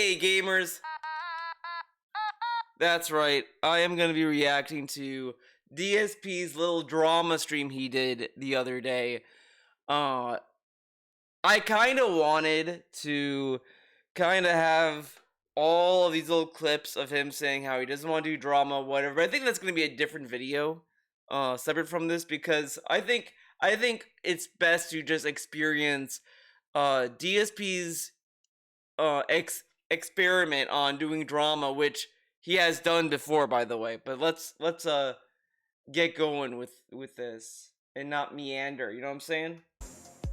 Hey, gamers! That's right, I am going to be reacting to DSP's little drama stream he did the other day. I kind of wanted to have all of these little clips of him saying how he doesn't want to do drama, whatever. But I think that's going to be a different video, separate from this, because I think it's best to just experience DSP's experiment on doing drama, which he has done before, by the way. But let's get going with this and not meander. You know what I'm saying?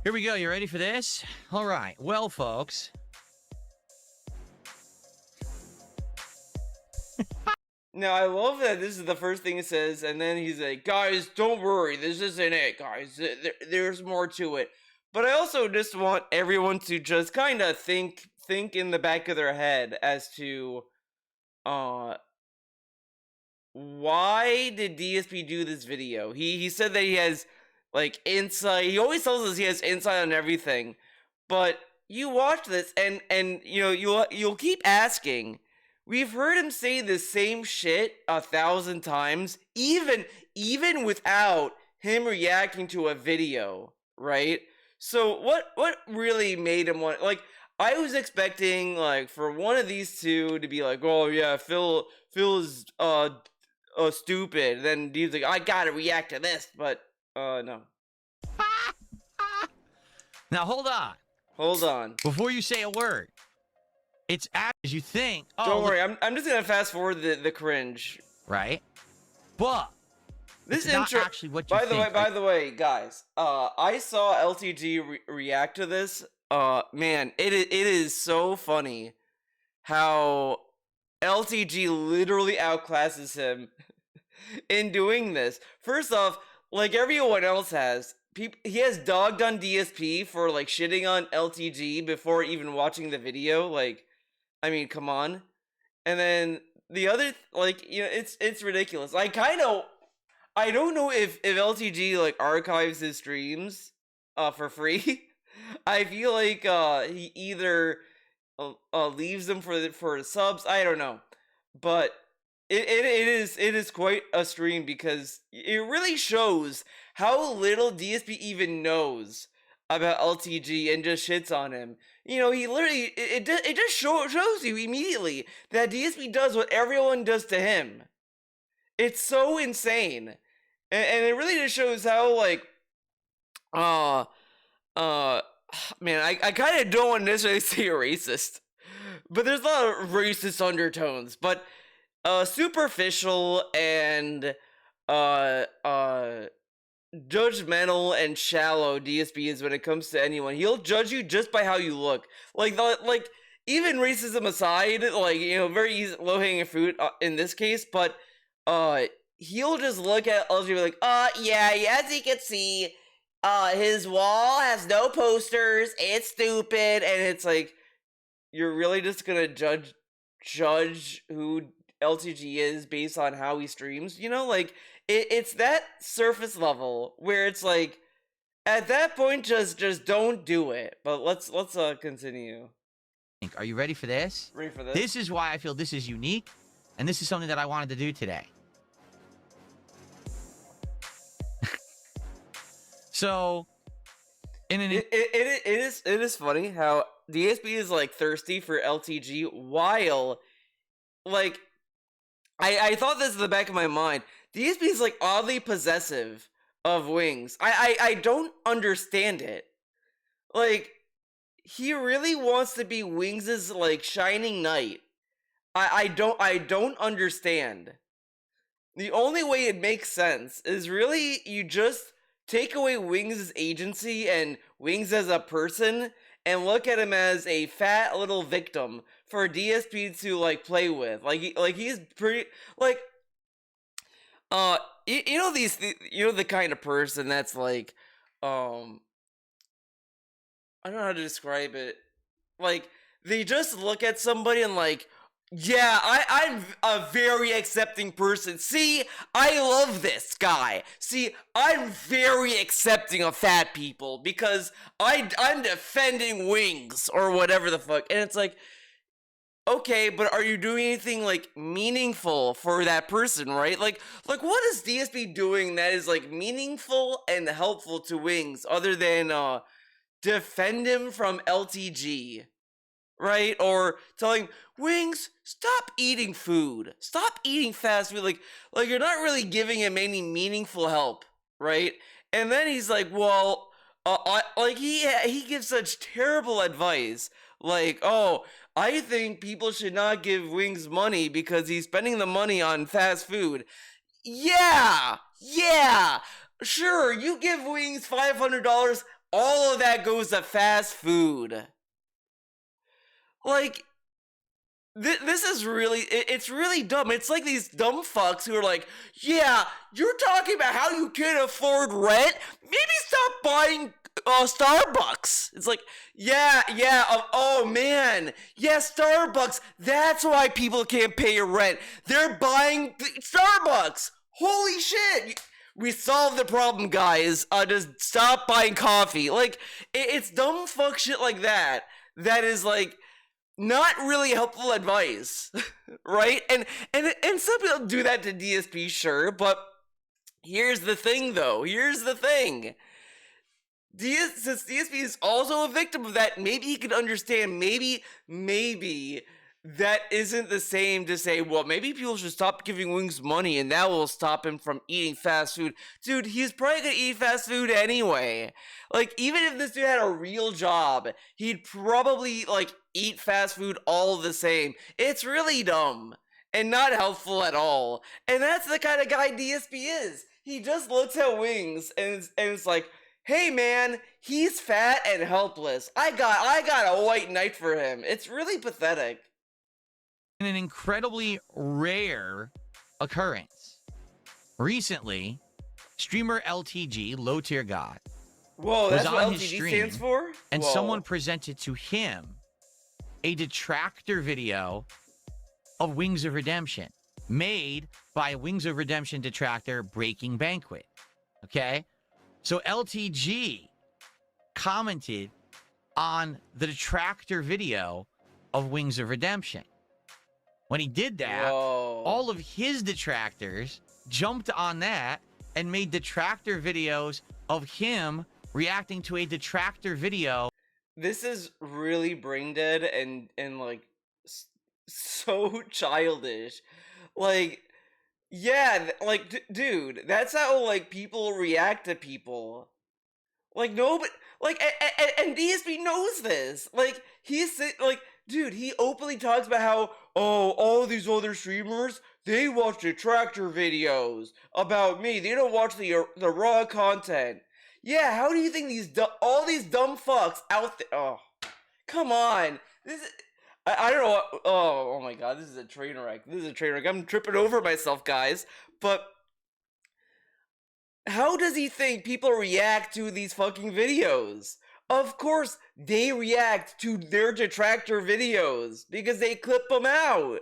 Here we go. You ready for this? All right. Well, folks. Now, I love that this is the first thing he says, and then he's like, guys, don't worry, this isn't it, guys. There's more to it. But I also just want everyone to just kind of think in the back of their head as to, why did DSP do this video? He said that he has, like, insight. He always tells us he has insight on everything. But you watch this, and you know, you'll keep asking. We've heard him say the same shit 1,000 times, even without him reacting to a video, right? So what really made him want, like, I was expecting, like, for one of these two to be like, oh yeah, Phil is stupid. Then he's like, I gotta react to this, but no. Now hold on. Hold on. Before you say a word. It's as you think. Oh, don't worry, I'm just gonna fast forward the cringe. Right. But this it's intro, not actually what you think. By the way, guys, I saw LTG react to this. Man, it is so funny how LTG literally outclasses him in doing this. First off, like everyone else has, he has dogged on DSP for, like, shitting on LTG before even watching the video. Like, I mean, come on. And then the other, like, you know, it's ridiculous. I don't know if LTG, like, archives his streams for free. I feel like he either leaves them for subs. I don't know. But it is quite a stream, because it really shows how little DSP even knows about LTG and just shits on him. You know, he literally, it just shows you immediately that DSP does what everyone does to him. It's so insane. And it really just shows how, like, man, I kind of don't want to necessarily say racist, but there's a lot of racist undertones, but superficial and judgmental and shallow DSP is when it comes to anyone. He'll judge you just by how you look. Like even racism aside, like, you know, very easy, low-hanging fruit in this case, but he'll just look at us and be like, yeah, as you can see, his wall has no posters, it's stupid, and it's like, you're really just gonna judge who LTG is based on how he streams, you know? Like, it's that surface level where it's like, at that point, just don't do it. But let's continue. Are you ready for this? Ready for this? This is why I feel this is unique, and this is something that I wanted to do today. So, it is funny how DSP is, like, thirsty for LTG, while, like, I thought this in the back of my mind. DSP is, like, oddly possessive of Wings. I don't understand it. Like, he really wants to be Wings' like shining knight. I don't understand. The only way it makes sense is really you just take away Wings' agency and Wings as a person and look at him as a fat little victim for DSP to, like, play with. He's pretty, like, you know, you know, the kind of person that's like, I don't know how to describe it. Like, they just look at somebody and, like, yeah, I'm a very accepting person. See, I love this guy. See, I'm very accepting of fat people because I'm defending Wings or whatever the fuck. And it's like, okay, but are you doing anything like meaningful for that person, right? Like what is DSP doing that is like meaningful and helpful to Wings other than defend him from LTG, right? Or telling Wings, stop eating food, stop eating fast food. Like you're not really giving him any meaningful help, right? And then he's like, well, like he gives such terrible advice, like, oh, I think people should not give Wings money because he's spending the money on fast food. Yeah, sure, you give Wings $500, all of that goes to fast food. Like, this is really, it's really dumb. It's like these dumb fucks who are like, yeah, you're talking about how you can't afford rent? Maybe stop buying Starbucks. It's like, yeah, oh man, yeah, Starbucks, that's why people can't pay your rent. They're buying Starbucks. Holy shit. We solved the problem, guys. Just stop buying coffee. Like, it's dumb fuck shit like that is like not really helpful advice, right? And some people do that to DSP, sure, but here's the thing, though. Since DSP is also a victim of that, maybe he can understand. Maybe that isn't the same to say, well, maybe people should stop giving Wings money and that will stop him from eating fast food. Dude, he's probably gonna eat fast food anyway. Like, even if this dude had a real job, he'd probably, like, eat fast food all the same. It's really dumb and not helpful at all. And that's the kind of guy DSP is. He just looks at Wings and it's like, hey man, he's fat and helpless. I got a white knight for him. It's really pathetic. An incredibly rare occurrence. Recently, streamer LTG, Low Tier God, whoa, that's what LTG stands for? And someone presented to him a detractor video of Wings of Redemption made by Wings of Redemption detractor Breaking Banquet. Okay? So LTG commented on the detractor video of Wings of Redemption. When he did that, all of his detractors jumped on that and made detractor videos of him reacting to a detractor video. This is really brain dead and like so childish. Like, yeah, like, dude, that's how like people react to people. Like, nobody, like, and DSP knows this. Like, he's like, dude, he openly talks about how, oh, all these other streamers, they watch detractor videos about me. They don't watch the raw content. Yeah, how do you think all these dumb fucks out there? Oh, come on. This is, I don't know what, oh my god, this is a train wreck. I'm tripping over myself, guys. But how does he think people react to these fucking videos? Of course, they react to their detractor videos because they clip them out.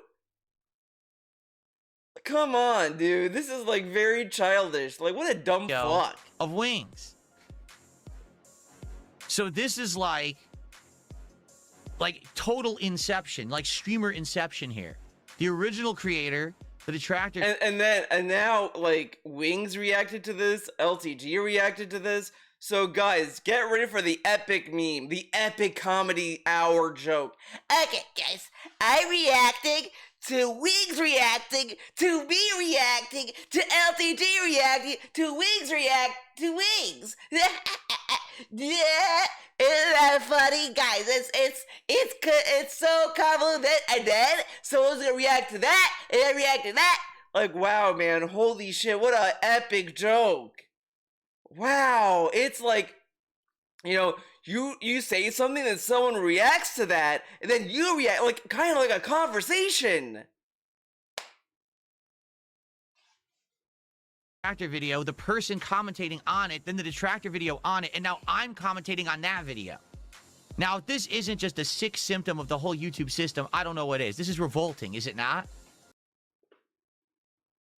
Come on, dude. This is like very childish. Like, what a dumb fuck. Of Wings. So this is like total inception, like streamer inception here. The original creator, the detractor. And now, like, Wings reacted to this, LTG reacted to this. So, guys, get ready for the epic meme, the epic comedy hour joke. Okay, guys, I'm reacting to Wings reacting to me reacting to LTG reacting to Wings react to Wings. Yeah, isn't that funny, guys? It's so convoluted, and then someone's gonna react to that, and then react to that. Like, wow, man, holy shit, what an epic joke. Wow, it's like, you know, you say something and someone reacts to that, and then you react, like, kind of like a conversation. Detractor video, the person commentating on it, then the detractor video on it, and now I'm commentating on that video. Now, if this isn't just a sick symptom of the whole YouTube system, I don't know what is. This is revolting, is it not?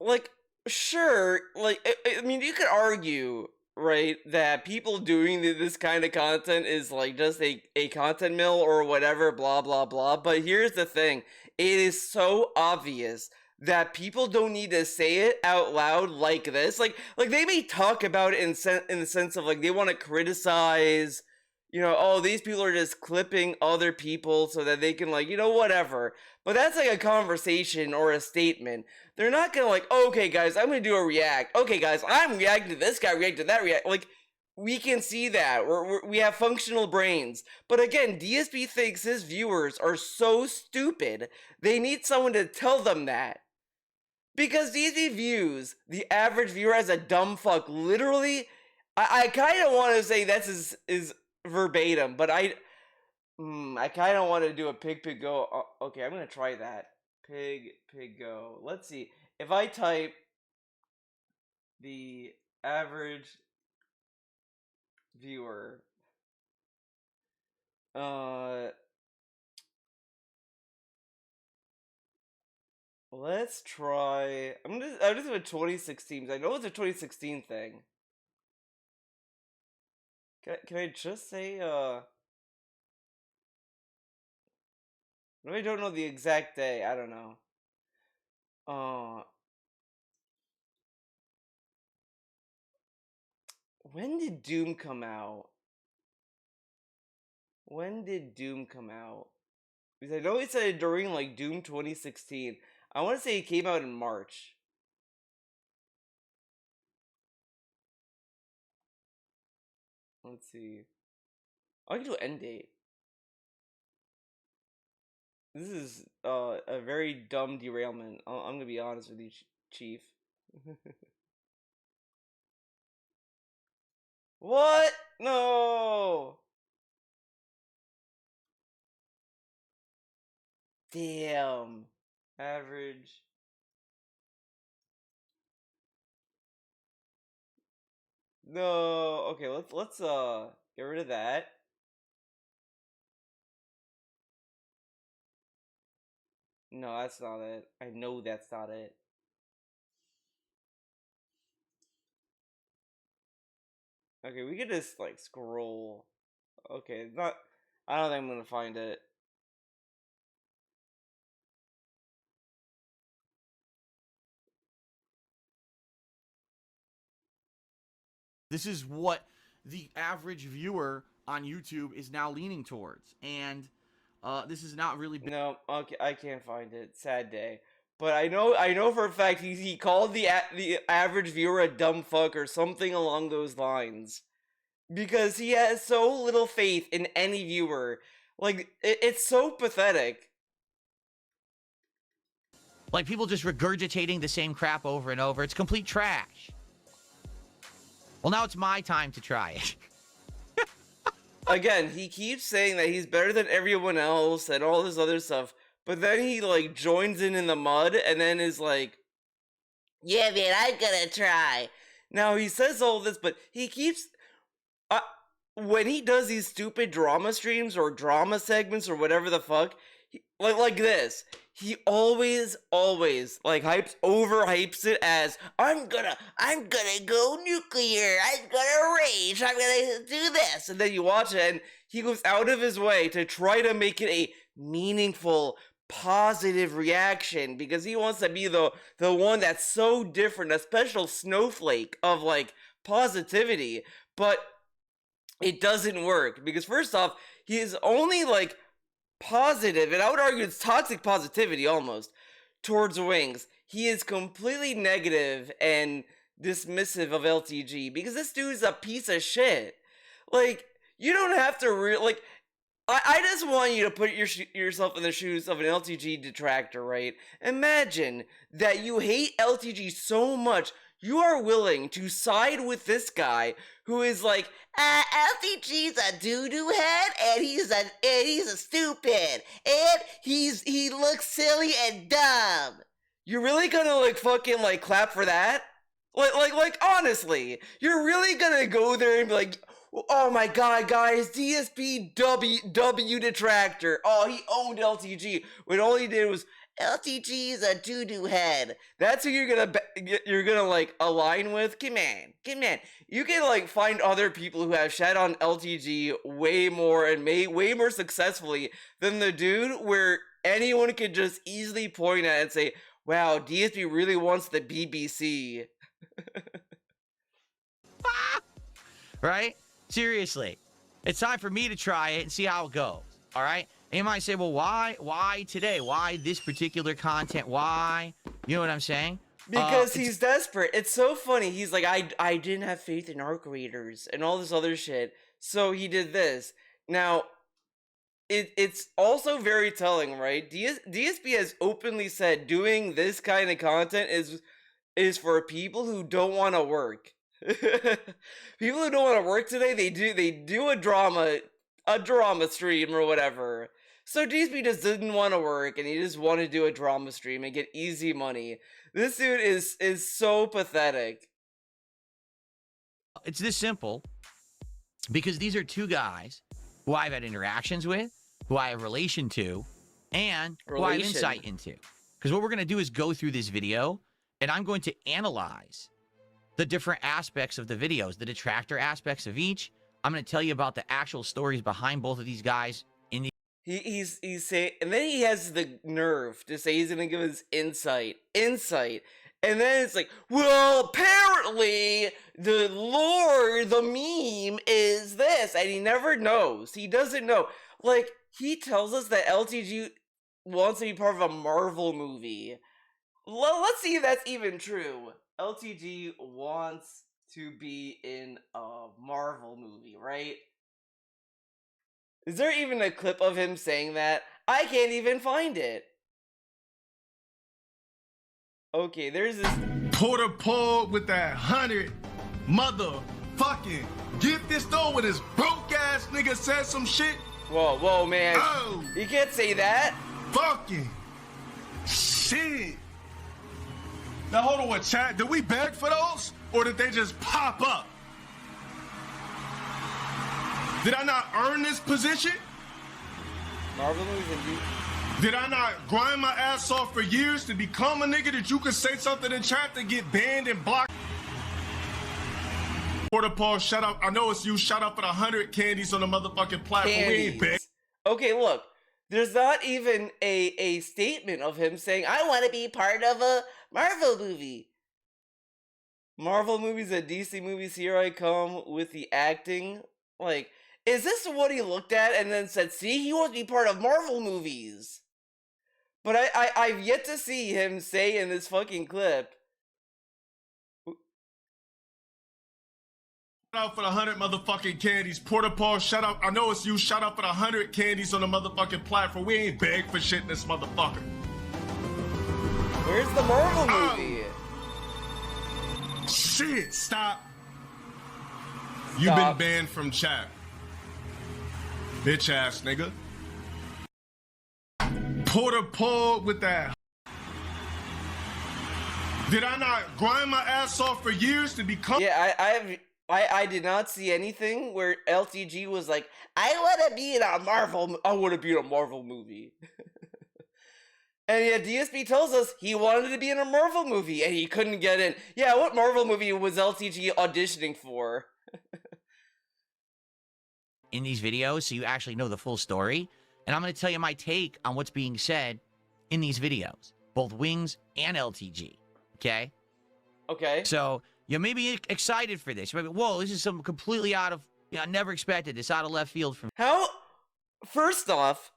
Like, sure, like, I mean, you could argue right, that people doing this kind of content is like just a content mill or whatever, blah blah blah. But here's the thing, it is so obvious that people don't need to say it out loud like this. Like they may talk about it in the sense of like they want to criticize, oh, these people are just clipping other people so that they can, like, whatever. But that's like a conversation or a statement. They're not gonna like, okay guys, I'm gonna do a react. Okay guys, I'm reacting to this guy, react to that react. Like, we can see that. We have functional brains. But again, DSP thinks his viewers are so stupid, they need someone to tell them that. Because DSP views the average viewer as a dumb fuck. Literally, I kind of want to say that's is verbatim, but I kind of want to do a pig go. Okay, I'm gonna try that. Pig go. Let's see if I type the average viewer. Let's try. I'm just doing 2016. I know it's a 2016 thing. Can I just say I don't know the exact day. I don't know. When did Doom come out? When did Doom come out? Because I know it said during like Doom 2016. I want to say it came out in March. Let's see. I can do end date. This is a very dumb derailment. I'm gonna be honest with you, Chief. What? No. Damn. Average. No. Okay, let's get rid of that. No, that's not it. I know that's not it. Okay, we could just like scroll. Okay, not. I don't think I'm gonna find it. This is what the average viewer on YouTube is now leaning towards, and this is not really. No, okay, I can't find it. Sad day. But I know for a fact he called the average viewer a dumb fuck or something along those lines, because he has so little faith in any viewer. Like it's so pathetic. Like, people just regurgitating the same crap over and over. It's complete trash. Well, now it's my time to try it. Again, he keeps saying that he's better than everyone else and all this other stuff, but then he like joins in the mud and then is like, "Yeah, man, I'm gonna try." Now he says all this, but he keeps when he does these stupid drama streams or drama segments or whatever the fuck, like this, he always like overhypes it as I'm gonna go nuclear, I'm gonna rage, I'm gonna do this, and then you watch it and he goes out of his way to try to make it a meaningful, positive reaction because he wants to be the one that's so different, a special snowflake of like positivity, but it doesn't work because first off, he is only like positive, and I would argue it's toxic positivity almost towards Wings. He is completely negative and dismissive of LTG because this dude's a piece of shit. Like, you don't have to like. I just want you to put yourself in the shoes of an LTG detractor, right? Imagine that you hate LTG so much you are willing to side with this guy who is like, LTG's a doo-doo head, and he's a stupid, and he looks silly and dumb. You're really gonna like fucking like clap for that? Like honestly, you're really gonna go there and be like, Oh my god, guys, DSP detractor. Oh, he owned LTG when all he did was LTG is a doo-doo head. That's who you're gonna like align with. Come on. You can like find other people who have shat on LTG way more and way more successfully than the dude where anyone could just easily point at and say, "Wow, DSP really wants the BBC." Right? Seriously. It's time for me to try it and see how it goes. All right? And you might say, well, why today? Why this particular content? Why? You know what I'm saying? Because he's desperate. It's so funny. He's like, I didn't have faith in arc readers and all this other shit. So he did this. Now, it's also very telling, right? DSP has openly said doing this kind of content is for people who don't want to work. People who don't want to work today, they do a drama stream or whatever. So DSP just didn't want to work and he just wanted to do a drama stream and get easy money. This dude is so pathetic. It's this simple because these are two guys who I've had interactions with, who I have relation to, and who I have insight into. Because what we're going to do is go through this video and I'm going to analyze the different aspects of the videos, the detractor aspects of each. I'm going to tell you about the actual stories behind both of these guys. He's saying, and then he has the nerve to say he's gonna give his insight, and then it's like, well, apparently the lore, the meme is this, and he never knows. He doesn't know. Like, he tells us that LTG wants to be part of a Marvel movie. Let's see if that's even true. LTG wants to be in a Marvel movie, right? Is there even a clip of him saying that? I can't even find it. Okay, there's this Porter Paul with that 100 motherfucking gift this though when his broke ass nigga said some shit. Whoa, man. Oh, you can't say that. Fucking shit. Now hold on, what chat? Did we beg for those? Or did they just pop up? Did I not earn this position? Marvel movies and you. Did I not grind my ass off for years to become a nigga that you could say something in chat to get banned and blocked? Porter Paul, shout out. I know it's you. Shout out for the 100 candies on the motherfucking platform. We ain't big. Okay, look. There's not even a statement of him saying, I want to be part of a Marvel movie. Marvel movies and DC movies, here I come with the acting. Like, is this what he looked at and then said, see, he wants to be part of Marvel movies? But I've yet to see him say in this fucking clip. Shout out for the 100 motherfucking candies. Porter Paul, shout out. I know it's you. Shout out for the 100 candies on the motherfucking platform. We ain't beg for shit in this motherfucker. Where's the Marvel movie? Shit, stop. You've been banned from chat. Bitch ass nigga. Porter Paul with that. Did I not grind my ass off for years to become? Yeah, I did not see anything where LTG was like, I want to be in a Marvel movie. And yeah, DSP tells us he wanted to be in a Marvel movie and he couldn't get in. Yeah, what Marvel movie was LTG auditioning for? In these videos, so you actually know the full story. And I'm going to tell you my take on what's being said in these videos, both Wings and LTG. Okay? Okay. So you may be excited for this. You might be, whoa, this is some completely out of, I never expected this, out of left field from. How? First off,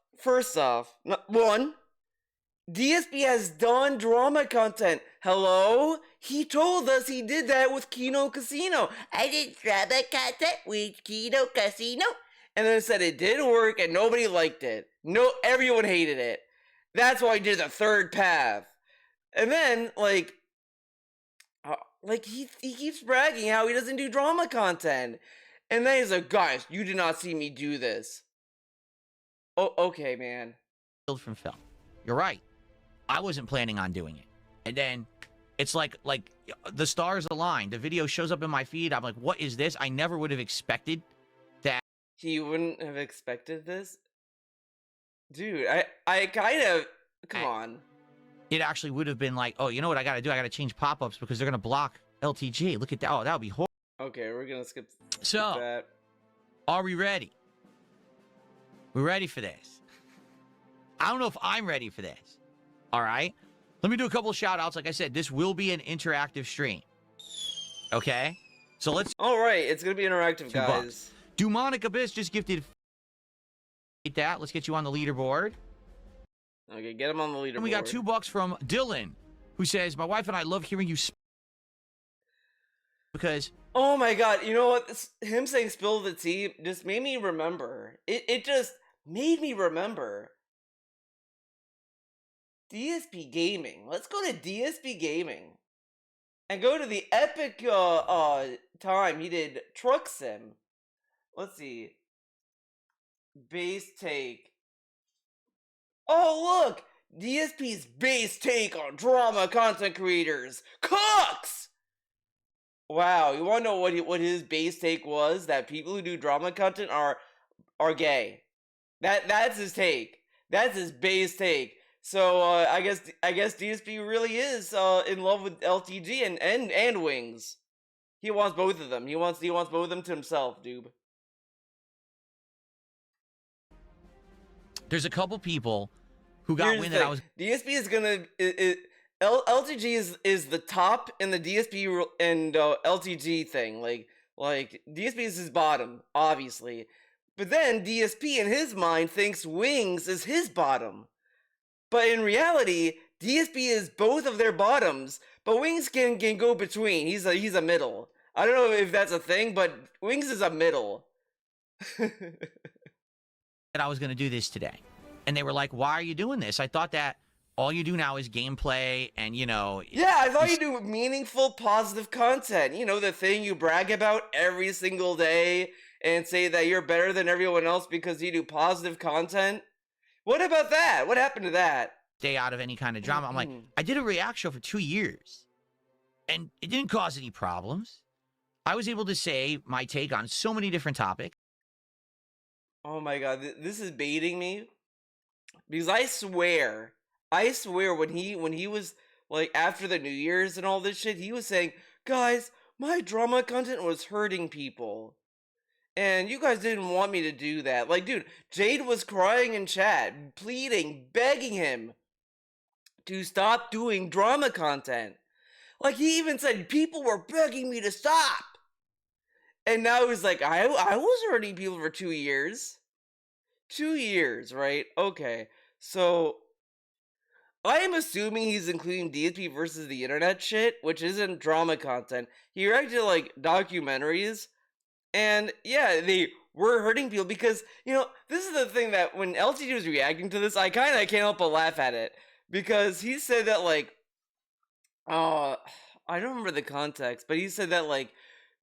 one, DSP has done drama content. Hello? He told us he did that with Kino Casino. I did drama content with Kino Casino. And then said it didn't work and nobody liked it. No, everyone hated it. That's why he did the third path. And then, he keeps bragging how he doesn't do drama content. And then he's like, guys, you did not see me do this. Oh, okay, man. From film. You're right. I wasn't planning on doing it. And then it's like the stars aligned. The video shows up in my feed. I'm like, what is this? I never would have expected He wouldn't have expected this? Dude, I kind of... Come on. It actually would have been like, oh, you know what I got to do? I got to change pop-ups because they're going to block LTG. Look at that. Oh, that would be horrible. Okay, we're gonna skip So, that. are we ready? We're ready for this. I don't know if I'm ready for this. All right? Let me do a couple of shout-outs. Like I said, this will be an interactive stream. Okay? So let's... All right, it's gonna be interactive, $2. guys. Demonic Abyss just gifted... that. Let's get you on the leaderboard. Okay, get him on the leaderboard. And we got $2 from Dylan, who says, my wife and I love hearing you because... Oh my god, you know what? Him saying spill the tea just made me remember. It just made me remember. DSP Gaming. Let's go to DSP Gaming. And go to the epic time he did Truck Sim. Let's see. Base take. Oh look! DSP's base take on drama content creators. Cooks! Wow, you want to know what his base take was? That people who do drama content are gay. That's his take. That's his base take. So I guess DSP really is in love with LTG and Wings. He wants both of them. He wants both of them to himself, dude. There's a couple people who got wind that I was... DSP is gonna... LTG is the top in the DSP and LTG thing. Like DSP is his bottom, obviously. But then DSP in his mind thinks Wings is his bottom. But in reality, DSP is both of their bottoms, but Wings can go between. He's a middle. I don't know if that's a thing, but Wings is a middle. that I was going to do this today. And they were like, why are you doing this? I thought that all you do now is gameplay and, you know... Yeah, I thought you do meaningful, positive content. You know, the thing you brag about every single day and say that you're better than everyone else because you do positive content. What about that? What happened to that? Stay out of any kind of drama. I'm like, I did a React show for 2 years. And it didn't cause any problems. I was able to say my take on so many different topics. Oh my god, this is baiting me. Because I swear when he was like after the New Year's and all this shit, he was saying, guys, my drama content was hurting people. And you guys didn't want me to do that. Like, dude, Jade was crying in chat, pleading, begging him to stop doing drama content. Like, he even said, people were begging me to stop. And now he's like, I was hurting people for 2 years. 2 years, right? Okay. So, I am assuming he's including DSP versus the internet shit, which isn't drama content. He reacted to, like, documentaries. And, yeah, they were hurting people because, you know, this is the thing that when LTG was reacting to this, I kind of can't help but laugh at it. Because he said that, like, I don't remember the context, but he said that, like,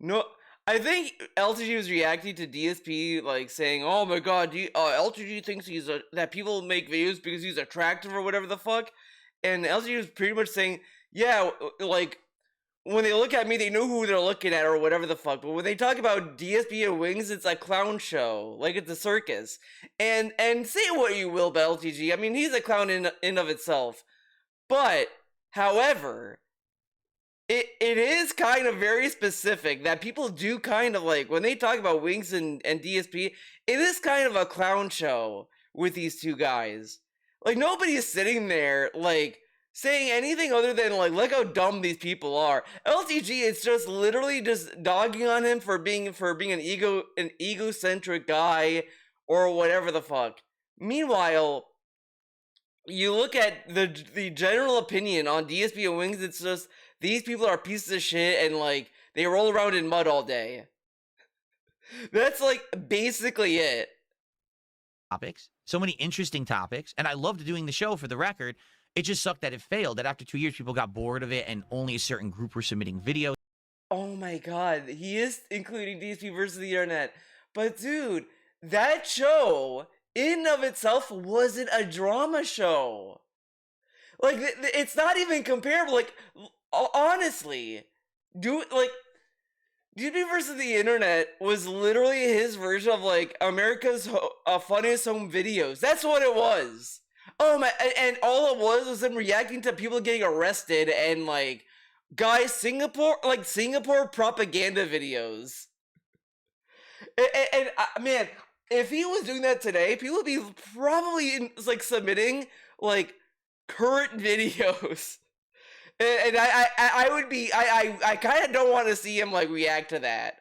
no... I think LTG was reacting to DSP, like, saying, oh my god, LTG thinks that people make videos because he's attractive or whatever the fuck. And LTG was pretty much saying, yeah, like, when they look at me, they know who they're looking at or whatever the fuck. But when they talk about DSP and Wings, it's a clown show. Like, it's a circus. And say what you will about LTG. I mean, he's a clown in of itself. But, however... It is kind of very specific that people do kind of like, when they talk about Wings and DSP, it is kind of a clown show with these two guys. Like, nobody is sitting there, like, saying anything other than, like, look how dumb these people are. LTG is just literally just dogging on him for being an egocentric guy or whatever the fuck. Meanwhile, you look at the general opinion on DSP and Wings, it's just... These people are pieces of shit and, like, they roll around in mud all day. That's, like, basically it. Topics. So many interesting topics. And I loved doing the show, for the record. It just sucked that it failed. That after 2 years, people got bored of it and only a certain group were submitting videos. Oh my god. He is including DSP versus the internet. But, dude, that show, in of itself, wasn't a drama show. Like, it's not even comparable. Like... Honestly, DSP versus the Internet was literally his version of like America's funniest home videos. That's what it was. Oh my! And all it was him reacting to people getting arrested and like guys Singapore propaganda videos. And man, if he was doing that today, people would be probably like submitting like current videos. And I would be I kind of don't want to see him like react to that.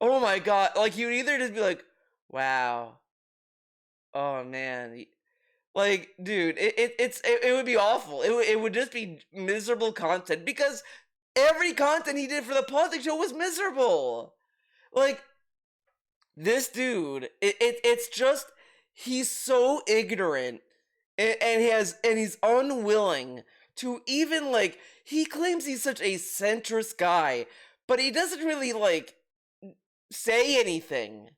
Oh my god! Like he would either just be like, "Wow, oh man," like dude, it would be awful. It would just be miserable content because every content he did for the Politics Show was miserable. Like this dude, it's just he's so ignorant and he's unwilling to even like he claims he's such a centrist guy, but he doesn't really like say anything.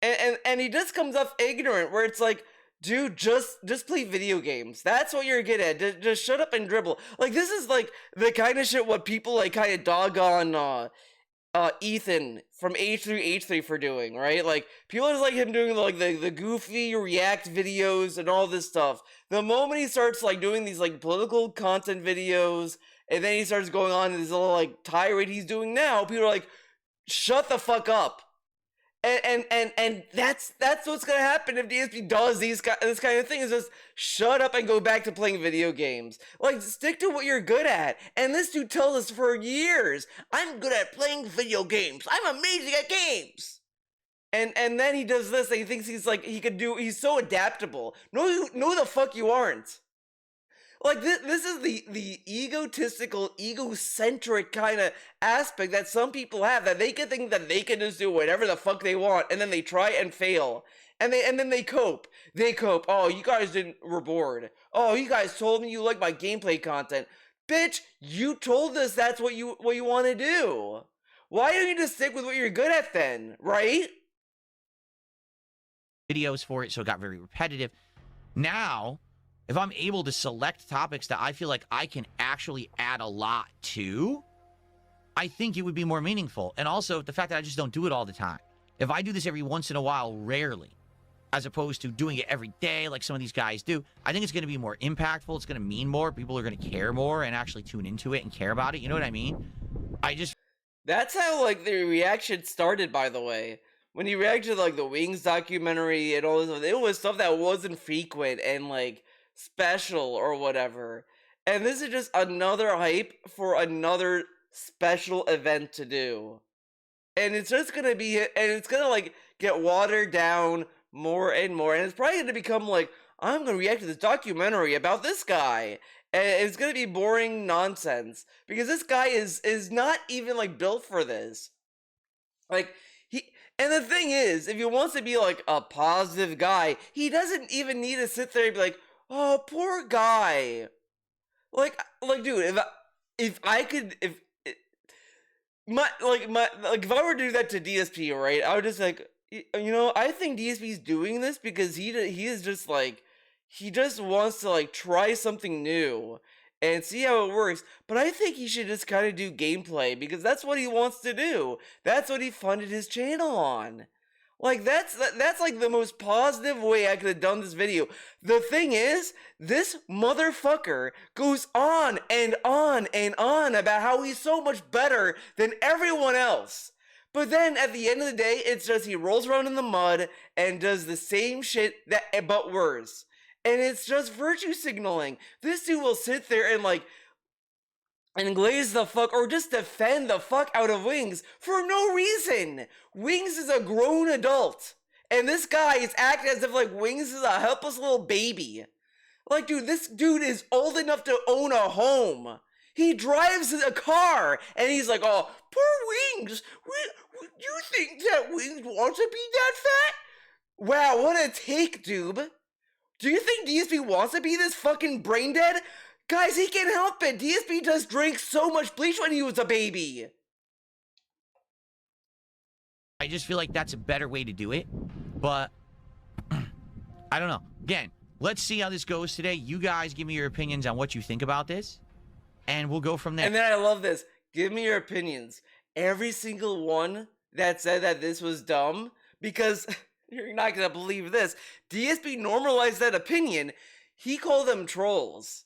And he just comes off ignorant where it's like, dude, just play video games. That's what you're good at. Just shut up and dribble. Like this is like the kind of shit what people like kind of dog on Ethan from H3H3 for doing, right? Like people just like him doing like the goofy react videos and all this stuff. The moment he starts like doing these like political content videos and then he starts going on this little like tirade he's doing now, people are like, shut the fuck up. And that's what's gonna happen if DSP does this kind of thing, is just shut up and go back to playing video games. Like, stick to what you're good at. And this dude tells us for years, I'm good at playing video games. I'm amazing at games. And then he does this and he thinks he's like, he's so adaptable. No, the fuck you aren't. Like, this is the egotistical, egocentric kind of aspect that some people have, that they can think that they can just do whatever the fuck they want, and then they try and fail. And then they cope. Oh, you guys were bored. Oh, you guys told me you like my gameplay content. Bitch, you told us that's what you want to do. Why don't you just stick with what you're good at then, right? Videos for it, so it got very repetitive. Now, if I'm able to select topics that I feel like I can actually add a lot to, I think it would be more meaningful. And also, the fact that I just don't do it all the time. If I do this every once in a while, rarely, as opposed to doing it every day like some of these guys do, I think it's going to be more impactful. It's going to mean more. People are going to care more and actually tune into it and care about it. You know what I mean? That's how, like, the reaction started, by the way. When he reacted to, like, the Wings documentary and all this, it was stuff that wasn't frequent and, like, special or whatever. And this is just another hype for another special event to do. And it's just gonna be, and it's gonna like get watered down more and more, and it's probably gonna become like, I'm gonna react to this documentary about this guy, and it's gonna be boring nonsense because this guy is not even like built for this. Like, and the thing is, if he wants to be like a positive guy, he doesn't even need to sit there and be like, oh, poor guy. Like, dude, if I were to do that to DSP, right? I would just like, you know, I think DSP's doing this because he is just like, he just wants to like try something new and see how it works. But I think he should just kind of do gameplay because that's what he wants to do. That's what he funded his channel on. Like, that's like the most positive way I could have done this video. The thing is, this motherfucker goes on and on and on about how he's so much better than everyone else. But then at the end of the day, it's just he rolls around in the mud and does the same shit but worse. And it's just virtue signaling. This dude will sit there and like, and glaze the fuck, or just defend the fuck out of Wings for no reason. Wings is a grown adult. And this guy is acting as if like Wings is a helpless little baby. Like, dude, this dude is old enough to own a home. He drives a car, and he's like, oh, poor Wings. You think that Wings wants to be that fat? Wow, what a take, dude. Do you think DSP wants to be this fucking brain dead? Guys, he can't help it. DSP just drank so much bleach when he was a baby. I just feel like that's a better way to do it. But I don't know. Again, let's see how this goes today. You guys give me your opinions on what you think about this, and we'll go from there. And then I love this. Give me your opinions. every single one that said that this was dumb, because you're not gonna believe this. DSP normalized that opinion. He called them trolls,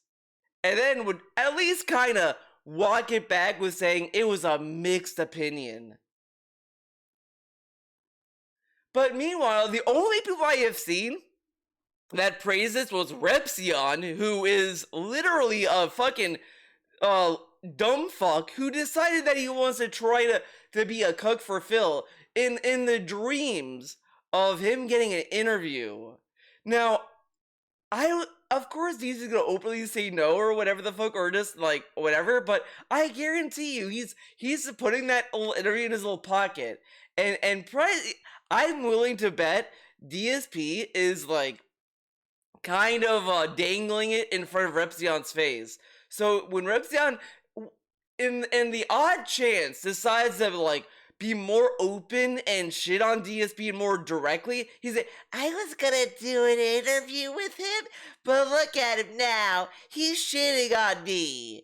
and then would at least kind of walk it back with saying it was a mixed opinion. But meanwhile, the only people I have seen that praised this was Repzion, who is literally a fucking dumb fuck who decided that he wants to try to be a cuck for Phil in the dreams of him getting an interview. Now, of course he's gonna openly say no or whatever the fuck, or just like whatever, but I guarantee you he's putting that little interview in his little pocket, and probably I'm willing to bet DSP is like kind of dangling it in front of Repzion's face. So when Repzion, in the odd chance, decides to like be more open and shit on DSP more directly, he's like, I was gonna do an interview with him, but look at him now, he's shitting on me.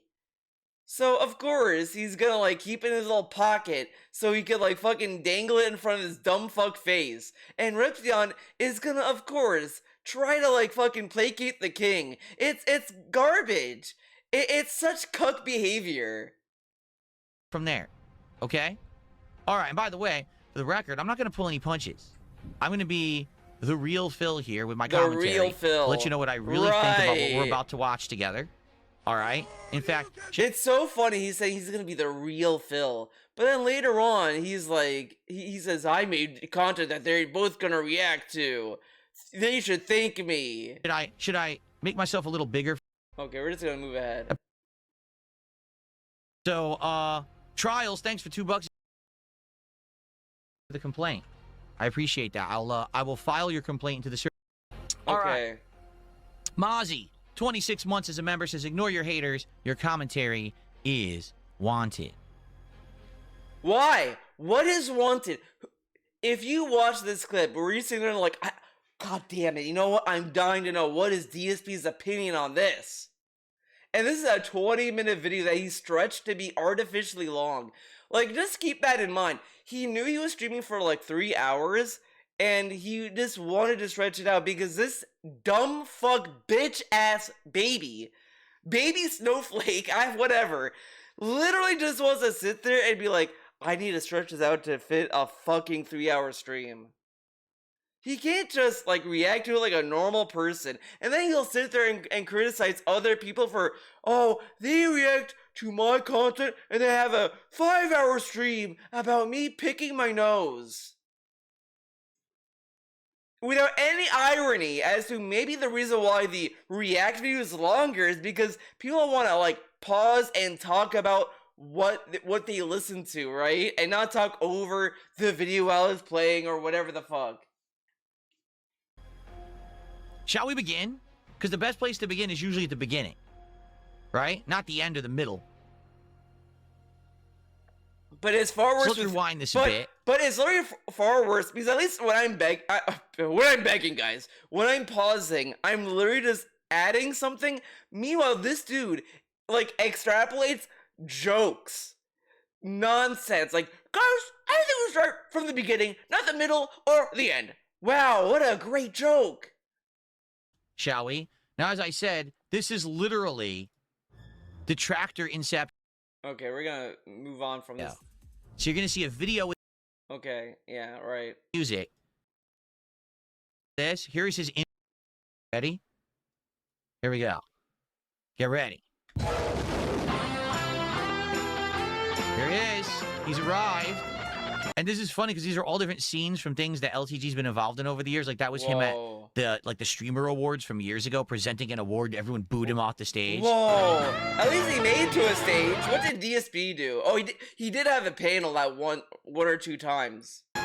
So of course he's gonna like keep it in his little pocket so he could like fucking dangle it in front of his dumb fuck face. And Repzion is gonna, of course, try to like fucking placate the king. It's garbage. It's such cuck behavior. From there, okay? All right, and by the way, for the record, I'm not going to pull any punches. I'm going to be the real Phil here with my commentary. The real Phil. Let you know what I really think about what we're about to watch together. All right? In fact, it's so funny. He's saying he's going to be the real Phil. But then later on, he's like, he says, I made content that they're both going to react to. They should thank me. Should I make myself a little bigger? Okay, we're just going to move ahead. So, Trials, thanks for $2 for the complaint. I appreciate that. I will file your complaint into the server. All okay. Right. Mozzie, 26 months as a member, says, ignore your haters. Your commentary is wanted. Why? What is wanted? If you watch this clip, were you sitting there like, God damn it, you know what? I'm dying to know what is DSP's opinion on this. And this is a 20-minute video that he stretched to be artificially long. Like, just keep that in mind. He knew he was streaming for like 3 hours, and he just wanted to stretch it out because this dumb fuck bitch ass baby snowflake, whatever, literally just wants to sit there and be like, I need to stretch this out to fit a fucking 3-hour stream. He can't just like react to it like a normal person, and then he'll sit there and criticize other people for, oh, they react to my content and they have a 5-hour stream about me picking my nose. Without any irony as to maybe the reason why the react video is longer is because people want to like pause and talk about what they listen to, right? And not talk over the video while it's playing or whatever the fuck. Shall we begin? Because the best place to begin is usually at the beginning, right? Not the end or the middle. But it's far worse. So let's rewind this a bit. But it's literally far worse because at least when I'm begging, guys, when I'm pausing, I'm literally just adding something. Meanwhile, this dude like extrapolates jokes, nonsense. Like, guys, I think we start from the beginning, not the middle or the end. Wow, what a great joke. Shall we? Now, as I said, this is literally detractor inception. Okay, we're gonna move on from this. So you're gonna see a video with. Okay, yeah, right. Music. Here's his. Ready? Here we go. Get ready. Here he is. He's arrived. And this is funny because these are all different scenes from things that LTG's been involved in over the years. Like that was him at the streamer awards from years ago, presenting an award. Everyone booed him off the stage. Whoa! At least he made it to a stage. What did DSP do? Oh, he did have a panel that one or two times. The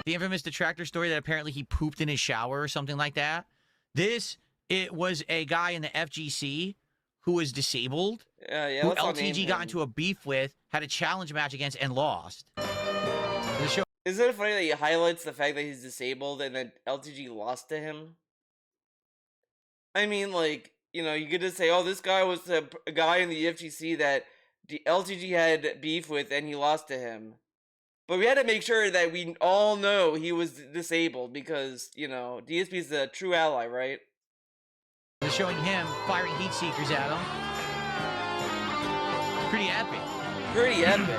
infamous detractor story that apparently he pooped in his shower or something like that. It was a guy in the FGC who was disabled, who LTG got into a beef with, had a challenge match against, and lost. Isn't it funny that he highlights the fact that he's disabled and then LTG lost to him? I mean, like, you know, you could just say, oh, this guy was a guy in the FGC that LTG had beef with, and he lost to him. But we had to make sure that we all know he was disabled because, you know, DSP is a true ally, right? They're showing him firing heat seekers at him. Pretty epic. Pretty epic.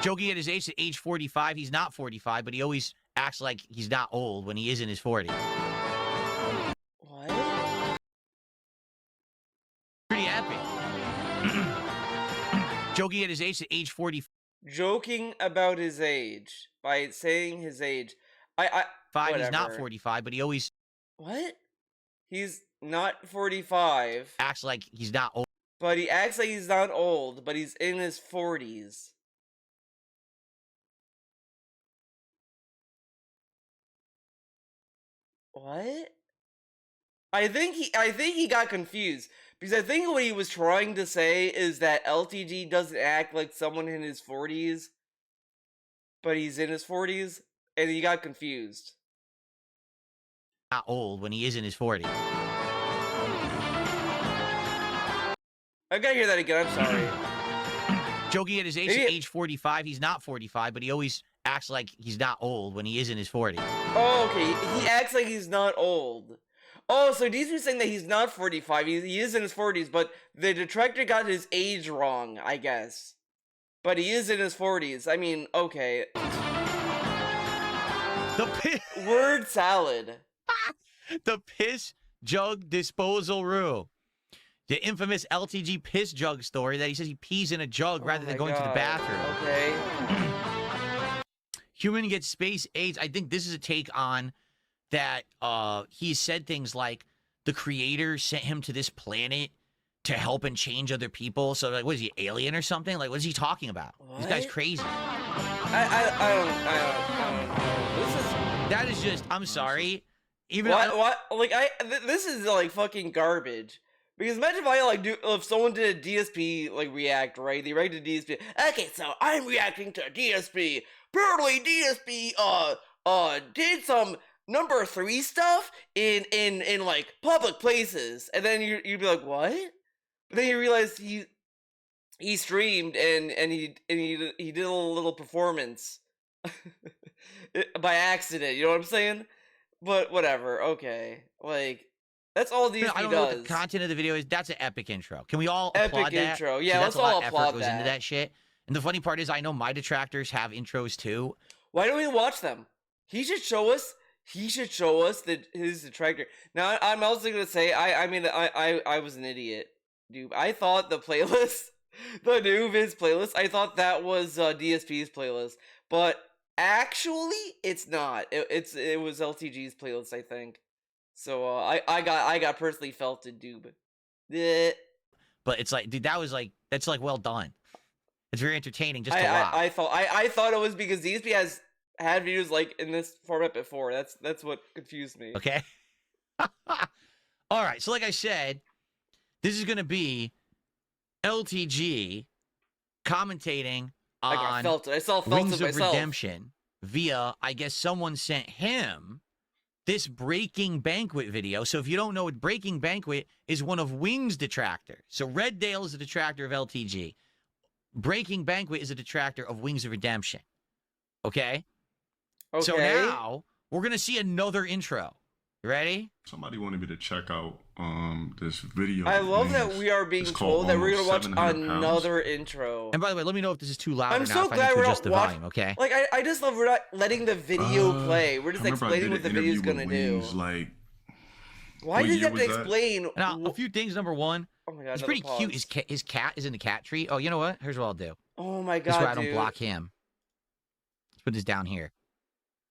Joking at his age 45. He's not 45, but he always acts like he's not old when he is in his 40s. What? Pretty epic. Joking at his age 40. Joking about his age by saying his age. He's not 45, but he always What? He's not 45, acts like he's not old. but he acts like he's not old, but he's in his 40s. What? I think he got confused because I think what he was trying to say is that LTG doesn't act like someone in his 40s, but he's in his 40s, and he got confused. Not old when he is in his 40s. I gotta hear that again. I'm sorry. Joking at his age 45. He's not 45, but he always acts like he's not old when he is in his 40s. Oh, okay. He acts like he's not old. Oh, so DSP's saying that he's not 45. He is in his 40s, but the detractor got his age wrong, I guess. But he is in his 40s. I mean, okay. Word salad. The piss jug disposal rule. The infamous LTG piss jug story that he says he pees in a jug rather than going to the bathroom. Okay. Human gets space AIDS. I think this is a take on that he said things like the creator sent him to this planet to help and change other people. So, like, what is he, alien or something? Like, what is he talking about? What? This guy's crazy. I don't know. That is just, I'm sorry. Even what? Like, this is, like, fucking garbage. Because imagine if someone did a DSP, like, react, right? They reacted to DSP. Okay, so I'm reacting to DSP. Apparently DSP, did some number 3 stuff in like, public places. And then you'd be like, what? But then you realize he streamed and he did a little performance. By accident, you know what I'm saying? But whatever, okay. Like, that's all DSP I don't know what the content of the video is. That's an epic intro. Can we all applaud that? Epic intro. Yeah, let's that's all a lot of applaud effort goes into that shit. And the funny part is, I know my detractors have intros too. Why don't we watch them? He should show us his detractor. Now, I'm also gonna say, I was an idiot, dude. I thought the playlist, the new Viz playlist, I thought that was DSP's playlist, but actually, it's not. It was LTG's playlist, I think. So I got personally felted, dude. But it's like, dude, that's like well done. It's very entertaining just to watch. I thought it was because DSP has had videos like in this format before. That's what confused me. Okay. All right. So like I said, this is gonna be LTG commentating on I felt it. I saw Wings it of myself. Redemption via, I guess someone sent him this Breaking Banquet video. So if you don't know what Breaking Banquet is, one of Wings' detractors. So Red Dale is a detractor of LTG. Breaking Banquet is a detractor of Wings of Redemption. Okay? So now we're going to see another intro. You ready? Somebody wanted me to check out this video. I love that we are being told that we're going to watch another intro. And by the way, let me know if this is too loud I'm or not. so if glad I need to we're adjust not the volume, okay? Like, I just love we're not letting the video play. We're just explaining what the video's going to do. Like, why does he have to explain? Now, a few things. Number one, oh my God, he's pretty cute. His cat is in the cat tree. Oh, you know what? Here's what I'll do. Oh my God, This way I don't dude. block him. Let's put this down here.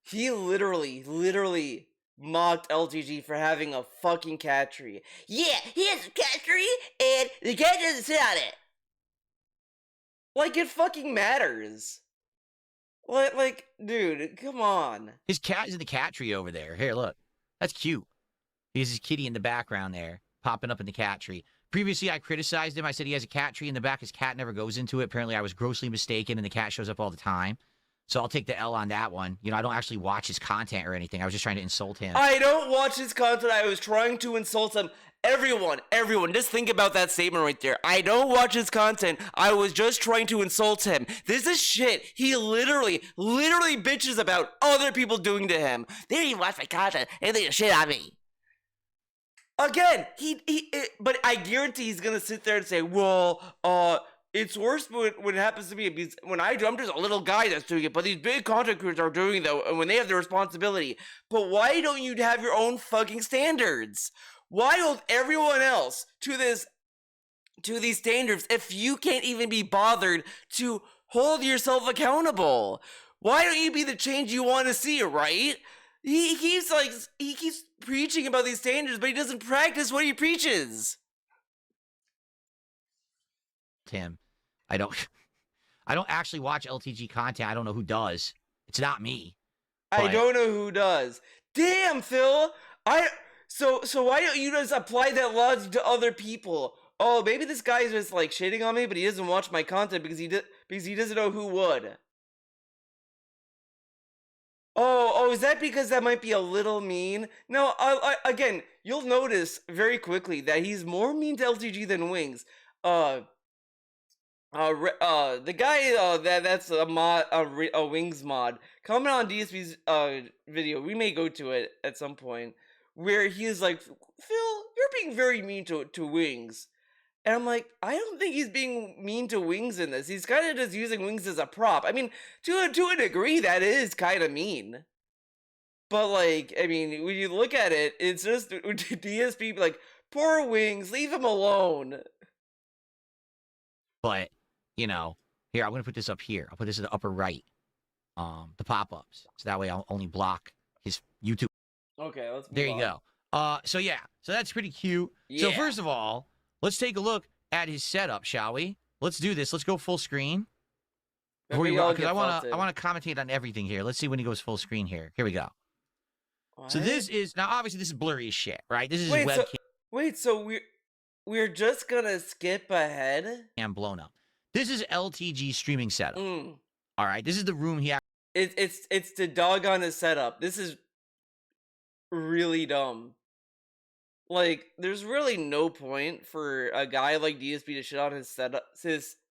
He literally mocked LTG for having a fucking cat tree. Yeah, he has a cat tree, and the cat doesn't sit on it. Like, it fucking matters. Like, dude, come on. His cat is in the cat tree over there. Here, look. That's cute. He has his kitty in the background there, popping up in the cat tree. Previously, I criticized him. I said he has a cat tree in the back. His cat never goes into it. Apparently, I was grossly mistaken, and the cat shows up all the time. So I'll take the L on that one. You know, I don't actually watch his content or anything. I was just trying to insult him. I don't watch his content. I was trying to insult him Everyone, just think about that statement right there. I don't watch his content. I was just trying to insult him. This is shit. He literally bitches about other people doing to him. They didn't even watch my content. They think shit on me. Again, but I guarantee he's gonna sit there and say, well, it's worse when it happens to me, because when I do, I'm just a little guy that's doing it, but these big content creators are doing it, though, and when they have the responsibility. But why don't you have your own fucking standards? Why hold everyone else to these standards if you can't even be bothered to hold yourself accountable? Why don't you be the change you want to see, right? He keeps preaching about these standards, but he doesn't practice what he preaches. Tim, I don't actually watch LTG content. I don't know who does. It's not me. I don't know who does. Damn, Phil. So why don't you just apply that logic to other people? Oh, maybe this guy's just like shitting on me, but he doesn't watch my content because he doesn't know who would. Oh, is that because that might be a little mean? No, again, you'll notice very quickly that he's more mean to LTG than Wings. The guy that's a Wings mod, comment on DSP's video. We may go to it at some point, where he is like, Phil, you're being very mean to Wings. And I'm like, I don't think he's being mean to Wings in this. He's kind of just using Wings as a prop. I mean, to a degree, that is kind of mean. But, like, I mean, when you look at it, it's just DSP, like, poor Wings, leave him alone. But, you know, here, I'm going to put this up here. I'll put this in the upper right, the pop-ups. So that way I'll only block his YouTube. Okay, let's move There you on. go. So, yeah. So that's pretty cute. Yeah. So, first of all, let's take a look at his setup, shall we? Let's do this. Let's go full screen. Because I want to commentate on everything here. Let's see when he goes full screen here. Here we go. What? So this is, now obviously this is blurry as shit, right? This is his webcam. So we're just gonna skip ahead? And blown up. This is LTG streaming setup. Mm. All right, this is the room he. It's the doggone his setup. This is really dumb. Like, there's really no point for a guy like DSP to shit on his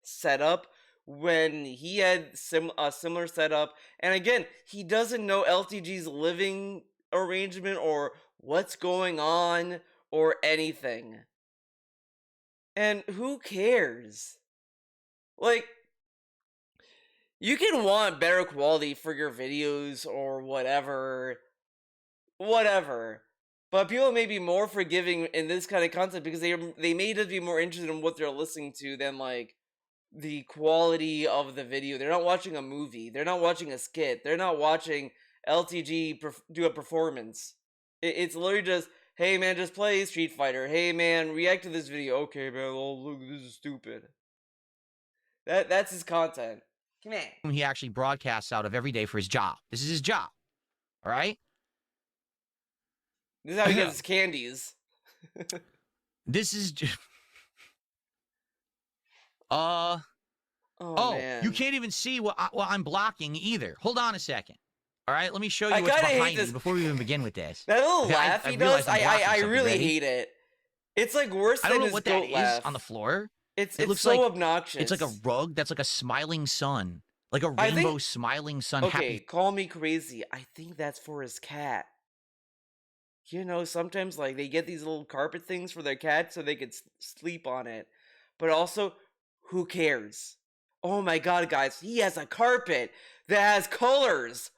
setup when he had a similar setup. And again, he doesn't know LTG's living arrangement or what's going on or anything. And who cares? Like, you can want better quality for your videos or whatever. But people may be more forgiving in this kind of content because they may just be more interested in what they're listening to than, like, the quality of the video. They're not watching a movie. They're not watching a skit. They're not watching LTG do a performance. It's literally just, hey man, just play Street Fighter. Hey man, react to this video. Okay man, oh look, this is stupid. That's his content. Come on. He actually broadcasts out of every day for his job. This is his job. All right? This is how he gets his candies. This is just... Oh, man. You can't even see what I'm blocking either. Hold on a second. All right, let me show you what's behind me before we even begin with this. That little laugh he does, I really hate it. It's like worse than his goat laugh. I don't know what that is on the floor. It looks so obnoxious. It's like a rug that's like a smiling sun. Like a rainbow smiling sun. Okay, call me crazy. I think that's for his cat. You know, sometimes like they get these little carpet things for their cat so they could sleep on it. But also, who cares? Oh my god, guys, he has a carpet that has colors.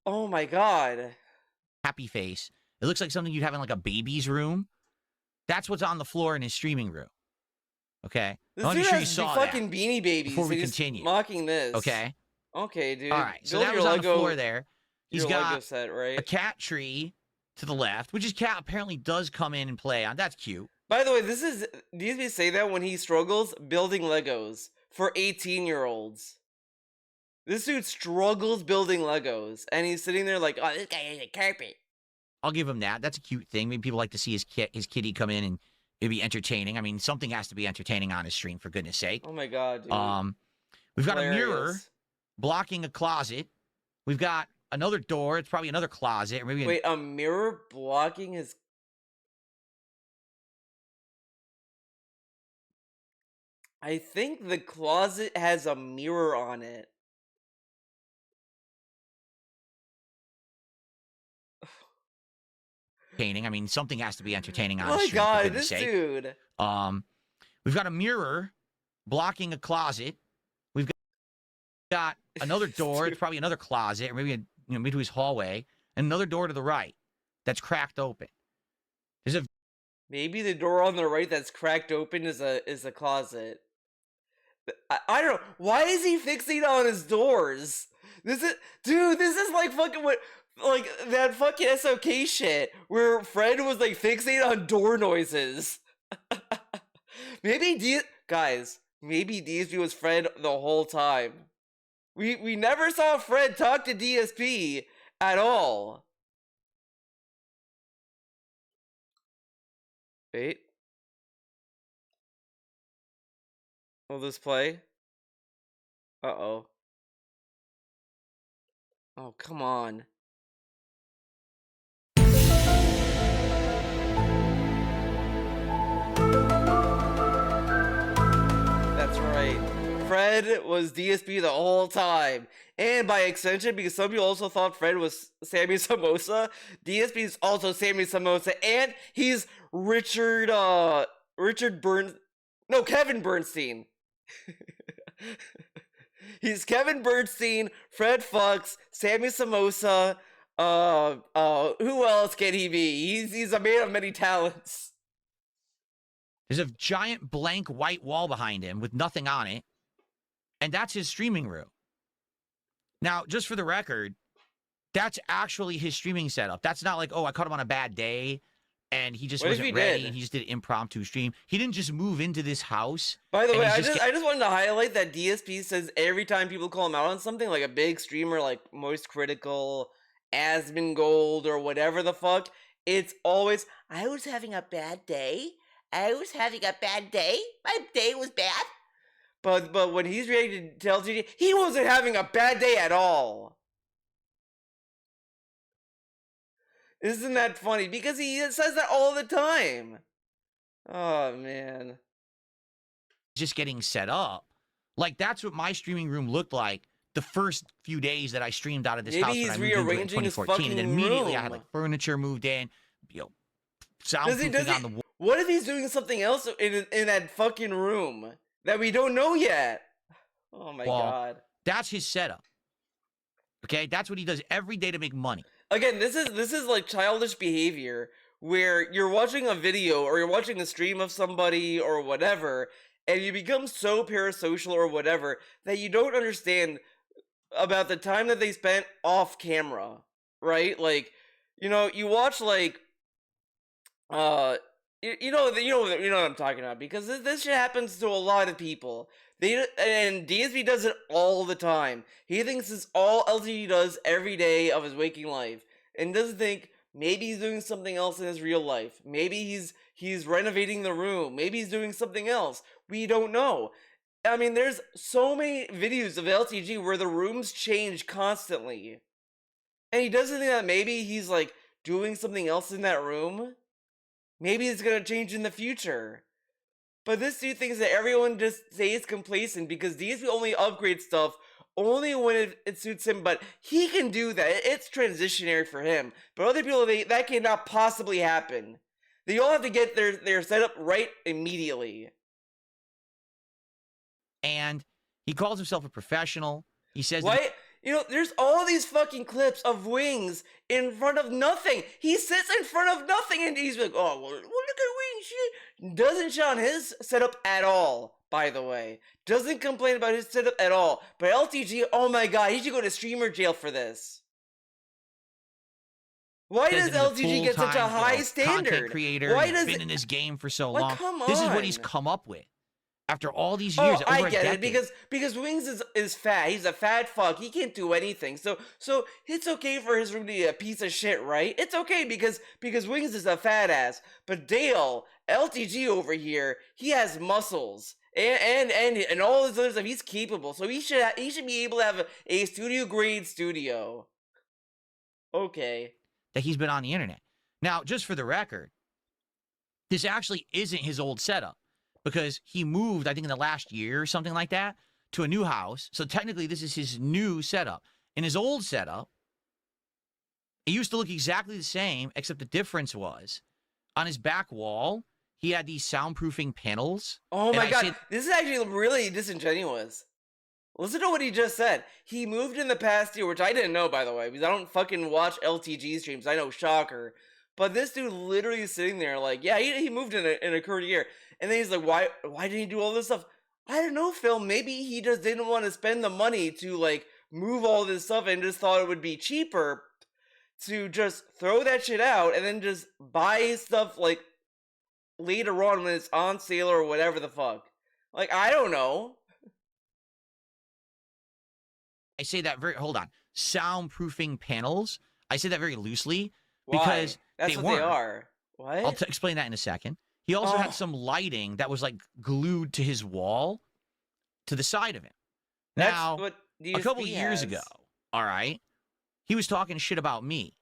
Oh my god. Happy face. It looks like something you'd have in like a baby's room. That's what's on the floor in his streaming room. Okay? This dude has fucking Beanie Babies. Before we continue. Mocking this. Okay? Okay, dude. All right, so that was on the floor there. He's got Lego set, right? a cat tree to the left, which his cat apparently does come in and play on. That's cute. By the way, do you say that when he struggles building Legos for 18-year-olds? This dude struggles building Legos, and he's sitting there like, oh, this guy has a carpet. I'll give him that. That's a cute thing. Maybe people like to see his kitty come in and it'd be entertaining. I mean, something has to be entertaining on his stream, for goodness sake. Oh my god, dude. We've got a mirror blocking a closet. We've got another door. It's probably another closet. Or maybe wait, a mirror blocking his... I think the closet has a mirror on it. Entertaining. I mean, something has to be entertaining on a My stream, for God, goodness this sake. dude. We've got a mirror blocking a closet. We've got another door. It's probably another closet, or maybe maybe his hallway, and another door to the right that's cracked open. There's a Maybe the door on the right that's cracked open is a closet. I don't know. Why is he fixing on his doors? This is like fucking what, like that fucking SOK shit where Fred was like fixating on door noises. Maybe DSP was Fred the whole time. We never saw Fred talk to DSP at all. Wait. Will this play? Uh-oh. Oh, come on. That's right. Fred was DSP the whole time. And by extension, because some people also thought Fred was Sammy Samosa, DSP is also Sammy Samosa, and he's Kevin Bernstein. He's Kevin Bernstein, Fred Fox, Sammy Samosa. Who else can he be? He's a man of many talents. There's a giant blank white wall behind him with nothing on it, and that's his streaming room. Now, just for the record, that's actually his streaming setup. That's not like, oh, I caught him on a bad day, and he just wasn't ready, and he just did an impromptu stream. He didn't just move into this house. By the way, I just wanted to highlight that DSP says every time people call him out on something, like a big streamer like Most Critical, Asmongold, or whatever the fuck, it's always, I was having a bad day. I was having a bad day. My day was bad. But when he's reacting to LTG, he wasn't having a bad day at all. Isn't that funny? Because he says that all the time. Oh, man. Just getting set up. Like, that's what my streaming room looked like the first few days that I streamed out of this house when I moved into it in 2014. And then immediately I had, like, furniture moved in, soundproofing on the wall. What if he's doing something else in that fucking room that we don't know yet? Oh, my God. That's his setup. Okay? That's what he does every day to make money. Again, this is like childish behavior where you're watching a video or you're watching a stream of somebody or whatever, and you become so parasocial or whatever that you don't understand about the time that they spent off camera, right? Like, you watch like, you know what I'm talking about, because this shit happens to a lot of people. And DSP does it all the time. He thinks it's all LTD does every day of his waking life, and doesn't think maybe he's doing something else in his real life. Maybe he's renovating the room. Maybe he's doing something else. We don't know. I mean, there's so many videos of LTG where the rooms change constantly, and he doesn't think that maybe he's like doing something else in that room. Maybe it's gonna change in the future. But this dude thinks that everyone just stays complacent because DSP only upgrades stuff only when it suits him, but he can do that. It's transitionary for him. But other people, that cannot possibly happen. They all have to get their setup right immediately. And he calls himself a professional. He says... Why? There's all these fucking clips of Wings in front of nothing. He sits in front of nothing and he's like, oh, well, look at Wings. Shit. Doesn't shit on his setup at all, by the way. Doesn't complain about his setup at all. But LTG, oh my God, he should go to streamer jail for this. Why does LTG get such a high standard? Content creator. Why does been in this game for so long. Come on. This is what he's come up with. After all these years, over I get a it, because Wings is fat. He's a fat fuck. He can't do anything. So it's okay for his room to be a piece of shit, right? It's okay because Wings is a fat ass. But Dale, LTG over here, he has muscles. And all this other stuff, he's capable. So he should be able to have a studio grade studio. Okay. That he's been on the internet. Now, just for the record, this actually isn't his old setup. because he moved, I think in the last year or something like that, to a new house. So technically this is his new setup. In his old setup, it used to look exactly the same, except the difference was on his back wall, he had these soundproofing panels. Oh my god, this is actually really disingenuous. Listen to what he just said. He moved in the past year, which I didn't know, by the way, because I don't fucking watch LTG streams. I know, shocker. But this dude literally is sitting there like, yeah, he moved in a current year. And then he's like, why did he do all this stuff? I don't know, Phil. Maybe he just didn't want to spend the money to, like, move all this stuff and just thought it would be cheaper to just throw that shit out and then just buy stuff, like, later on when it's on sale or whatever the fuck. Like, I don't know. I say that hold on, soundproofing panels. I say that very loosely Why? Because That's they what weren't. they are. What? I'll explain that in a second. He also had some lighting that was like glued to his wall to the side of him. That's Now, what a couple DSP years has. ago, all right, he was talking shit about me.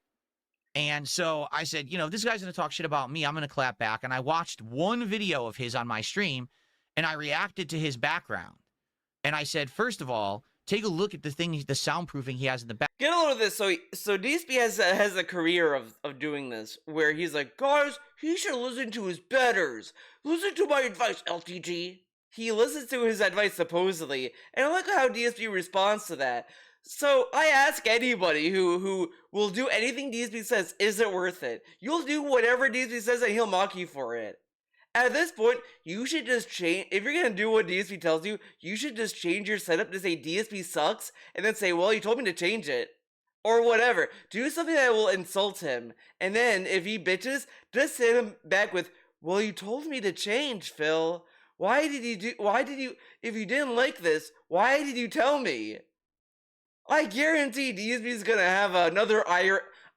And so I said, you know, this guy's going to talk shit about me. I'm going to clap back. And I watched one video of his on my stream, and I reacted to his background. And I said, first of all, take a look at the soundproofing he has in the back. Get a load of this. So DSP has a career of doing this, where he's like, guys, he should listen to his betters. Listen to my advice, LTG. He listens to his advice, supposedly, and I like how DSP responds to that. So I ask anybody who will do anything DSP says, is it worth it? You'll do whatever DSP says and he'll mock you for it. At this point, you should just change, if you're gonna do what DSP tells you, you should just change your setup to say DSP sucks, and then say, well, you told me to change it. Or whatever. Do something that will insult him. And then, if he bitches, just send him back with, well, you told me to change, Phil. If you didn't like this, why did you tell me? I guarantee DSP's gonna have another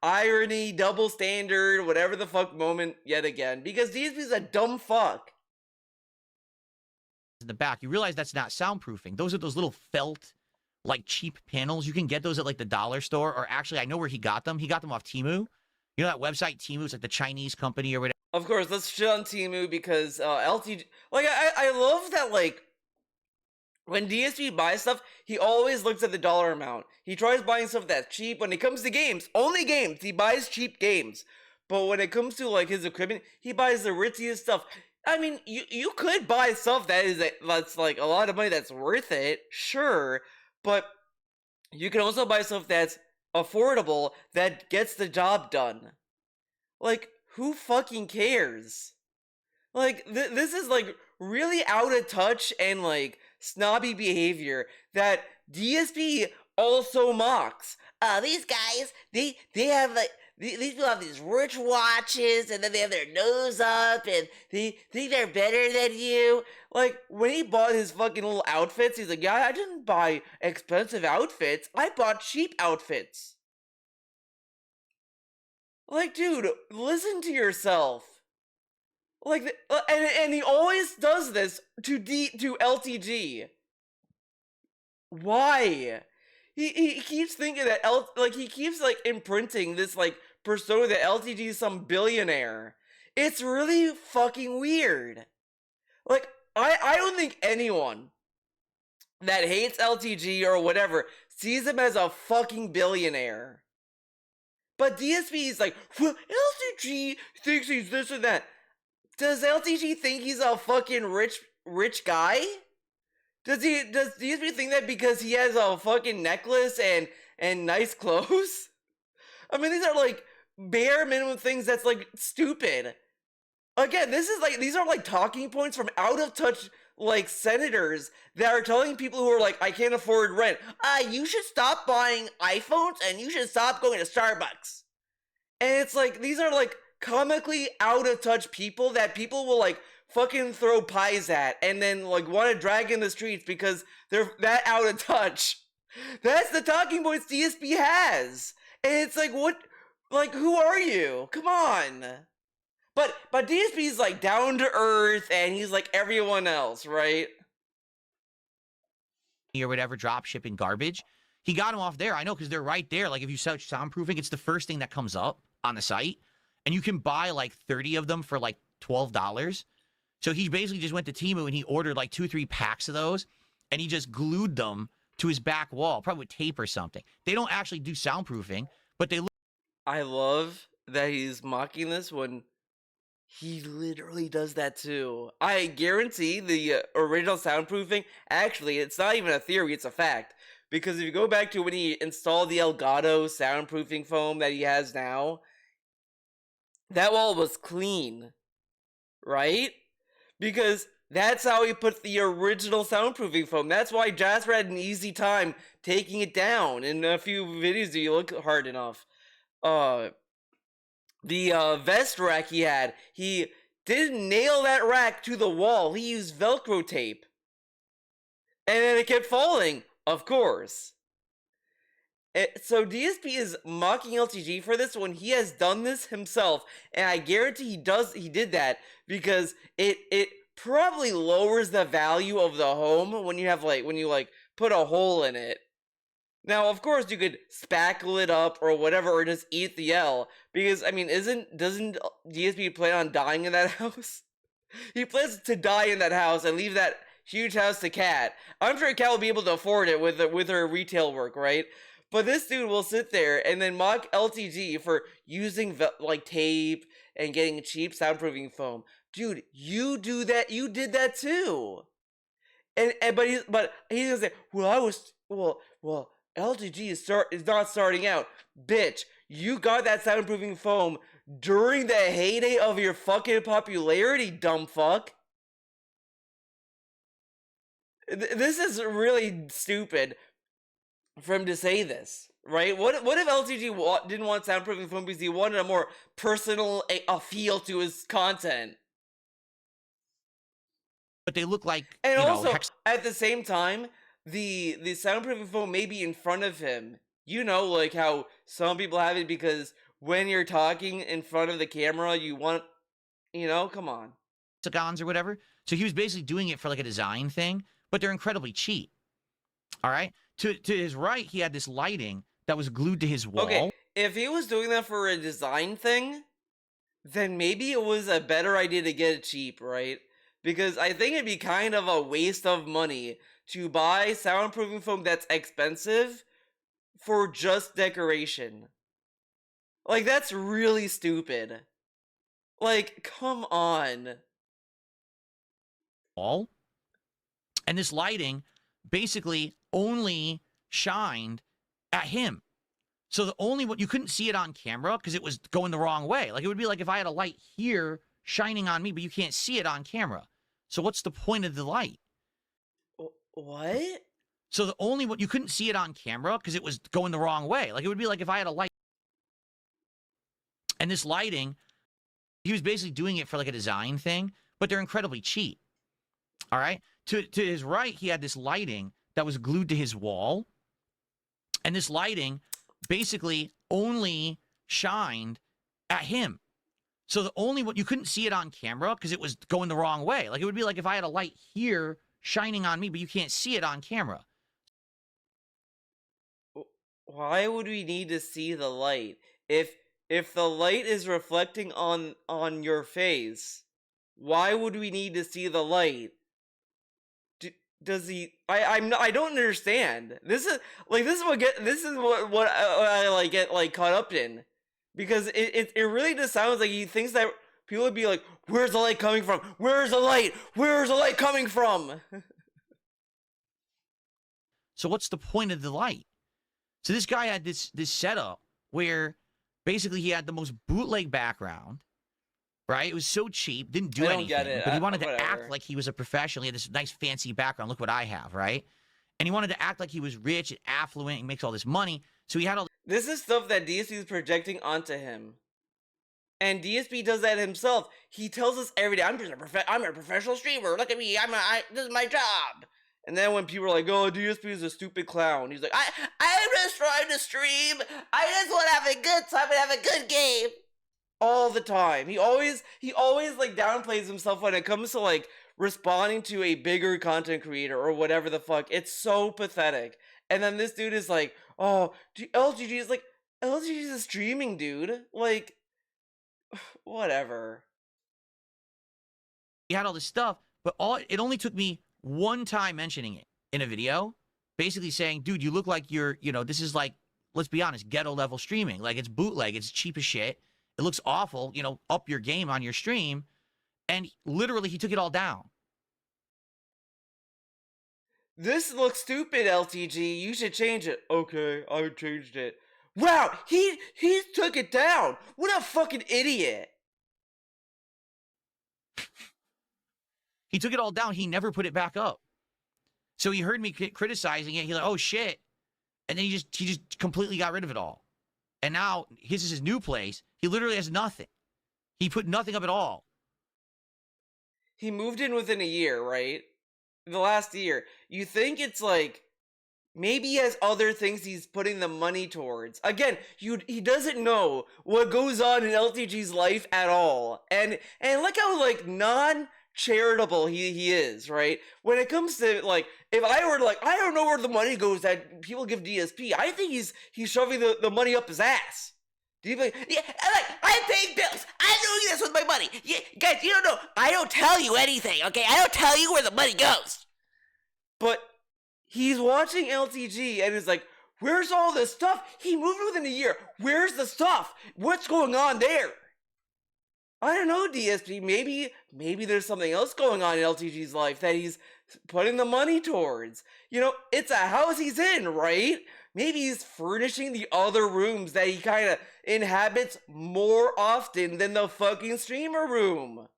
irony, double standard, whatever the fuck moment yet again, because DSP's a dumb fuck. In the back, you realize that's not soundproofing. Those are those little felt, like, cheap panels. You can get those at, like, the dollar store, or actually, I know where he got them. He got them off Temu. You know that website, Temu? It's like the Chinese company or whatever. Of course, let's shit on Temu because LTG... Like, I love that, like, when DSP buys stuff, he always looks at the dollar amount. He tries buying stuff that's cheap. When it comes to games, only games, he buys cheap games. But when it comes to, like, his equipment, he buys the ritziest stuff. I mean, you could buy stuff that's, like, a lot of money that's worth it, sure. But you can also buy stuff that's affordable that gets the job done. Like, who fucking cares? Like, this is, like, really out of touch and, like, snobby behavior that DSP also mocks. These guys, they have, like, these people have these rich watches, and then they have their nose up, and they think they're better than you. Like, when he bought his fucking little outfits, he's like, yeah, I didn't buy expensive outfits, I bought cheap outfits. Like, dude, listen to yourself. Like, and he always does this to LTG. Why? He keeps thinking that he keeps, like, imprinting this, like, persona that LTG is some billionaire. It's really fucking weird. Like, I don't think anyone that hates LTG or whatever sees him as a fucking billionaire. But DSP is like, well, LTG thinks he's this and that. Does LTG think he's a fucking rich guy? Does DSP think that because he has a fucking necklace and nice clothes? I mean, these are, like, bare minimum things that's, like, stupid. Again, these are, like, talking points from out of touch, like, senators that are telling people who are like, I can't afford rent, you should stop buying iPhones and you should stop going to Starbucks. And it's like, these are, like, comically out of touch people that people will, like, fucking throw pies at and then, like, want to drag in the streets because they're that out of touch. That's the talking points DSP has. And it's like, what, like, who are you? Come on. But DSP's, like, down to earth and he's like everyone else, right? Or whatever, drop shipping garbage. He got them off there. I know, because they're right there. Like, if you search soundproofing, it's the first thing that comes up on the site. And you can buy, like, 30 of them for, like, $12. So he basically just went to Temu and he ordered like 2-3 packs of those, and he just glued them to his back wall, probably with tape or something. They don't actually do soundproofing, but they look. I love that he's mocking this when he literally does that too. I guarantee the original soundproofing, actually, it's not even a theory, it's a fact. Because if you go back to when he installed the Elgato soundproofing foam that he has now, that wall was clean, right? Because that's how he put the original soundproofing foam. That's why Jasper had an easy time taking it down in a few videos if you look hard enough. The vest rack he didn't nail that rack to the wall. He used Velcro tape. And then it kept falling, of course. So DSP is mocking LTG for this when he has done this himself, and I guarantee he did that because it probably lowers the value of the home when you have when you put a hole in it. Now, of course, you could spackle it up or whatever, or just eat the L, because I mean, doesn't DSP plan on dying in that house? He plans to die in that house and leave that huge house to Kat. I'm sure Kat will be able to afford it with her retail work, right? But this dude will sit there and then mock LTG for using tape and getting cheap soundproofing foam. Dude, you do that. You did that too. But he's gonna say, well, LTG is not starting out, bitch. You got that soundproofing foam during the heyday of your fucking popularity, dumb fuck. This is really stupid for him to say this, right? What if LTG didn't want soundproofing foam because he wanted a more personal feel to his content? But they look like, and also at the same time, the soundproofing foam may be in front of him. You know, like how some people have it because when you're talking in front of the camera, you want, come on, hexagons or whatever. So he was basically doing it for like a design thing, but they're incredibly cheap. All right. To his right, he had this lighting that was glued to his wall. Okay, if he was doing that for a design thing, then maybe it was a better idea to get it cheap, right? Because I think it'd be kind of a waste of money to buy soundproofing foam that's expensive for just decoration. Like, that's really stupid. Like, come on. Wall. And this lighting basically only shined at him. So the only one, you couldn't see it on camera because it was going the wrong way. Like, it would be like if I had a light here shining on me, but you can't see it on camera. So what's the point of the light? What? So the only one, you couldn't see it on camera because it was going the wrong way. Like, it would be like if I had a light. And this lighting, he was basically doing it for like a design thing, but they're incredibly cheap. All right. To his right, he had this lighting that was glued to his wall. And this lighting basically only shined at him. So the only one, you couldn't see it on camera because it was going the wrong way. Like, it would be like if I had a light here shining on me, but you can't see it on camera. Why would we need to see the light? If the light is reflecting on your face, why would we need to see the light? Does he? I don't understand. This is what I get caught up in, because it really just sounds like he thinks that people would be like, "Where's the light coming from? Where's the light? Where's the light coming from?" So what's the point of the light? So this guy had this setup where basically he had the most bootleg background. Right? It was so cheap, didn't do anything. But he wanted to act like he was a professional. He had this nice fancy background. Look what I have, right? And he wanted to act like he was rich and affluent and makes all this money. So he had all this is stuff that DSP is projecting onto him. And DSP does that himself. He tells us every day, I'm a professional streamer. Look at me. This is my job. And then when people are like, "Oh, DSP is a stupid clown," he's like, I'm just trying to stream. I just want to have a good time and have a good game. All the time. He always downplays himself when it comes to responding to a bigger content creator or whatever the fuck. It's so pathetic. And then this dude is like, "Oh, LGG is LGG is a streaming dude." Like, whatever. he had all this stuff, but it only took me one time mentioning it in a video, basically saying, dude, you look like this is like, let's be honest, ghetto level streaming. Like, it's bootleg, it's cheap as shit. It looks awful, up your game on your stream. And literally, he took it all down. This looks stupid, LTG. You should change it. Okay, I changed it. Wow, he took it down. What a fucking idiot. He took it all down. He never put it back up. So he heard me criticizing it. He's like, oh shit. And then he just completely got rid of it all. And now his is his new place. He literally has nothing. He put nothing up at all. He moved in within a year, right? The last year. You think it's like, maybe he has other things he's putting the money towards. Again, he doesn't know what goes on in LTG's life at all. And look how, like, non-charitable he is, right? When it comes to, like, if I were to, like, I don't know where the money goes that people give DSP, I think he's shoving the money up his ass. Do you think, yeah, I'm paying bills. I'm doing this with my money. Yeah, guys, you don't know. I don't tell you anything, okay? I don't tell you where the money goes. But he's watching LTG and is like, where's all this stuff? He moved within a year. Where's the stuff? What's going on there? I don't know, DSP. Maybe there's something else going on in LTG's life that he's putting the money towards. It's a house he's in, right? Maybe he's furnishing the other rooms that he kind of inhabits more often than the fucking streamer room.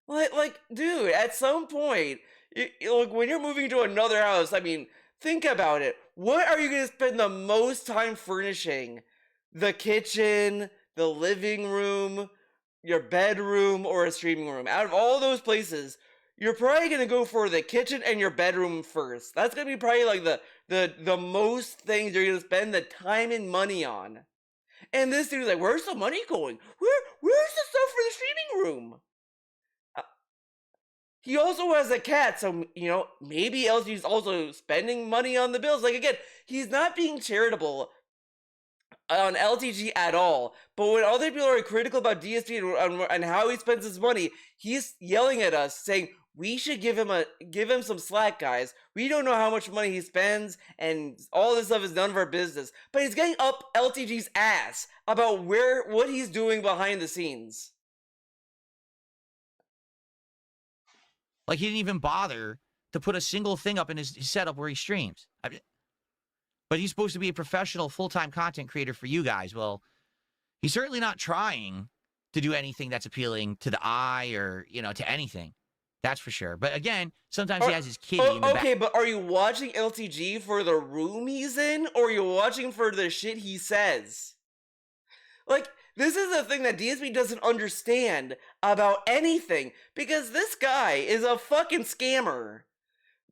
Like, dude, at some point, look, when you're moving to another house, I mean, think about it. What are you going to spend the most time furnishing? The kitchen, the living room, your bedroom, or a streaming room? Out of all those places, you're probably going to go for the kitchen and your bedroom first. That's going to be probably like the most things you're going to spend the time and money on. And this dude's like, where's the money going? Where's the stuff for the streaming room? He also has a cat, so, maybe LG's also spending money on the bills. Like, again, he's not being charitable on LTG at all. But when other people are critical about DSP and how he spends his money, he's yelling at us, saying, we should give him some slack, guys. We don't know how much money he spends, and all this stuff is none of our business. But he's getting up LTG's ass about what he's doing behind the scenes. Like, he didn't even bother to put a single thing up in his setup where he streams. But he's supposed to be a professional, full-time content creator for you guys. Well, he's certainly not trying to do anything that's appealing to the eye or, to anything. That's for sure. But again, sometimes he has his kitty in the back. Okay, but are you watching LTG for the room he's in, or are you watching for the shit he says? Like, this is the thing that DSP doesn't understand about anything, because this guy is a fucking scammer.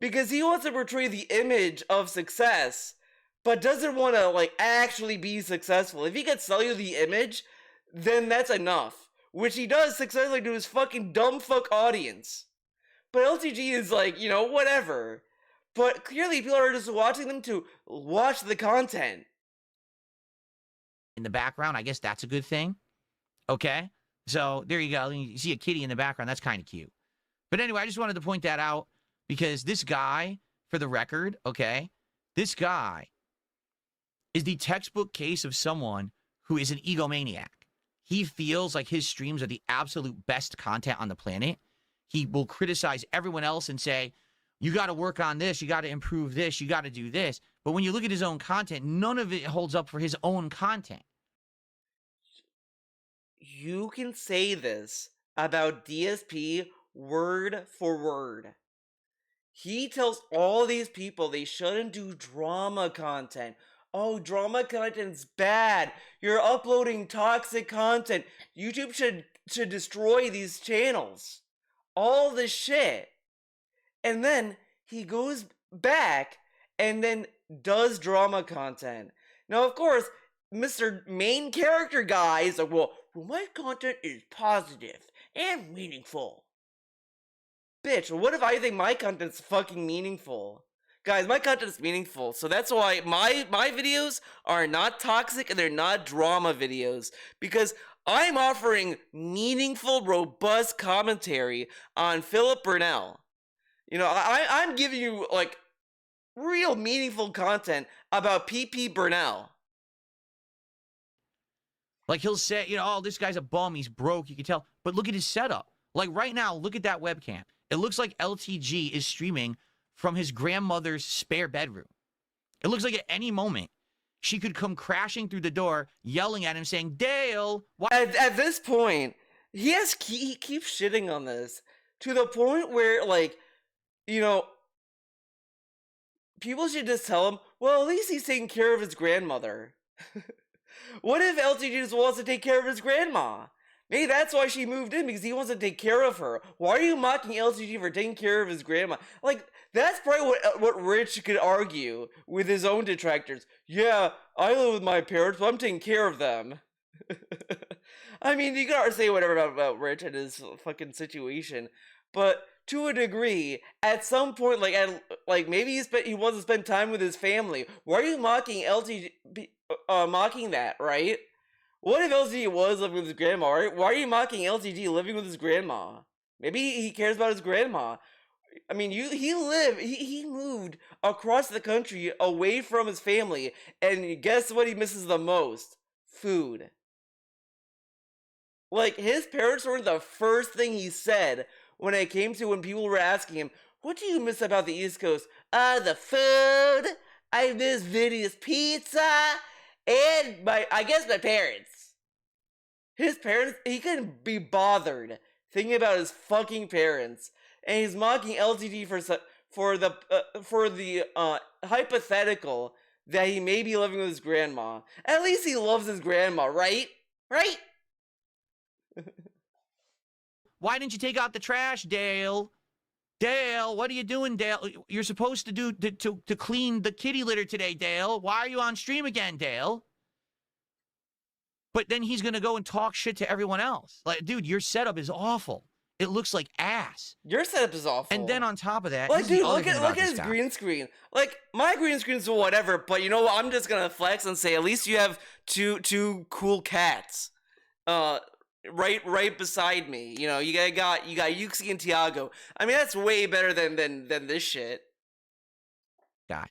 Because he wants to portray the image of success, but doesn't want to, like, actually be successful. If he could sell you the image, then that's enough. Which he does successfully to his fucking dumb fuck audience. But LTG is like, whatever. But clearly people are just watching them to watch the content. In the background, I guess that's a good thing. Okay? So, there you go. You see a kitty in the background. That's kind of cute. But anyway, I just wanted to point that out because this guy, for the record, okay, this guy is the textbook case of someone who is an egomaniac. He feels like his streams are the absolute best content on the planet. He will criticize everyone else and say, you got to work on this, you got to improve this, you got to do this. But when you look at his own content, none of it holds up for his own content. You can say this about DSP word for word. He tells all these people they shouldn't do drama content. Oh, drama content's bad. You're uploading toxic content. YouTube should destroy these channels. All this shit. And then he goes back and then does drama content. Now, of course, Mr. Main Character guy is like, well, my content is positive and meaningful. Bitch, what if I think my content's fucking meaningful? Guys, my content's meaningful, so that's why my videos are not toxic and they're not drama videos. Because I'm offering meaningful, robust commentary on Philip Burnell. You know, I'm giving you, like, real meaningful content about PP Burnell. Like, he'll say, you know, oh, this guy's a bum, he's broke, you can tell. But look at his setup. Like, right now, look at that webcam. It looks like LTG is streaming from his grandmother's spare bedroom. It looks like at any moment, she could come crashing through the door, yelling at him, saying, Dale, why? At this point, he keeps shitting on this to the point where, like, you know, people should just tell him, well, at least he's taking care of his grandmother. What if LTG just wants to take care of his grandma? Maybe that's why she moved in, because he wants to take care of her. Why are you mocking LTG for taking care of his grandma? Like, that's probably what Rich could argue with his own detractors. Yeah, I live with my parents, but I'm taking care of them. I mean, you can say whatever about Rich and his fucking situation, but to a degree, at some point, like maybe he wants to spend time with his family. Why are you mocking LTG? Mocking that, right? What if LTG was living with his grandma, right? Why are you mocking LTG living with his grandma? Maybe he cares about his grandma. I mean, he moved across the country away from his family, and guess what he misses the most? Food. Like, his parents were the first thing he said when people were asking him, what do you miss about the East Coast? The food. I miss Vinny's pizza. And my parents. His parents, he couldn't be bothered thinking about his fucking parents. And he's mocking LTG for the hypothetical that he may be living with his grandma. At least he loves his grandma, right? Right? Why didn't you take out the trash, Dale? Dale, what are you doing, Dale? You're supposed to clean the kitty litter today, Dale. Why are you on stream again, Dale? But then he's going to go and talk shit to everyone else. Like, dude, your setup is awful. It looks like ass. Your setup is awful. And then on top of that, like, dude, look at his green screen. Like, my green screen's whatever, but you know what? I'm just gonna flex and say at least you have two cool cats. Right beside me. You know, you got Yuxi and Tiago. I mean, that's way better than this shit. Guy.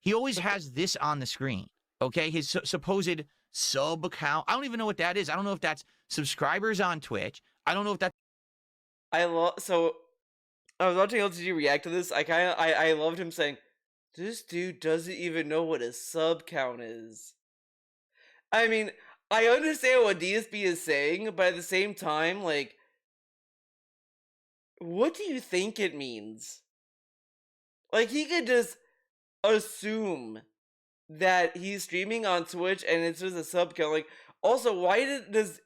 He always has this on the screen. Okay, his supposed sub account. I don't even know what that is. I don't know if that's subscribers on Twitch. I don't know if that's. So I was watching LTG react to this. I loved him saying, "This dude doesn't even know what a sub count is." I mean, I understand what DSB is saying, but at the same time, like, what do you think it means? Like, he could just assume that he's streaming on Twitch and it's just a sub count. Like, also, why does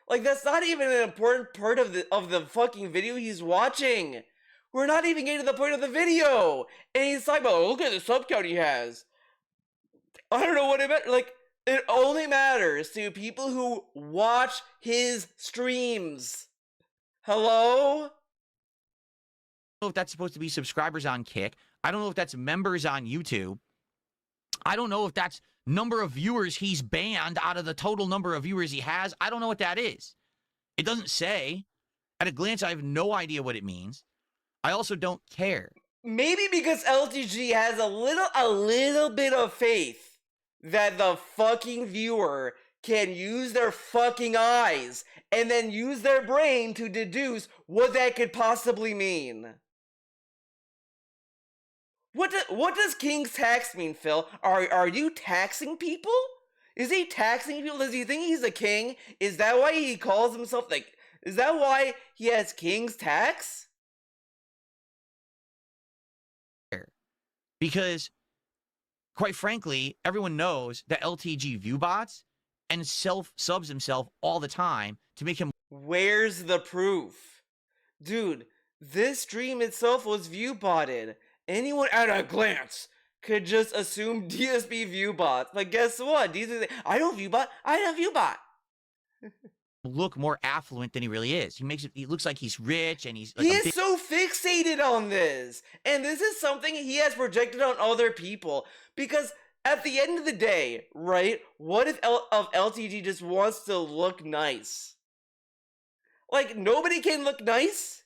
like, that's not even an important part of the fucking video he's watching. We're not even getting to the point of the video, and he's talking about, oh, look at the sub count he has. I don't know what it meant. Like, it only matters to people who watch his streams. Hello? I don't know if that's supposed to be subscribers on Kick. I don't know if that's members on YouTube. I don't know if that's number of viewers he's banned out of the total number of viewers he has. I don't know what that is. It doesn't say. At a glance, I have no idea what it means. I also don't care. Maybe because LTG has a little bit of faith that the fucking viewer can use their fucking eyes and then use their brain to deduce what that could possibly mean. What does King's tax mean, Phil? Are you taxing people? Is he taxing people? Does he think he's a king? Is that why he calls himself like? Is that why he has King's tax? Because, quite frankly, everyone knows that LTG view bots and self-subs himself all the time to make him. Where's the proof? Dude, this stream itself was view botted. Anyone at a glance could just assume DSB view bots. But guess what? I don't view bot. I don't view bot. Look more affluent than he really is. He looks like he's rich and he's like he is so fixated on this. And this is something he has projected on other people. Because at the end of the day, right? What if LTG just wants to look nice? Like, nobody can look nice?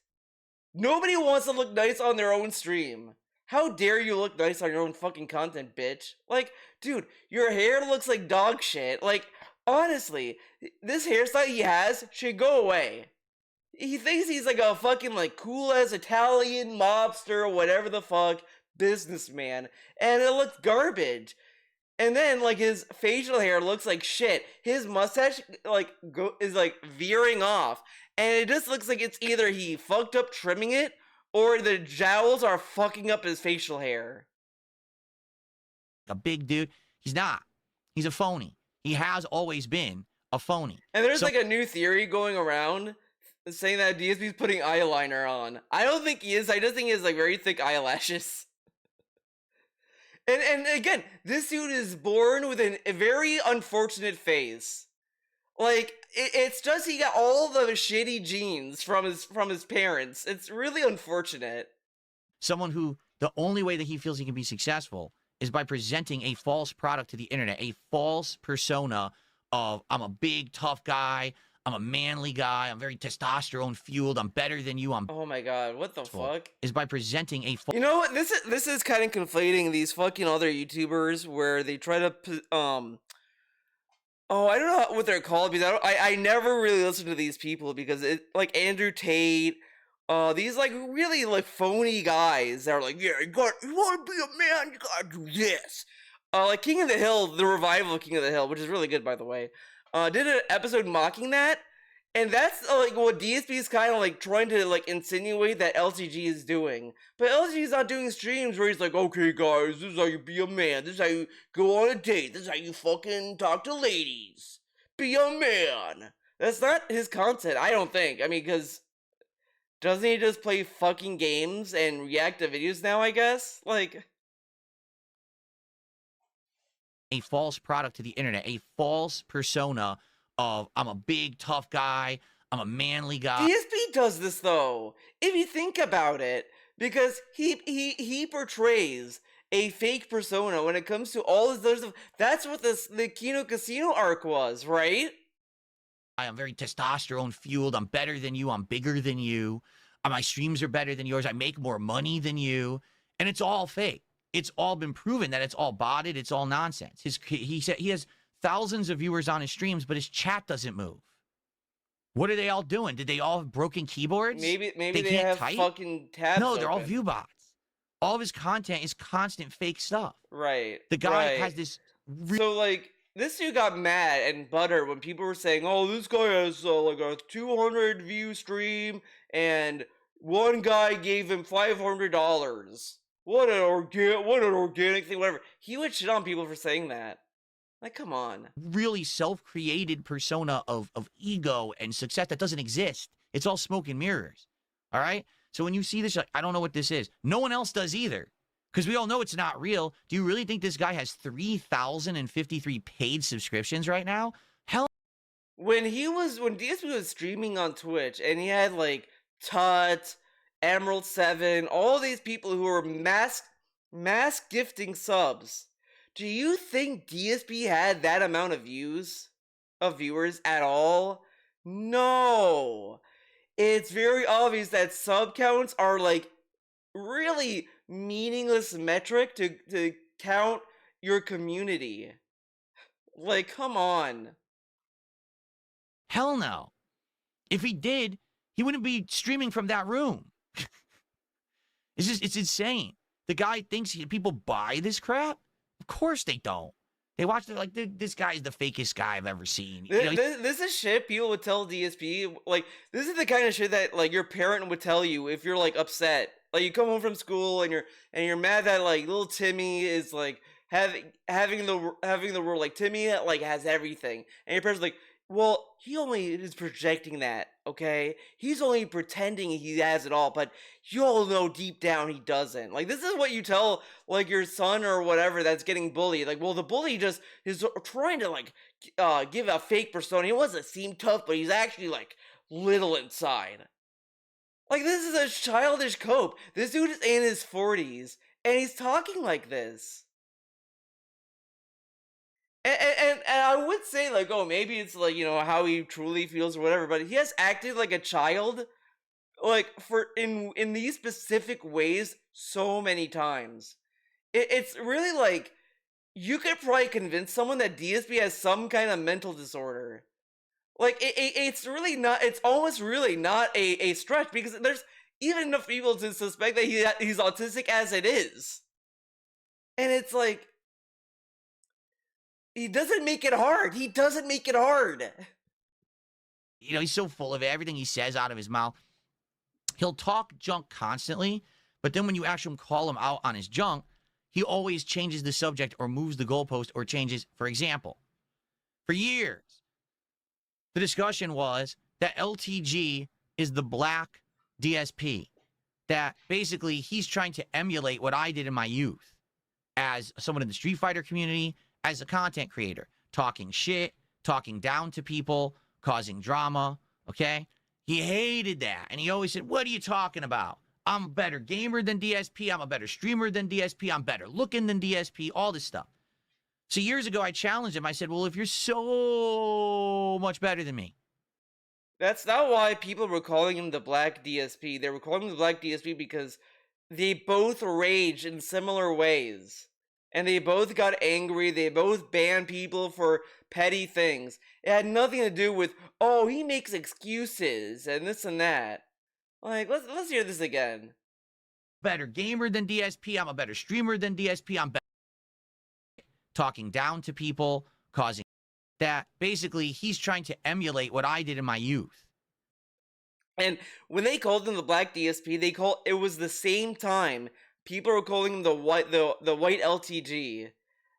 Nobody wants to look nice on their own stream. How dare you look nice on your own fucking content, bitch? Like, dude, your hair looks like dog shit. Like, honestly, this hairstyle he has should go away. He thinks he's like a fucking like cool ass Italian mobster, whatever the fuck, businessman, and it looks garbage. And then like his facial hair looks like shit. His mustache like is like veering off, and it just looks like it's either he fucked up trimming it or the jowls are fucking up his facial hair. A big dude. He's not. He's a phony. He has always been a phony. And there's like a new theory going around saying that DSP's putting eyeliner on. I don't think he is. I just think he has like very thick eyelashes. And again, this dude is born with a very unfortunate face. Like it's just he got all the shitty genes from his parents. It's really unfortunate. Someone who the only way that he feels he can be successful is by presenting a false product to the internet, a false persona of I'm a big tough guy, I'm a manly guy, I'm very testosterone fueled, I'm better than you, I'm Oh my god, what the fuck? Is by presenting a You know what? This is kind of conflating these fucking other YouTubers where they try to oh, I don't know what they're called because I never really listen to these people because it like Andrew Tate, these like really like phony guys that are like, yeah, you want to be a man, you gotta do this. Like King of the Hill, the revival of King of the Hill, which is really good by the way, did an episode mocking that, and that's like what DSP is kind of like trying to like insinuate that LTG is doing. But LTG is not doing streams where he's like, okay guys, this is how you be a man, this is how you go on a date, this is how you fucking talk to ladies. Be a man. That's not his content, I don't think. I mean, because doesn't he just play fucking games and react to videos now, I guess? Like, a false product to the internet, a false persona of I'm a big tough guy, I'm a manly guy. DSP does this though, if you think about it, because he portrays a fake persona when it comes to all this other stuff. That's what the Kino Casino arc was, right? I'm very testosterone fueled, I'm better than you, I'm bigger than you, my streams are better than yours, I make more money than you, and it's all fake. It's all been proven that it's all botted, it's all nonsense. He said he has thousands of viewers on his streams, but his chat doesn't move. What are they all doing? Did they all have broken keyboards? Maybe they have type? Fucking tabs. No, they're open. all view bots. All of his content is constant fake stuff. Right. The guy right. has this. So like this dude got mad and buttered when people were saying, "Oh, this guy has like a 200 view stream, and one guy gave him $500." What an organic thing, whatever. He would shit on people for saying that. Like, come on. Really self-created persona of ego and success that doesn't exist. It's all smoke and mirrors. All right? So when you see this, you're like, I don't know what this is. No one else does either. Because we all know it's not real. Do you really think this guy has 3,053 paid subscriptions right now? Hell. When DSP was streaming on Twitch and he had like Tut, Emerald 7, all these people who were mass gifting subs. Do you think DSP had that amount of viewers at all? No. It's very obvious that sub counts are like really meaningless metric to count your community. Like, come on. Hell no. If he did, he wouldn't be streaming from that room. It's insane. The guy thinks people buy this crap? Of course they don't. They watch it like, this guy is the fakest guy I've ever seen. This is shit people would tell DSP. Like, this is the kind of shit that like your parent would tell you if you're like upset. Like, you come home from school and you're mad that like little Timmy is like having the world. Like, Timmy like has everything, and your parents like, well, he only is projecting that, okay? He's only pretending he has it all, but you all know deep down he doesn't. Like, this is what you tell, like, your son or whatever that's getting bullied. Like, well, the bully just is trying to, like, give a fake persona. He wants to seem tough, but he's actually, like, little inside. Like, this is a childish cope. This dude is in his 40s, and he's talking like this. And I would say, like, oh, maybe it's like, you know, how he truly feels or whatever, but he has acted like a child, like, for in these specific ways so many times. It's really like you could probably convince someone that DSP has some kind of mental disorder. Like, it's really not, it's almost really not a stretch, because there's even enough people to suspect that he's autistic as it is. And it's like, he doesn't make it hard. He doesn't make it hard. You know, he's so full of it. Everything he says out of his mouth. He'll talk junk constantly, but then when you actually call him out on his junk, he always changes the subject or moves the goalpost or changes. For example, for years, the discussion was that LTG is the black DSP, that basically he's trying to emulate what I did in my youth as someone in the Street Fighter community, as a content creator, talking shit, talking down to people, causing drama, okay? He hated that, and he always said, what are you talking about? I'm a better gamer than DSP, I'm a better streamer than DSP, I'm better looking than DSP, all this stuff. So years ago, I challenged him. I said, well, if you're so much better than me. That's not why people were calling him the Black DSP. They were calling him the Black DSP because they both rage in similar ways. And they both got angry. They both banned people for petty things. It had nothing to do with, oh, he makes excuses and this and that. Like, let's hear this again. Better gamer than DSP, I'm a better streamer than DSP, I'm better talking down to people, causing that. Basically, he's trying to emulate what I did in my youth. And when they called him the Black DSP, it was the same time people were calling him the white LTG.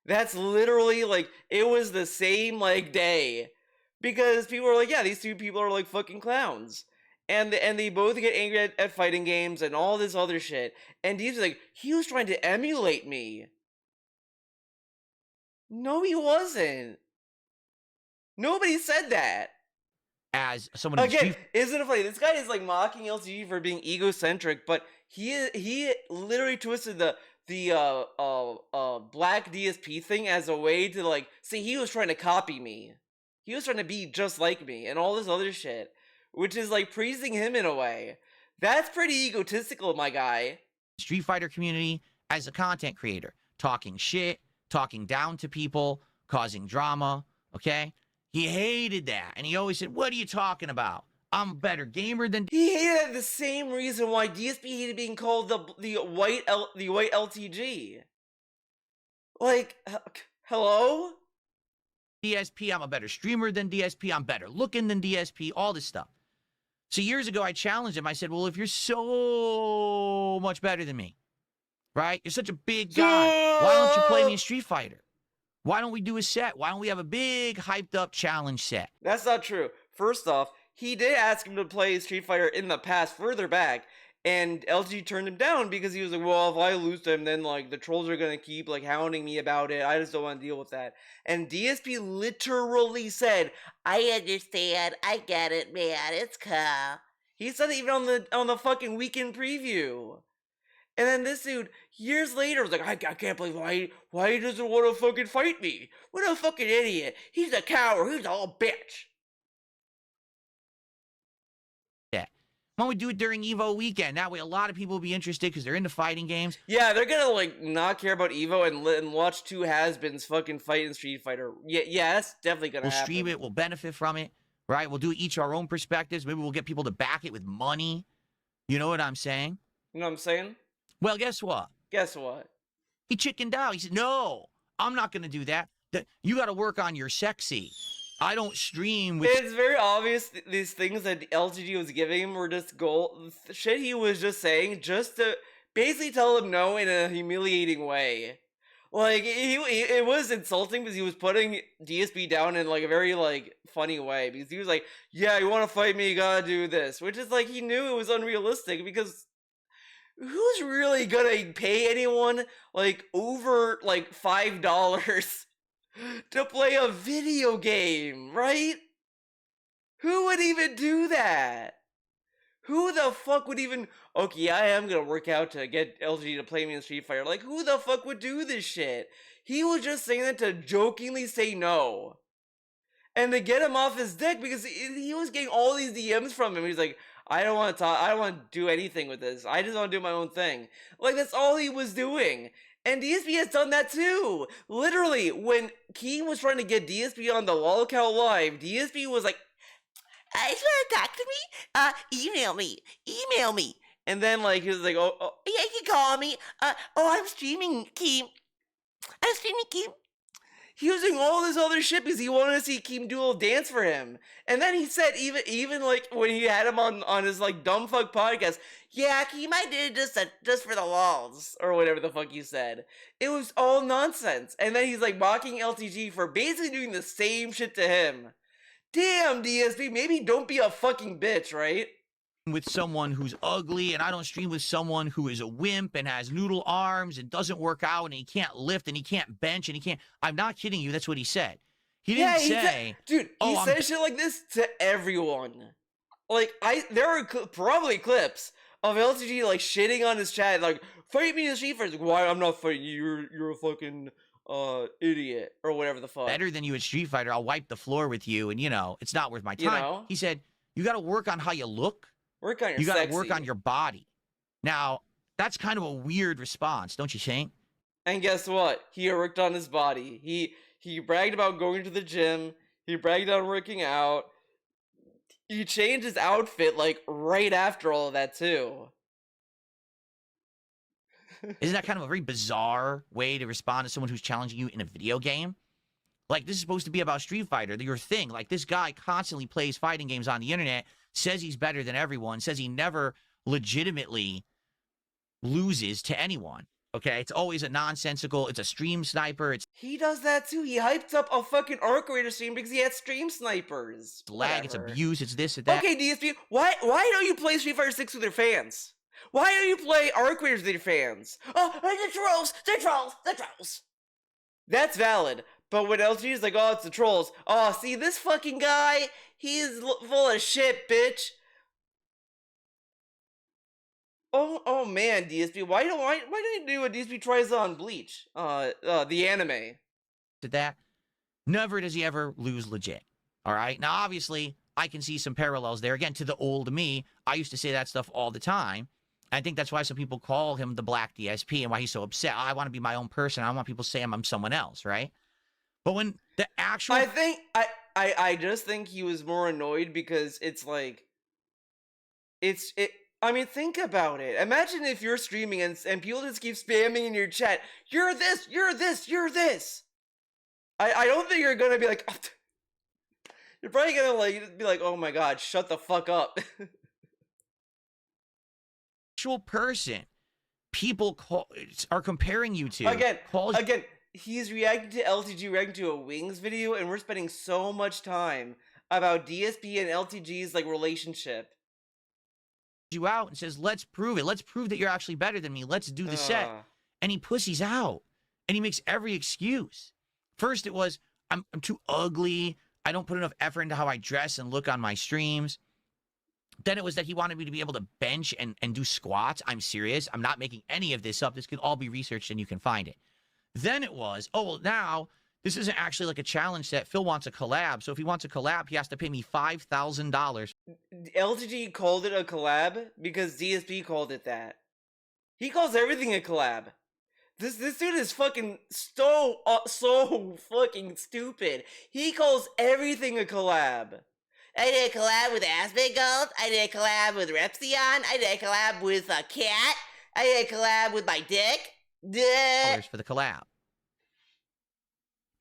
That's literally, like, it was the same, like, day. Because people were like, yeah, these two people are like fucking clowns. And they both get angry at fighting games and all this other shit. And he's like, he was trying to emulate me. No, he wasn't. Nobody said that. As someone in Again, isn't it funny? This guy is like mocking LTG for being egocentric, but he literally twisted the black DSP thing as a way to, like, see, he was trying to copy me. He was trying to be just like me and all this other shit, which is like praising him in a way. That's pretty egotistical, my guy. Street Fighter community, as a content creator, talking shit, talking down to people, causing drama, okay? He hated that, and he always said, what are you talking about? I'm a better gamer than... He hated it the same reason why DSP hated being called the white LTG. Like, hello? DSP, I'm a better streamer than DSP, I'm better looking than DSP, all this stuff. So years ago, I challenged him. I said, well, if you're so much better than me, right? You're such a big guy. Why don't you play me in Street Fighter? Why don't we do a set? Why don't we have a big, hyped-up challenge set? That's not true. First off, he did ask him to play Street Fighter in the past, further back, and LG turned him down because he was like, well, if I lose to him, then, like, the trolls are gonna keep, like, hounding me about it. I just don't want to deal with that. And DSP literally said, I understand. I get it, man. It's cool. He said it even on the fucking weekend preview. And then this dude, years later, was like, I can't believe why he doesn't want to fucking fight me. What a fucking idiot. He's a coward. He's a little bitch. Yeah. Why don't we do it during EVO weekend? That way a lot of people will be interested because they're into fighting games. Yeah, they're gonna, like, not care about EVO and watch two has-beens fucking fight in Street Fighter. Yeah, that's definitely gonna happen. We'll stream it. We'll benefit from it, right? We'll do each our own perspectives. Maybe we'll get people to back it with money. You know what I'm saying? You know what I'm saying? Well, guess what? Guess what? He chickened out. He said, no, I'm not going to do that. You got to work on your sexy. I don't stream with... It's very obvious these things that LGG was giving him were just shit he was just saying just to basically tell him no in a humiliating way. Like, it was insulting because he was putting DSP down in, like, a very, like, funny way. Because he was like, yeah, you want to fight me, you gotta do this. Which is, like, he knew it was unrealistic because... who's really gonna pay anyone, like, over, like, $5 to play a video game, right? Who would even do that? Who the the fuck would even? Okay, I am gonna work out to get LG to play me in Street Fighter. Like, who the fuck would do this shit? He was just saying that to jokingly say no, and to get him off his dick because he was getting all these DMs from him. He's like, I don't want to talk. I don't want to do anything with this. I just want to do my own thing. Like, that's all he was doing. And DSP has done that too. Literally, when Keem was trying to get DSP on the Lolcow Live, DSP was like, I just want to talk to me. Email me. And then like he was like, oh yeah, you can call me. I'm streaming, Keem. He was doing all this other shit because he wanted to see Keem do a little dance for him. And then he said, even like when he had him on his like dumb fuck podcast, yeah, Keem, I did it just for the lols, or whatever the fuck you said. It was all nonsense. And then he's like mocking LTG for basically doing the same shit to him. Damn, DSP, maybe don't be a fucking bitch, right? With someone who's ugly, and I don't stream with someone who is a wimp and has noodle arms and doesn't work out and he can't lift and he can't bench and he can't. I'm not kidding you. That's what he said. He didn't say, dude, he said shit like this to everyone. Like, there are probably clips of LTG like shitting on his chat, like, fight me in the street first. Like, why I'm not fighting you? You're a fucking idiot, or whatever the fuck. Better than you at Street Fighter. I'll wipe the floor with you, and it's not worth my time. You know? He said, you got to work on how you look. Work on your You got to work on your body. Now, that's kind of a weird response, don't you think? And guess what? He worked on his body. He bragged about going to the gym. He bragged on working out. He changed his outfit like right after all of that too. Isn't that kind of a very bizarre way to respond to someone who's challenging you in a video game? Like, this is supposed to be about Street Fighter, your thing. Like, this guy constantly plays fighting games on the internet, says he's better than everyone, says he never legitimately loses to anyone. Okay? It's always a nonsensical, it's a stream sniper, it's He does that too. He hyped up a fucking Arc Raider stream because he had stream snipers. lag, it's Whatever. abuse, it's this, it's that. Okay, DSP, why don't you play Street Fighter 6 with your fans? Why don't you play Arc Raiders with your fans? Oh, the trolls. That's valid. But when LG is like, oh, it's the trolls. Oh, see, this fucking guy, he's full of shit, bitch. Oh man, DSP, why don't you do what DSP tries on Bleach? The anime. To that, never does he ever lose legit. All right? Now, obviously, I can see some parallels there. Again, to the old me, I used to say that stuff all the time. I think that's why some people call him the Black DSP and why he's so upset. I want to be my own person. I don't want people saying I'm someone else, right? But when the actual... I just think he was more annoyed because it's like... I mean, think about it. Imagine if you're streaming and people just keep spamming in your chat, you're this, you're this, you're this. I don't think you're gonna be like... You're probably gonna be like, oh my god, shut the fuck up. Actual person people are comparing you to... Again, he's reacting to LTG reacting to a Wings video, and we're spending so much time about DSP and LTG's like relationship. You out and says, let's prove it. Let's prove that you're actually better than me. Let's do the set. And he pussies out. And he makes every excuse. First it was, I'm too ugly. I don't put enough effort into how I dress and look on my streams. Then it was that he wanted me to be able to bench and do squats. I'm serious. I'm not making any of this up. This could all be researched and you can find it. Then it was, oh, well, now this isn't actually like a challenge set. Phil wants a collab. So if he wants a collab, he has to pay me $5,000. LTG called it a collab because DSP called it that. He calls everything a collab. This dude is fucking so fucking stupid. He calls everything a collab. I did a collab with Aspect Gold. I did a collab with Repsion. I did a collab with a cat. I did a collab with my dick. For the collab.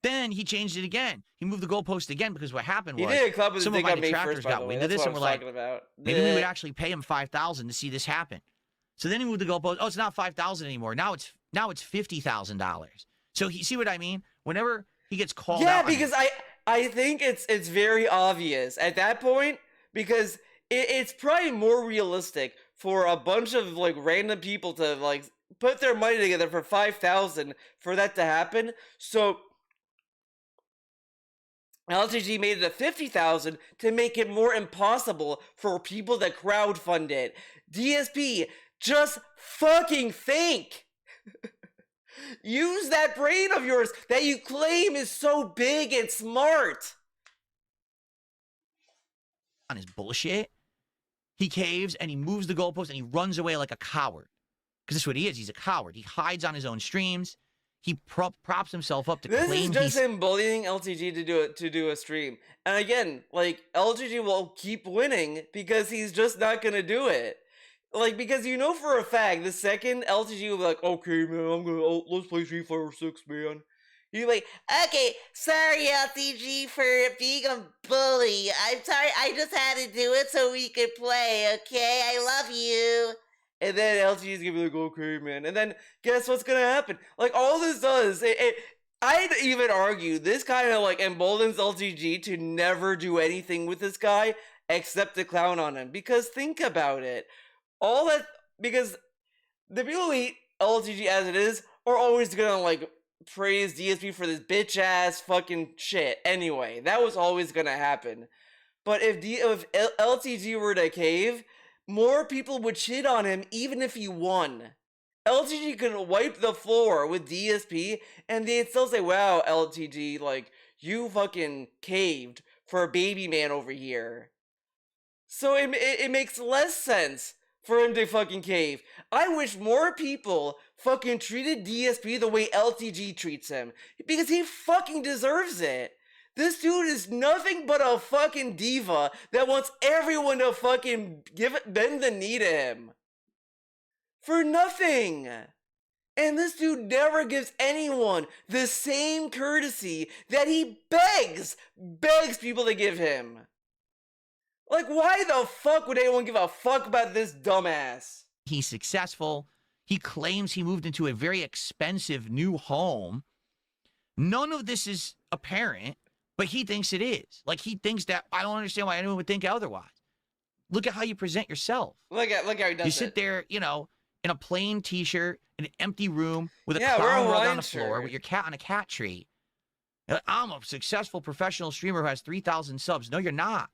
Then he changed it again. He moved the goalpost again because what happened was some of my detractors got wind of this and were like, maybe we would actually pay him $5,000 to see this happen. So then he moved the goalpost. Oh, it's not $5,000 anymore. Now it's $50,000. So he see what I mean? Whenever he gets called out. Yeah, because I think it's very obvious at that point because it's probably more realistic for a bunch of like random people to like put their money together for $5,000 for that to happen. So LTG made it to 50,000 to make it more impossible for people to crowdfund it. DSP, just fucking think. Use that brain of yours that you claim is so big and smart. On his bullshit, he caves and he moves the goalpost and he runs away like a coward. Because that's what he is. He's a coward. He hides on his own streams. He props himself up to This claim is just him bullying LTG to do a stream. And again, like, LTG will keep winning because he's just not gonna do it. Like, because you know for a fact, the second LTG will be like, okay, man, let's play Street Fighter 6, man. You're like, okay, sorry, LTG, for being a bully. I'm sorry, I just had to do it so we could play, okay? I love you. And then LTG is gonna be like, okay, man. And then guess what's gonna happen? Like, all this does, I'd even argue this kind of like emboldens LTG to never do anything with this guy except to clown on him. Because think about it. Because the people who hate LTG as it is are always gonna like praise DSP for this bitch ass fucking shit. Anyway, that was always gonna happen. But if LTG were to cave, more people would shit on him even if he won. LTG could wipe the floor with DSP and they'd still say, wow, LTG, like, you fucking caved for a baby man over here. So it makes less sense for him to fucking cave. I wish more people fucking treated DSP the way LTG treats him. Because he fucking deserves it. This dude is nothing but a fucking diva that wants everyone to fucking bend the knee to him. For nothing. And this dude never gives anyone the same courtesy that he begs people to give him. Like, why the fuck would anyone give a fuck about this dumbass? He's successful. He claims he moved into a very expensive new home. None of this is apparent, but he thinks it is. Like, he thinks that, I don't understand why anyone would think otherwise. Look at how you present yourself. Look how he does it. You sit there, you know, in a plain t-shirt, in an empty room, with a wear clown rug on Hawaiian the floor, shirt. with your cat on a cat tree. I'm a successful professional streamer who has 3,000 subs. No, you're not.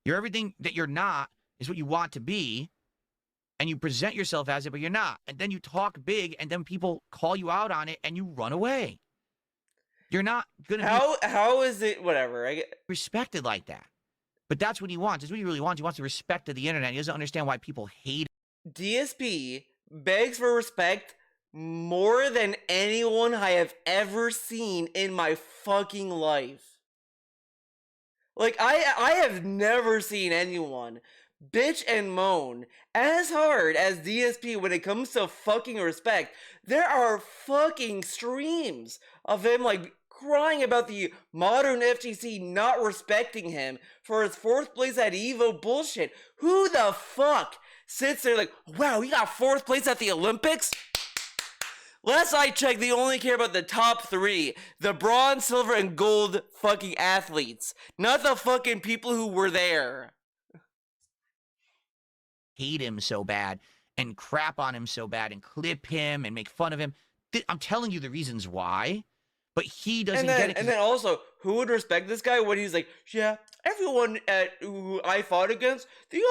You're everything that you're not is what you want to be, and you present yourself as it, but you're not. And then you talk big, and then people call you out on it, and you run away. You're not going to be how is it, whatever, I get respected like that. But that's what he wants. That's what he really wants. He wants the respect of the internet. He doesn't understand why people hate it. DSP begs for respect more than anyone I have ever seen in my fucking life. Like, I have never seen anyone bitch and moan as hard as DSP when it comes to fucking respect. There are fucking streams of him, like, crying about the modern FTC not respecting him for his 4th place at EVO bullshit. Who the fuck sits there like, wow, you got 4th place at the Olympics? Last I checked, they only care about the top 3. The bronze, silver, and gold fucking athletes. Not the fucking people who were there. Hate him so bad and crap on him so bad and clip him and make fun of him. I'm telling you the reasons why, but he doesn't get it. And then also, who would respect this guy when he's like, yeah, everyone who I fought against, they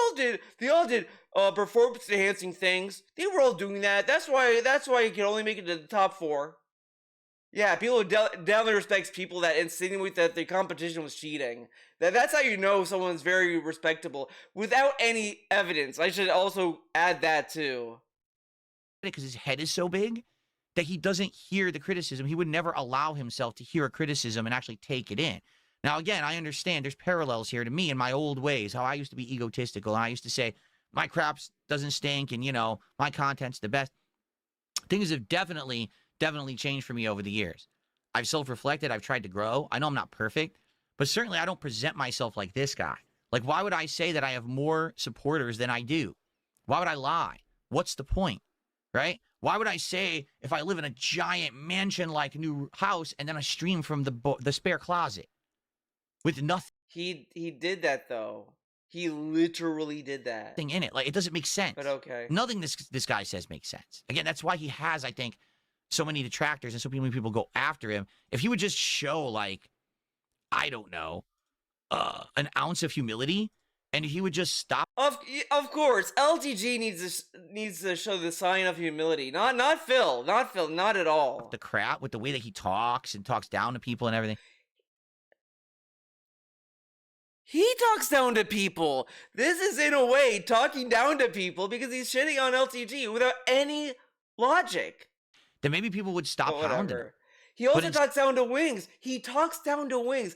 all did performance enhancing things. They were all doing that. That's why he can only make it to the top 4. Yeah, people definitely respects people that insinuate that the competition was cheating. That's how you know someone's very respectable without any evidence. I should also add that too. Because his head is so big that he doesn't hear the criticism. He would never allow himself to hear a criticism and actually take it in. Now, again, I understand there's parallels here to me in my old ways, how I used to be egotistical. And I used to say, my crap doesn't stink and, you know, my content's the best. Things have definitely changed for me over the years. I've self-reflected. I've tried to grow. I know I'm not perfect, but certainly I don't present myself like this guy. Like, why would I say that I have more supporters than I do? Why would I lie? What's the point, right? Why would I say if I live in a giant mansion-like new house and then I stream from the spare closet with nothing? He did that though. He literally did that. In it, like, it doesn't make sense. But okay. Nothing this guy says makes sense. Again, that's why he has, I think, so many detractors and so many people go after him. If he would just show, like, I don't know, an ounce of humility, and he would just stop Of course, LTG needs to show the sign of humility. Not Phil, not at all. the crap with the way that he talks and talks down to people and everything. He talks down to people. This is in a way talking down to people because he's shitting on LTG without any logic. Then maybe people would stop But hounding him. whatever. He also But talks down to Wings. He talks down to Wings.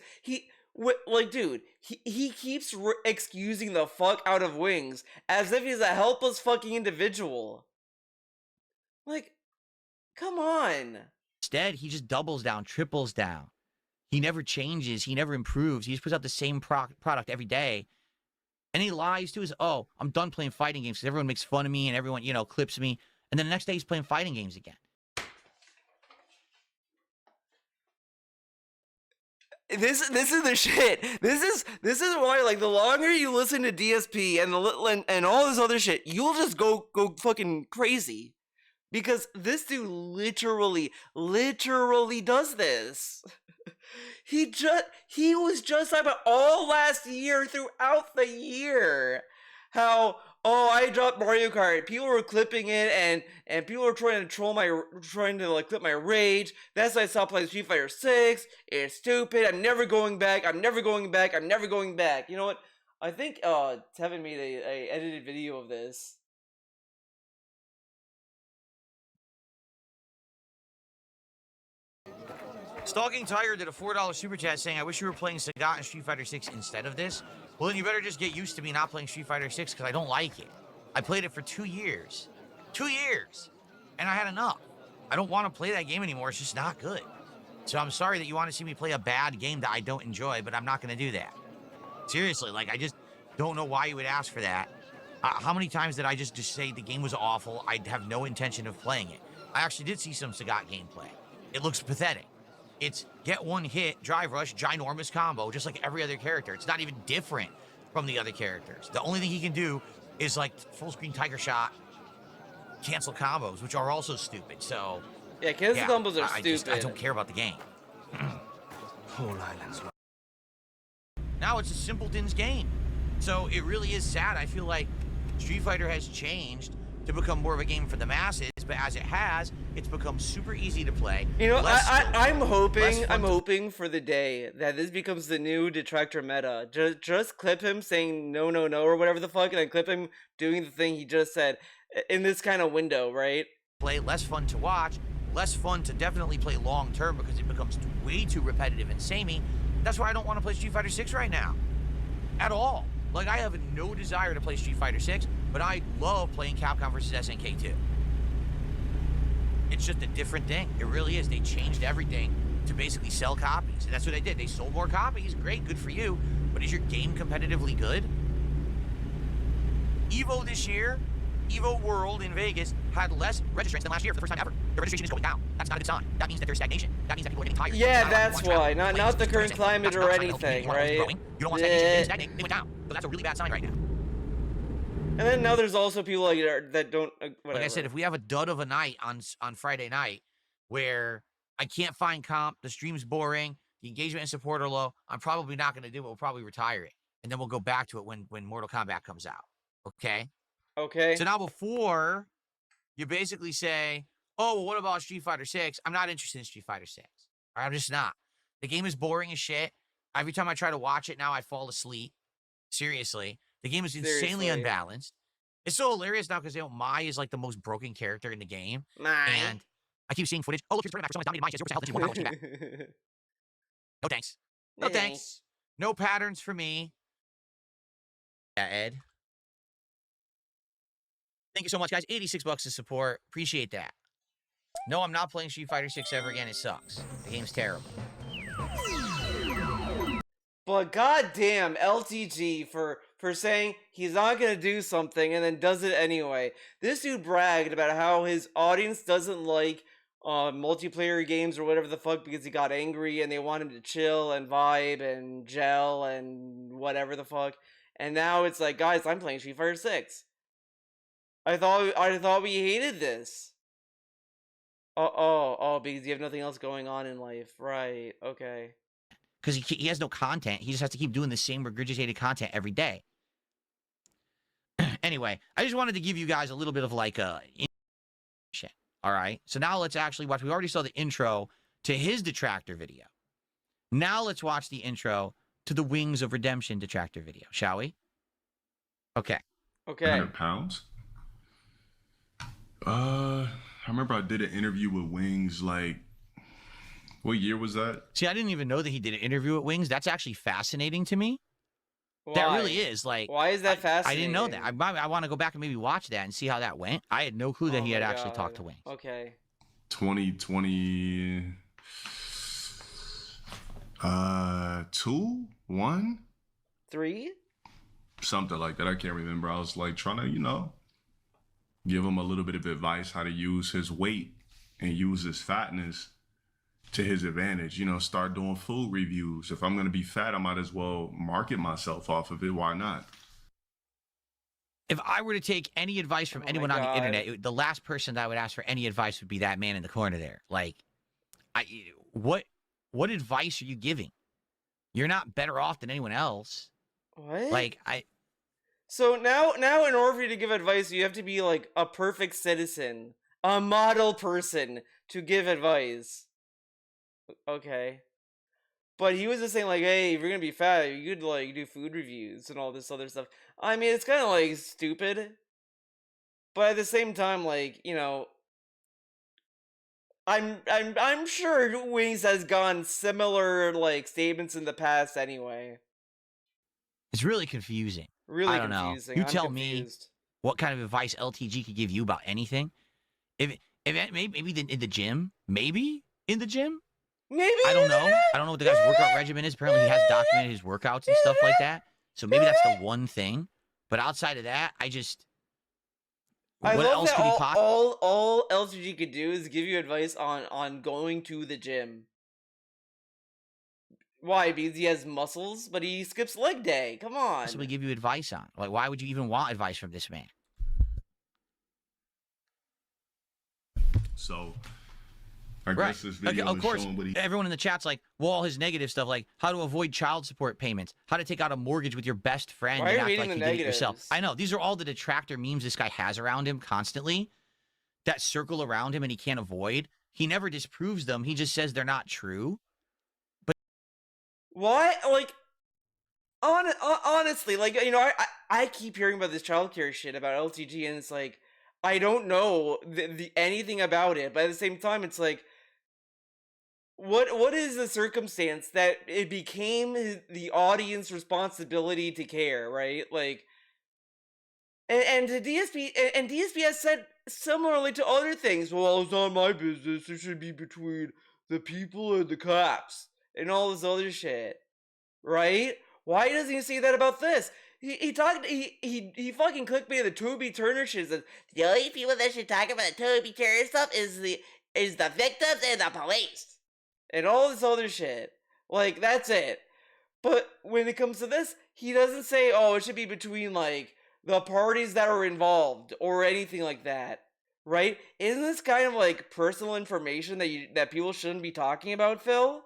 Like, dude, he keeps excusing the fuck out of Wings as if he's a helpless fucking individual. Like, come on. Instead, he just doubles down, triples down. He never changes. He never improves. He just puts out the same product every day. And he lies to his, oh, I'm done playing fighting games because everyone makes fun of me and everyone, you know, clips me. And then the next day he's playing fighting games again. This is the shit. This is why, like, the longer you listen to DSP and all this other shit, you'll just go fucking crazy. Because this dude literally does this. He was just talking about all last year throughout the year. How, oh, I dropped Mario Kart. People were clipping it and people were trying to like clip my rage. That's why I stopped playing Street Fighter 6. It's stupid. I'm never going back. I'm never going back. You know what? I think Tevin made a edited video of this. Stalking Tiger did a $4 super chat saying, I wish you were playing Sagat and Street Fighter 6 instead of this. Well, then you better just get used to me not playing Street Fighter 6 because I don't like it. I played it for 2 years. 2 years! And I had enough. I don't want to play that game anymore. It's just not good. So I'm sorry that you want to see me play a bad game that I don't enjoy, but I'm not going to do that. Seriously, like, I just don't know why you would ask for that. How many times did I just say the game was awful? I have no intention of playing it. I actually did see some Sagat gameplay. It looks pathetic. It's get one hit, drive rush, ginormous combo, just like every other character. It's not even different from the other characters. The only thing he can do is like full screen tiger shot, cancel combos, which are also stupid. So yeah, cancel combos are stupid. I don't care about the game. Now it's a simpleton's game. So it really is sad. I feel like Street Fighter has changed to become more of a game for the masses, but as it has, it's become super easy to play. You know, I'm hoping for the day that this becomes the new detractor meta. Just clip him saying no or whatever the fuck, and then clip him doing the thing he just said in this kind of window, right? Play less fun to watch, less fun to definitely play long term because it becomes way too repetitive and samey. That's why I don't want to play Street Fighter 6 right now, at all. Like, I have no desire to play Street Fighter 6, but I love playing Capcom versus SNK 2. It's just a different thing. It really is. They changed everything to basically sell copies. And that's what they did. They sold more copies. Great, good for you. But is your game competitively good? EVO this year, EVO World in Vegas, had less registrants than last year for the first time ever. The registration is going down. That's not a good sign. That means that there's stagnation. That means that people are getting tired. Yeah, that's why. Not the current climate or anything, right? You don't want stagnation. Stagnate. They went down. So that's a really bad sign right now. And then now there's also people like that don't. Whatever. Like I said, if we have a dud of a night on Friday night where I can't find comp, the stream's boring, the engagement and support are low, I'm probably not going to do it. We'll probably retire it, and then we'll go back to it when Mortal Kombat comes out. Okay. Okay. So now before you basically say, oh, well, what about Street Fighter 6? I'm not interested in Street Fighter 6. Or I'm just not. The game is boring as shit. Every time I try to watch it now, I fall asleep. Seriously. The game is insanely unbalanced. It's so hilarious now because, you know, Mai is like the most broken character in the game. And I keep seeing footage. Oh, look, here's the someone dominated Mai. She has 0% health and she won. Watching back. No thanks. No thanks. No patterns for me. Yeah, Ed. Thank you so much, guys. $86 to support. Appreciate that. No, I'm not playing Street Fighter 6 ever again. It sucks. The game's terrible. But goddamn LTG for saying he's not gonna do something and then does it anyway. This dude bragged about how his audience doesn't like multiplayer games or whatever the fuck because he got angry and they want him to chill and vibe and gel and whatever the fuck. And now it's like, guys, I'm playing Street Fighter 6. I thought we hated this. Oh, because you have nothing else going on in life, right? Okay. because he has no content. He just has to keep doing the same regurgitated content every day. Anyway, I just wanted to give you guys a little bit of like a shit. All right. So now let's actually watch. We already saw the intro to his detractor video. Now let's watch the intro to the Wings of Redemption detractor video, shall we? Okay. Okay. 100 pounds. I remember I did an interview with Wings. Like, what year was that? See, I didn't even know that he did an interview at Wings. That's actually fascinating to me. Why? That really is. Like, why is that fascinating? I didn't know that. I want to go back and maybe watch that and see how that went. I had no clue that he had actually talked to Wings. Okay. 2020. 2, 1, 3, something like that. I can't remember. I was like trying to, give him a little bit of advice how to use his weight and use his fatness to his advantage. Start doing food reviews. If I'm going to be fat, I might as well market myself off of it. Why not? If I were to take any advice from anyone on the internet, the last person that I would ask for any advice would be that man in the corner there. Like, what advice are you giving? You're not better off than anyone else. What? Like, So now in order for you to give advice, you have to be like a perfect citizen, a model person to give advice. Okay. But he was just saying like, hey, if you're gonna be fat, you could like do food reviews and all this other stuff. I mean, it's kind of like stupid. But at the same time, like, I'm sure Wings has gone similar like statements in the past anyway. it's really confusing. Really I don't confusing. know. You I'm tell confused. me what kind of advice LTG could give you about anything. If maybe in the gym, maybe in the gym. Maybe I don't know. I don't know what the guy's workout regimen is. Apparently, he has documented his workouts and stuff like that. So maybe that's the one thing. But outside of that, I what love else that could he all LTG could do is give you advice on going to the gym. Why? Because he has muscles, but he skips leg day. Come on. possibly give you advice on? Like, why would you even want advice from this man? So I guess this video of is course, showing what he... everyone in the chat's like, well, all his negative stuff, like how to avoid child support payments, how to take out a mortgage with your best friend Why are and you act like reading you the did it yourself. negatives? I know. These are all the detractor memes this guy has around him constantly that circle around him and he can't avoid. He never disproves them. He just says they're not true. Why? Like, honestly, like, I keep hearing about this childcare shit about LTG, and it's like, I don't know anything about it, but at the same time, it's like, what is the circumstance that it became the audience responsibility to care, right? Like, and the DSP has said similarly to other things. Well, it's not my business. It should be between the people and the cops and all this other shit, right? Why doesn't he say that about this? He fucking clickbaited the Toby Turner shit. Says the only people that should talk about the Toby Turner stuff is the victims and the police and all this other shit. Like, that's it. But when it comes to this, he doesn't say, oh, it should be between like the parties that are involved or anything like that, right? Isn't this kind of like personal information that people shouldn't be talking about, Phil?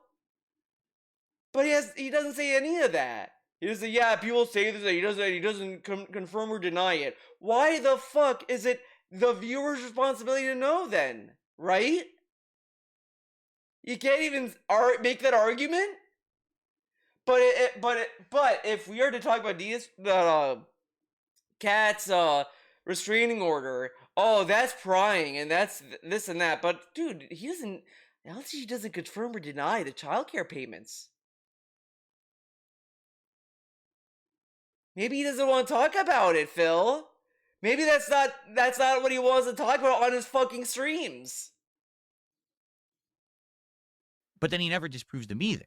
But he doesn't say any of that. He doesn't say, yeah, people say this, he doesn't confirm or deny it. Why the fuck is it the viewer's responsibility to know then, right? You can't even make that argument? But if we are to talk about Cat's restraining order, oh, that's prying and that's this and that. But dude, LTG doesn't confirm or deny the childcare payments. Maybe he doesn't want to talk about it, Phil. Maybe that's not what he wants to talk about on his fucking streams. But then he never disproves them either.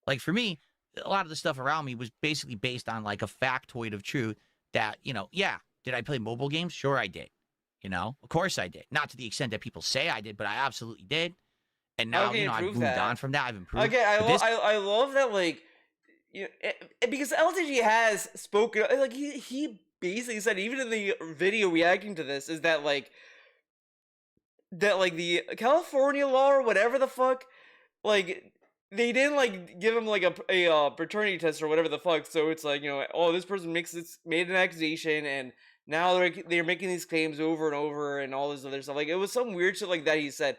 Like, for me, a lot of the stuff around me was basically based on like a factoid of truth that, yeah, did I play mobile games? Sure, I did. Of course I did. Not to the extent that people say I did, but I absolutely did. And now, I've moved on from that. I've improved. Okay, I love that, like, because LTG has spoken, like, he basically said, even in the video reacting to this, is that, like, the California law or whatever the fuck, like, they didn't like give him like a paternity test or whatever the fuck. So it's like, you know, oh, this person made an accusation, and now they're making these claims over and over and all this other stuff. Like, it was some weird shit like that he said.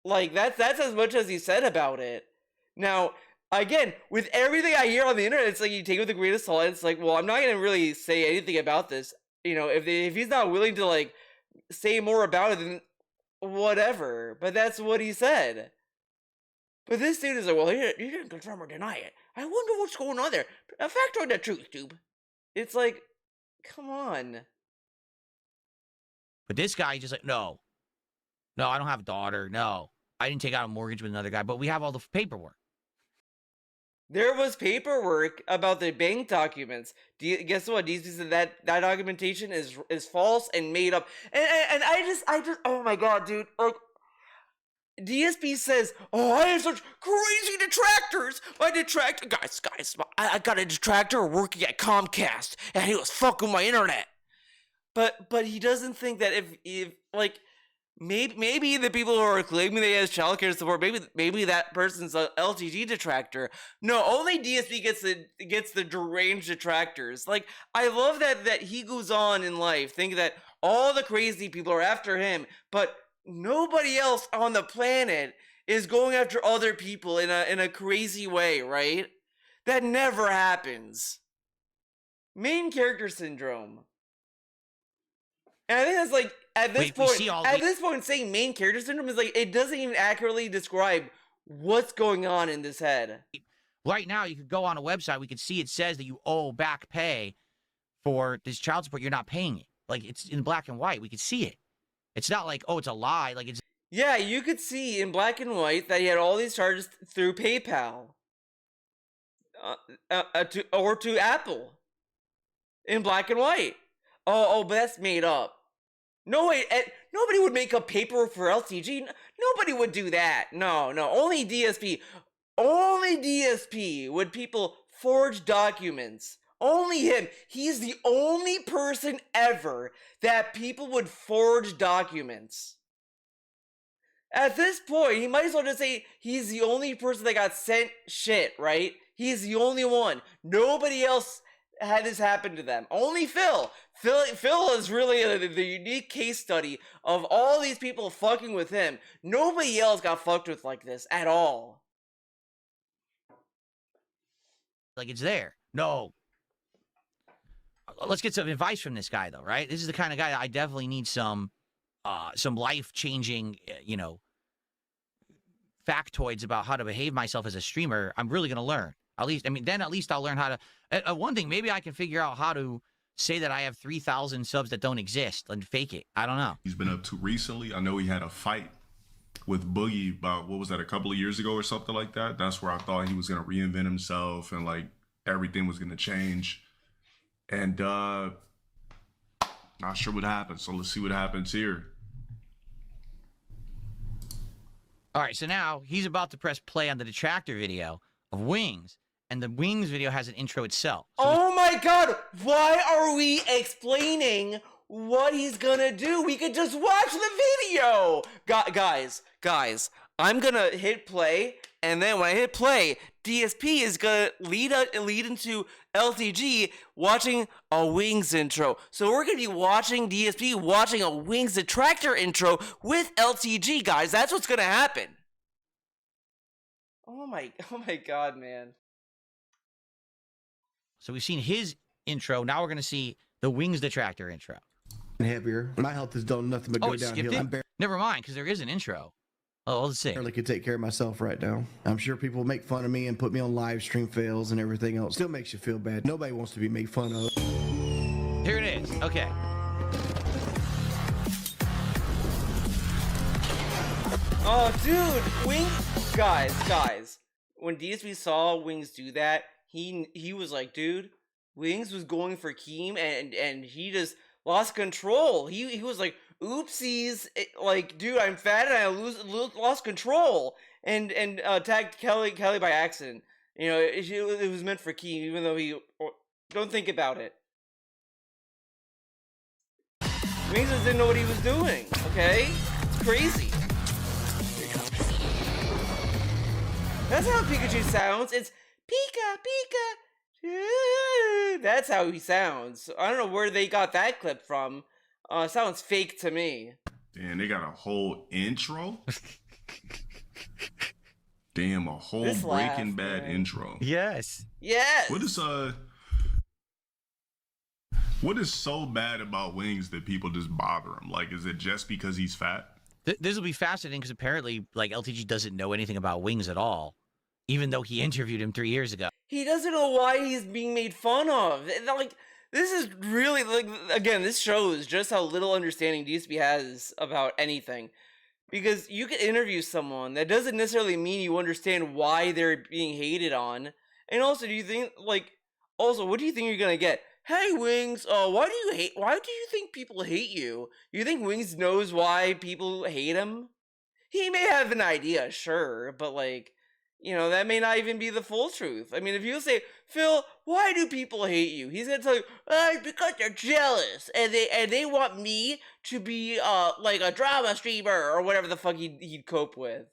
Like, that's as much as he said about it. Now, again, with everything I hear on the internet, it's like you take it with a grain of salt. It's like, well, I'm not gonna really say anything about this. You know, if he's not willing to like say more about it, then whatever. But that's what he said. But this dude is like, well, you didn't confirm or deny it. I wonder what's going on there. A fact or the truth, dude. It's like, come on. But this guy just like, no, I don't have a daughter. No, I didn't take out a mortgage with another guy, but we have all the paperwork. There was paperwork about the bank documents. Guess what? DSP said that documentation is false and made up. And I just, oh my god, dude. Like, DSP says, oh, I have such crazy detractors. My detractor, guys, I got a detractor working at Comcast, and he was fucking my internet. But he doesn't think that if like, maybe the people who are claiming they has childcare support, maybe that person's a LTG detractor. No, only DSP gets the deranged detractors. Like, I love that he goes on in life thinking that all the crazy people are after him, but nobody else on the planet is going after other people in a crazy way, right? That never happens. Main character syndrome. And I think that's like, at this point, saying main character syndrome is like, it doesn't even accurately describe what's going on in this head. Right now, you could go on a website, we could see it says that you owe back pay for this child support, you're not paying it. Like, it's in black and white, we could see it. It's not like, oh, it's a lie, like it's... Yeah, you could see in black and white that he had all these charges through PayPal. To Apple. In black and white. Oh, but that's made up. No way, nobody would make up paperwork for LTG. Nobody would do that. No, only DSP. Only DSP would people forge documents. Only him. He's the only person ever that people would forge documents. At this point, he might as well just say he's the only person that got sent shit, right? He's the only one. Nobody else had this happen to them. Only Phil. Phil is really the unique case study of all these people fucking with him. Nobody else got fucked with like this at all. Like, it's there. No. Let's get some advice from this guy, though, right? This is the kind of guy that I definitely need some life-changing, factoids about how to behave myself as a streamer. I'm really going to learn. At least I'll learn how to... one thing, maybe I can figure out how to say that I have 3,000 subs that don't exist and fake it. I don't know. He's been up to recently. I know he had a fight with Boogie about, what was that, a couple of years ago or something like that? That's where I thought he was going to reinvent himself and, like, everything was going to change. And, not sure what happened. So let's see what happens here. All right, so now he's about to press play on the detractor video of Wings. And the Wings video has an intro itself. So oh my god! Why are we explaining what he's gonna do? We could just watch the video! Guys, I'm gonna hit play, and then when I hit play, DSP is gonna lead into LTG watching a Wings intro. So we're gonna be watching DSP watching a Wings detractor intro with LTG, guys. That's what's gonna happen. Oh my god, man. So we've seen his intro. Now we're going to see the Wings detractor intro. Heavier. My health has done nothing but go downhill. Never mind, because there is an intro. Oh, let's see. I barely could take care of myself right now. I'm sure people make fun of me and put me on live stream fails and everything else. Still makes you feel bad. Nobody wants to be made fun of. Here it is. Okay. Oh, dude, Wings, guys. When DSP saw Wings do that, he was like, dude, Wings was going for Keem and he just lost control. He was like, oopsies, like, dude, I'm fat and I lost control and tagged Kelly by accident. You know, it was meant for Keem, even though don't think about it. Wings just didn't know what he was doing. Okay, it's crazy. That's how Pikachu sounds. It's Pika, Pika. That's how he sounds. I don't know where they got that clip from. It sounds fake to me. Damn, they got a whole intro? Damn, a whole This Breaking laugh, Bad man. intro. Yes. Yes. What is so bad about Wings that people just bother him? Like, is it just because he's fat? This will be fascinating because apparently, like, LTG doesn't know anything about Wings at all, even though he interviewed him 3 years ago. He doesn't know why he's being made fun of. Like, this is really, like, again, this shows just how little understanding DSP has about anything. Because you could interview someone, that doesn't necessarily mean you understand why they're being hated on. And also, do you think, like, also, what do you think you're gonna get? Hey, Wings, why do you think people hate you? You think Wings knows why people hate him? He may have an idea, sure, but, like, you know, that may not even be the full truth. I mean, if you say, Phil, why do people hate you? He's gonna tell you, because they're jealous, and they want me to be, like a drama streamer, or whatever the fuck he'd cope with.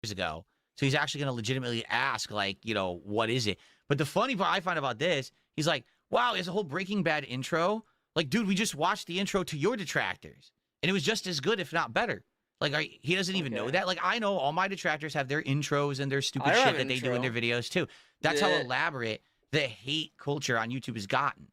Years ago. So he's actually going to legitimately ask, like, you know, what is it? But the funny part I find about this, he's like, wow, there's a whole Breaking Bad intro. Like, dude, we just watched the intro to your detractors, and it was just as good, if not better. Like, he doesn't even know that. Like, I know all my detractors have their intros and their stupid shit that they do in their videos, too. That's how elaborate the hate culture on YouTube has gotten,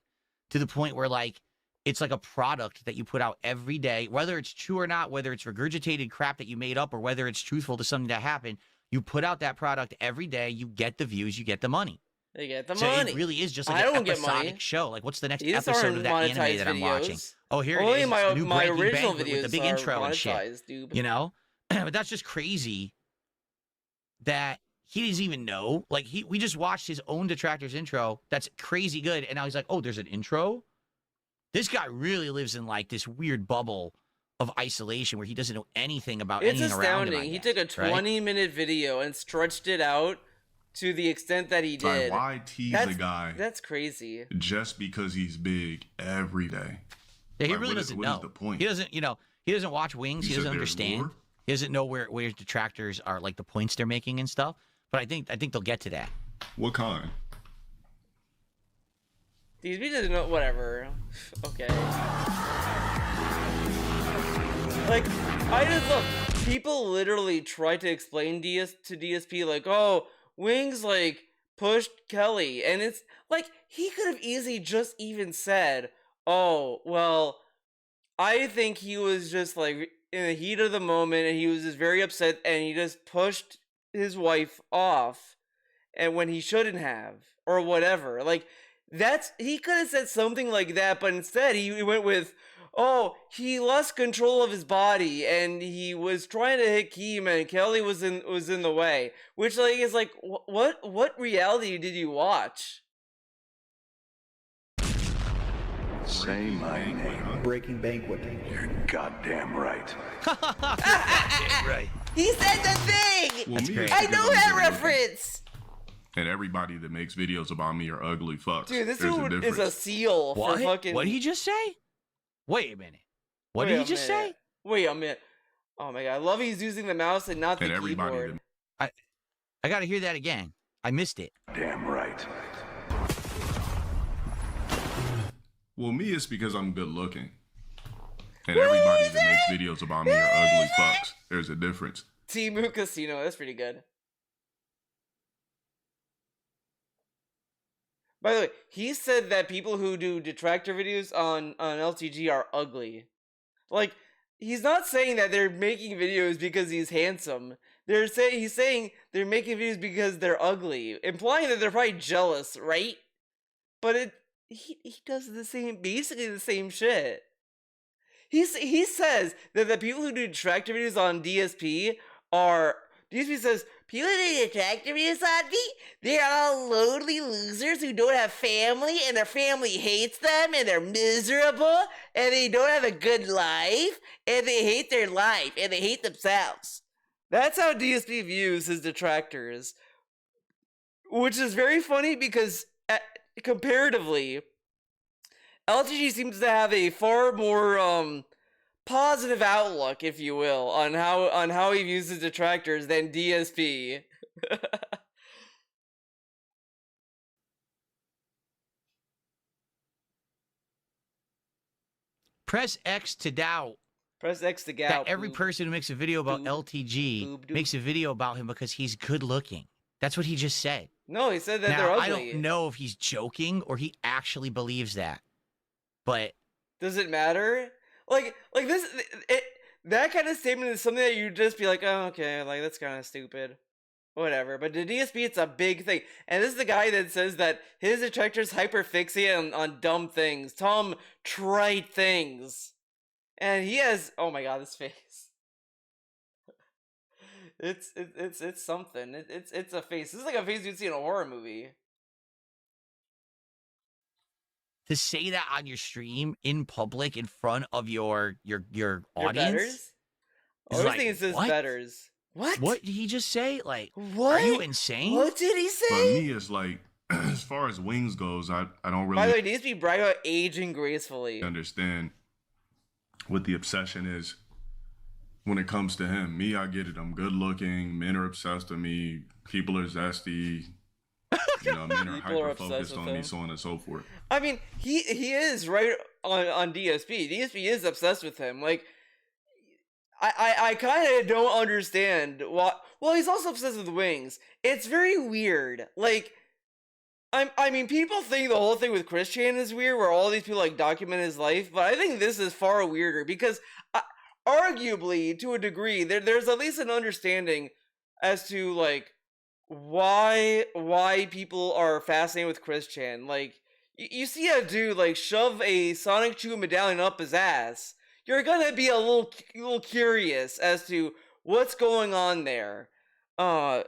to the point where, like, it's like a product that you put out every day, whether it's true or not, whether it's regurgitated crap that you made up, or whether it's truthful to something that happened. You put out that product every day, you get the views, you get the money. They get the So money. it really is just like an episodic show. Like, what's the next episode of that anime that I'm watching? Oh, here Only it is. my, It's the new my Breaking original Banquet videos with the big are intro and shit. monetized, dude. You know? But that's just crazy that he doesn't even know. Like, we just watched his own detractors intro. That's crazy good. And now he's like, oh, there's an intro? This guy really lives in, like, this weird bubble of isolation where he doesn't know anything about It's anything around him. astounding. He took a 20-minute video and stretched it out to the extent that he did. Like, why tease a guy? That's crazy. Just because he's big every day. Yeah, he really doesn't know. What is the point? He doesn't, you know, he doesn't watch Wings. He doesn't there's understand. more? He doesn't know where his detractors are, like the points they're making and stuff. But I think they'll get to that. What kind? These people doesn't know. Whatever. Okay. Like, I just look. People literally try to explain to DSP like, oh, Wings like pushed Kelly, and it's like he could have easily just even said, oh, well, I think he was just like in the heat of the moment, and he was just very upset, and he just pushed his wife off, and when he shouldn't have, or whatever. Like, he could have said something like that, but instead he went with, oh, he lost control of his body, and he was trying to hit Keem, and Kelly was in the way. Which, like, is like, what reality did you watch? Say my name. Breaking Banquet. You're goddamn right. Right. He said the thing! Well, great. I know that reference! And everybody that makes videos about me are ugly fucks. Dude, this There's dude is a difference. seal What? for fucking... What did he just say? Wait a minute. What did he just say? Wait a minute. Oh my god, I love he's using the mouse and not the And everybody keyboard. that I gotta hear that again. I missed it. Damn right. Well, me, it's because I'm good looking. And everybody that makes videos about me are ugly fucks. There's a difference. Timu Casino, that's pretty good. By the way, he said that people who do detractor videos on LTG are ugly. Like, he's not saying that they're making videos because he's handsome. He's saying they're making videos because they're ugly, implying that they're probably jealous, right? But he does basically the same shit. He says that the people who do detractor videos on DSP says, people who do detractor videos on me, they're all lonely losers who don't have family, and their family hates them, and they're miserable, and they don't have a good life, and they hate their life, and they hate themselves. That's how DSP views his detractors. Which is very funny because, comparatively, LTG seems to have a far more positive outlook, if you will, on how he views his detractors than DSP. Press X to doubt Press X to that gout. every boob. person who makes a video about Boob. LTG Boob doob. makes a video about him because he's good looking. That's what he just said. No, he said that Now, they're I ugly. don't know if he's joking or he actually believes that. But Does it matter? Like this, that kind of statement is something that you'd just be like, oh, okay, like that's kind of stupid. Whatever. But to DSP, it's a big thing. And this is the guy that says that his detractors hyperfixate on dumb things, trite things. And he has, oh my god, this face. It's something. It's a face. This is like a face you'd see in a horror movie. to say that on your stream in public in front of your Your audience, betters? is I always like, think it says what? betters. What? What did he just say? Like, What? are you insane? What did he For say? me, it's like, as far as wings goes, I don't By the way, really DSP brag about aging gracefully. understand what the obsession is when it comes to him. Me, I get it. I'm good looking. Men are obsessed with me. People are zesty. You know, men are People are hyper obsessed focused with on him. me, so on and so forth. I mean, he is right on DSP. DSP is obsessed with him. Like, I kind of don't understand what. Well, he's also obsessed with wings. It's very weird. Like, I mean, people think the whole thing with Christian is weird, where all these people like document his life. But I think this is far weirder because, arguably, to a degree, there's at least an understanding as to like why people are fascinated with Christian. Like, you see a dude like shove a Sonic Chew medallion up his ass, you're gonna be a little curious as to what's going on there. I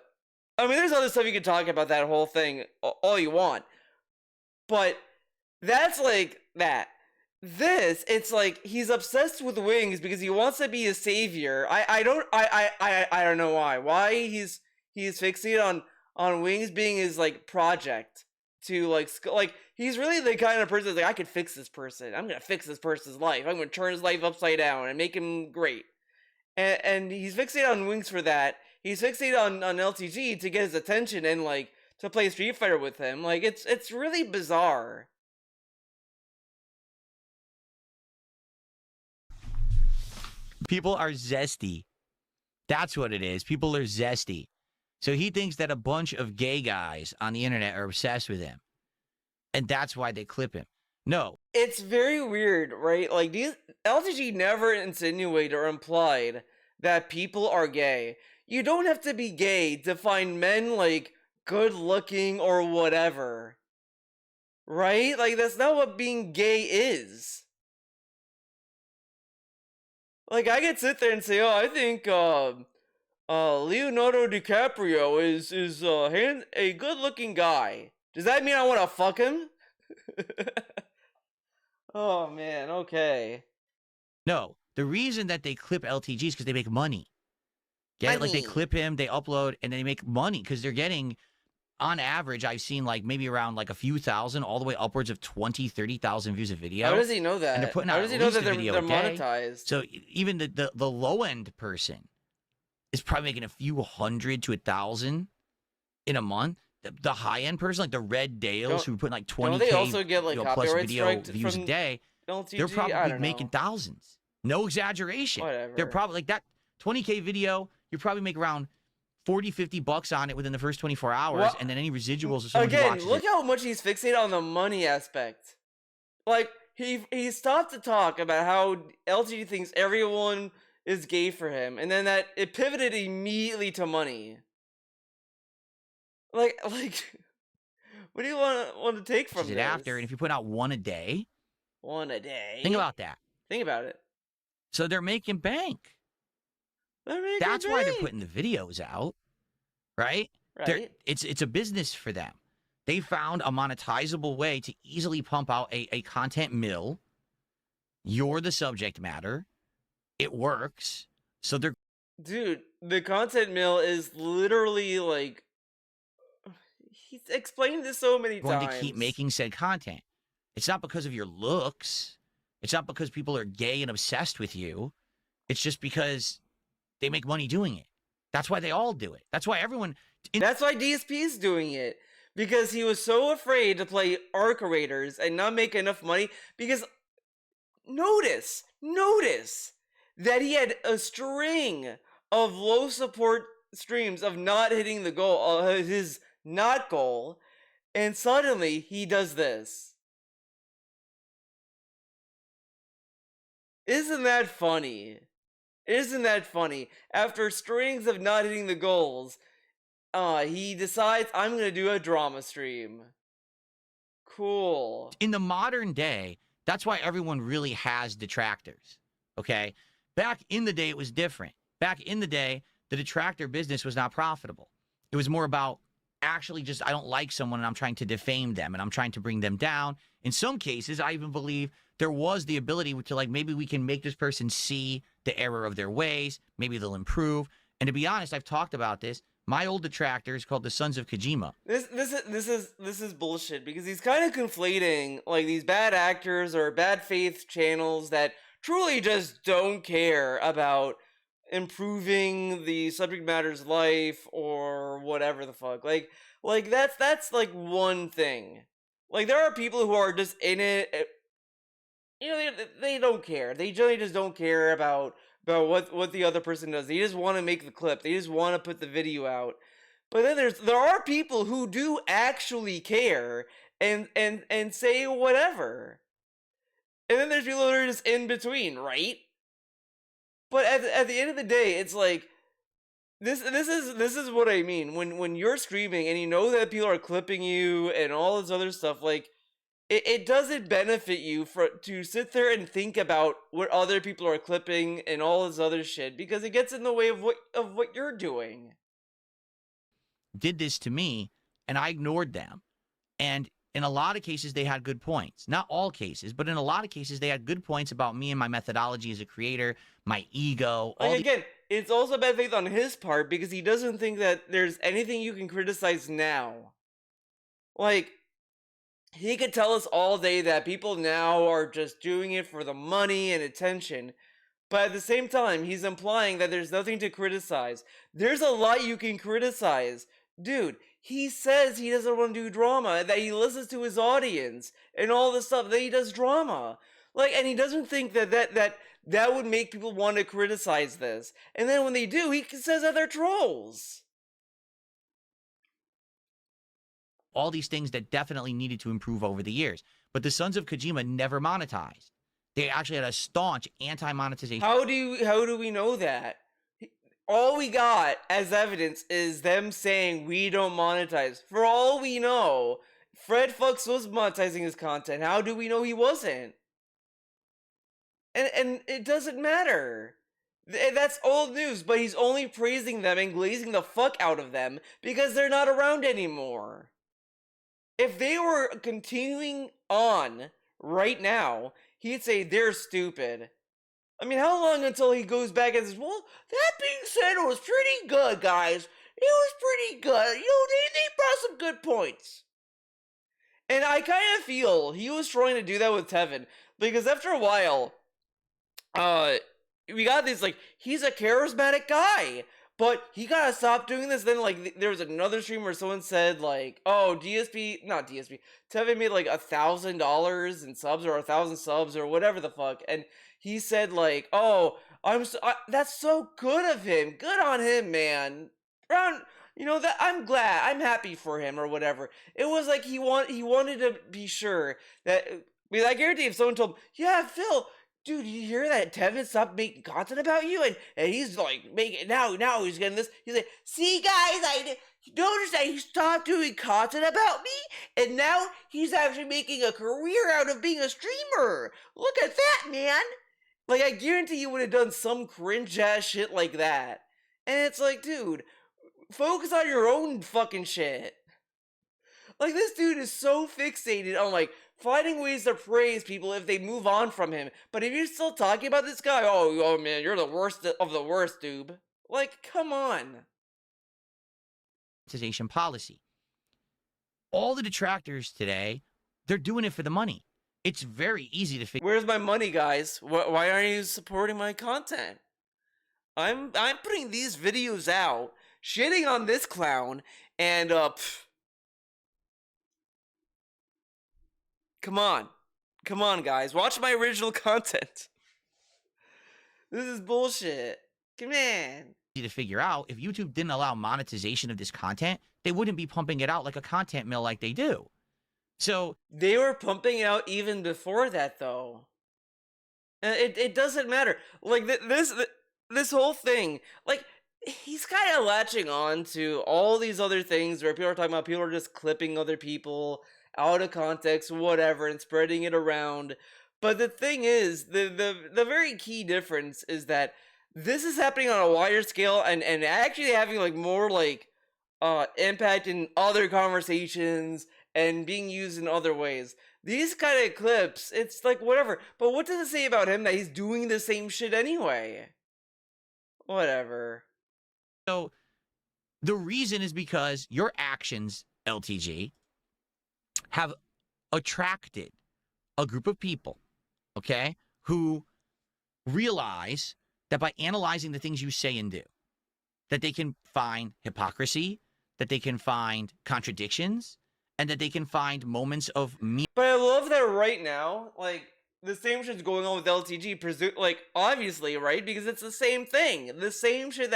mean, there's other stuff you can talk about that whole thing all you want, but that's like that. This, it's like he's obsessed with wings because he wants to be a savior. I don't know why he's fixated on wings being his like project to like he's really the kind of person that's like, I could fix this person. I'm gonna fix this person's life. I'm gonna turn his life upside down and make him great. And he's fixated on wings for that. He's fixated on LTG to get his attention and like to play Street Fighter with him. Like it's really bizarre. People are zesty. That's what it is. People are zesty. So he thinks that a bunch of gay guys on the internet are obsessed with him. And that's why they clip him. No. It's very weird, right? Like LTG never insinuated or implied that people are gay. You don't have to be gay to find men like good looking or whatever. Right? Like that's not what being gay is. Like I could sit there and say, "Oh, I think Leonardo DiCaprio is a good-looking guy." Does that mean I want to fuck him? Oh man, okay. No. The reason that they clip LTG is because they make money. Get it? Like they Money. clip him, they upload, and they make money because they're getting, on average, I've seen like maybe around like a few thousand, all the way upwards of 20, 30,000 views a video. How does he know that? And they're putting How out does he at know least that a they're video a day. monetized? So even the low end person is probably making a few hundred to 1,000 in a month. The high end person, like the Red Dales, who put like 20K Don't they also get like plus copyright video strike views a from day, LTG? they're I probably don't making know. thousands. No exaggeration. Whatever. They're probably like that 20K video, you probably make around 40, 50 bucks on it within the first 24 hours, Well, and then any residuals or someone who Again, watches look it. how much he's fixated on the money aspect. Like he stopped to talk about how LTG thinks everyone is gay for him, and then that it pivoted immediately to money. Like what do you want to take from Is it this? after, and if you put out one a day, One a day. think about that. Think about it. So they're making bank. They're making That's why they're bank, putting the videos out, right? right. It's a business for them. They found a monetizable way to easily pump out a content mill. You're the subject matter. It works. So they're Dude, the content mill is literally like he's explained this so many going times. to keep making said content. It's not because of your looks. It's not because people are gay and obsessed with you. It's just because they make money doing it. That's why they all do it. That's why everyone. That's why DSP is doing it. Because he was so afraid to play Arc Raiders and not make enough money. Because notice that he had a string of low support streams of not hitting the goal, his not goal, and suddenly he does this. Isn't that funny? Isn't that funny? After strings of not hitting the goals, he decides, I'm gonna do a drama stream. Cool. In the modern day, that's why everyone really has detractors, okay? Back in the day, it was different. Back in the day, the detractor business was not profitable. It was more about actually just, I don't like someone and I'm trying to defame them and I'm trying to bring them down. In some cases, I even believe there was the ability to, like, maybe we can make this person see the error of their ways. Maybe they'll improve. And to be honest, I've talked about this. My old detractor is called the Sons of Kojima. This is bullshit, because he's kind of conflating like these bad actors or bad faith channels that truly just don't care about improving the subject matter's life or whatever the fuck. Like that's like one thing. Like, there are people who are just in it, you know, they don't care. They generally just don't care about what the other person does. They just want to make the clip. They just want to put the video out. But then there are people who do actually care and say whatever. And then there's people who are just in between, right? But at the end of the day, it's like this is what I mean. When you're streaming and you know that people are clipping you and all this other stuff, like, it doesn't benefit you to sit there and think about what other people are clipping and all this other shit, because it gets in the way of what you're doing. Did this to me, and I ignored them. And in a lot of cases, they had good points. Not all cases, but in a lot of cases, they had good points about me and my methodology as a creator, my ego. Again, it's also bad faith on his part, because he doesn't think that there's anything you can criticize now. Like, he could tell us all day that people now are just doing it for the money and attention. But at the same time, he's implying that there's nothing to criticize. There's a lot you can criticize. Dude, he says he doesn't want to do drama, that he listens to his audience, and all this stuff, that he does drama. Like, and he doesn't think that would make people want to criticize this. And then when they do, he says that they're trolls. All these things that definitely needed to improve over the years. But the Sons of Kojima never monetized. They actually had a staunch anti-monetization. How do we know that? All we got as evidence is them saying we don't monetize. For all we know, Fred Fucks was monetizing his content. How do we know he wasn't? And it doesn't matter. That's old news, but he's only praising them and glazing the fuck out of them because they're not around anymore. If they were continuing on right now, he'd say they're stupid. I mean, how long until he goes back and says, well, that being said, it was pretty good, guys. It was pretty good. You know, they brought some good points. And I kind of feel he was trying to do that with Tevin, because after a while, we got this, like, he's a charismatic guy, but he gotta stop doing this. Then, like, there was another stream where someone said, like, oh, Tevin made like $1,000 in subs, or 1,000 subs, or whatever the fuck, and he said, like, oh, that's so good of him. Good on him, man. You know, that I'm glad, I'm happy for him, or whatever. It was like he wanted to be sure that, I mean, I guarantee if someone told him, yeah, Phil, dude, you hear that Tevin stopped making content about you, and he's like making now he's getting this. He's like, see, guys, I noticed that he stopped doing content about me, and now he's actually making a career out of being a streamer. Look at that, man. Like, I guarantee you would have done some cringe ass shit like that. And it's like, dude, focus on your own fucking shit. Like, this dude is so fixated on, like, finding ways to praise people if they move on from him. But if you're still talking about this guy, oh man, you're the worst of the worst, dude. Like, come on. Policy. All the detractors today, they're doing it for the money. it's very easy to figure. Where's my money, guys? Why aren't you supporting my content? I'm putting these videos out, shitting on this clown, and come on, guys, watch my original content. This is bullshit. Come on. To figure out if YouTube didn't allow monetization of this content, they wouldn't be pumping it out like a content mill like they do. So they were pumping it out even before that, though. It doesn't matter. Like this whole thing, like he's kind of latching on to all these other things where people are talking about people are just clipping other people out of context, whatever, and spreading it around. But the thing is, the very key difference is that this is happening on a wider scale and actually having like more like impact in other conversations and being used in other ways. These kind of clips, it's like whatever. But what does it say about him that he's doing the same shit anyway? Whatever. So the reason is because your actions, LTG, have attracted a group of people, okay, who realize that by analyzing the things you say and do, that they can find hypocrisy, that they can find contradictions, and that they can find moments of me. But I love that right now, like, the same shit's going on with LTG, like, obviously, right? Because it's the same thing. The same shit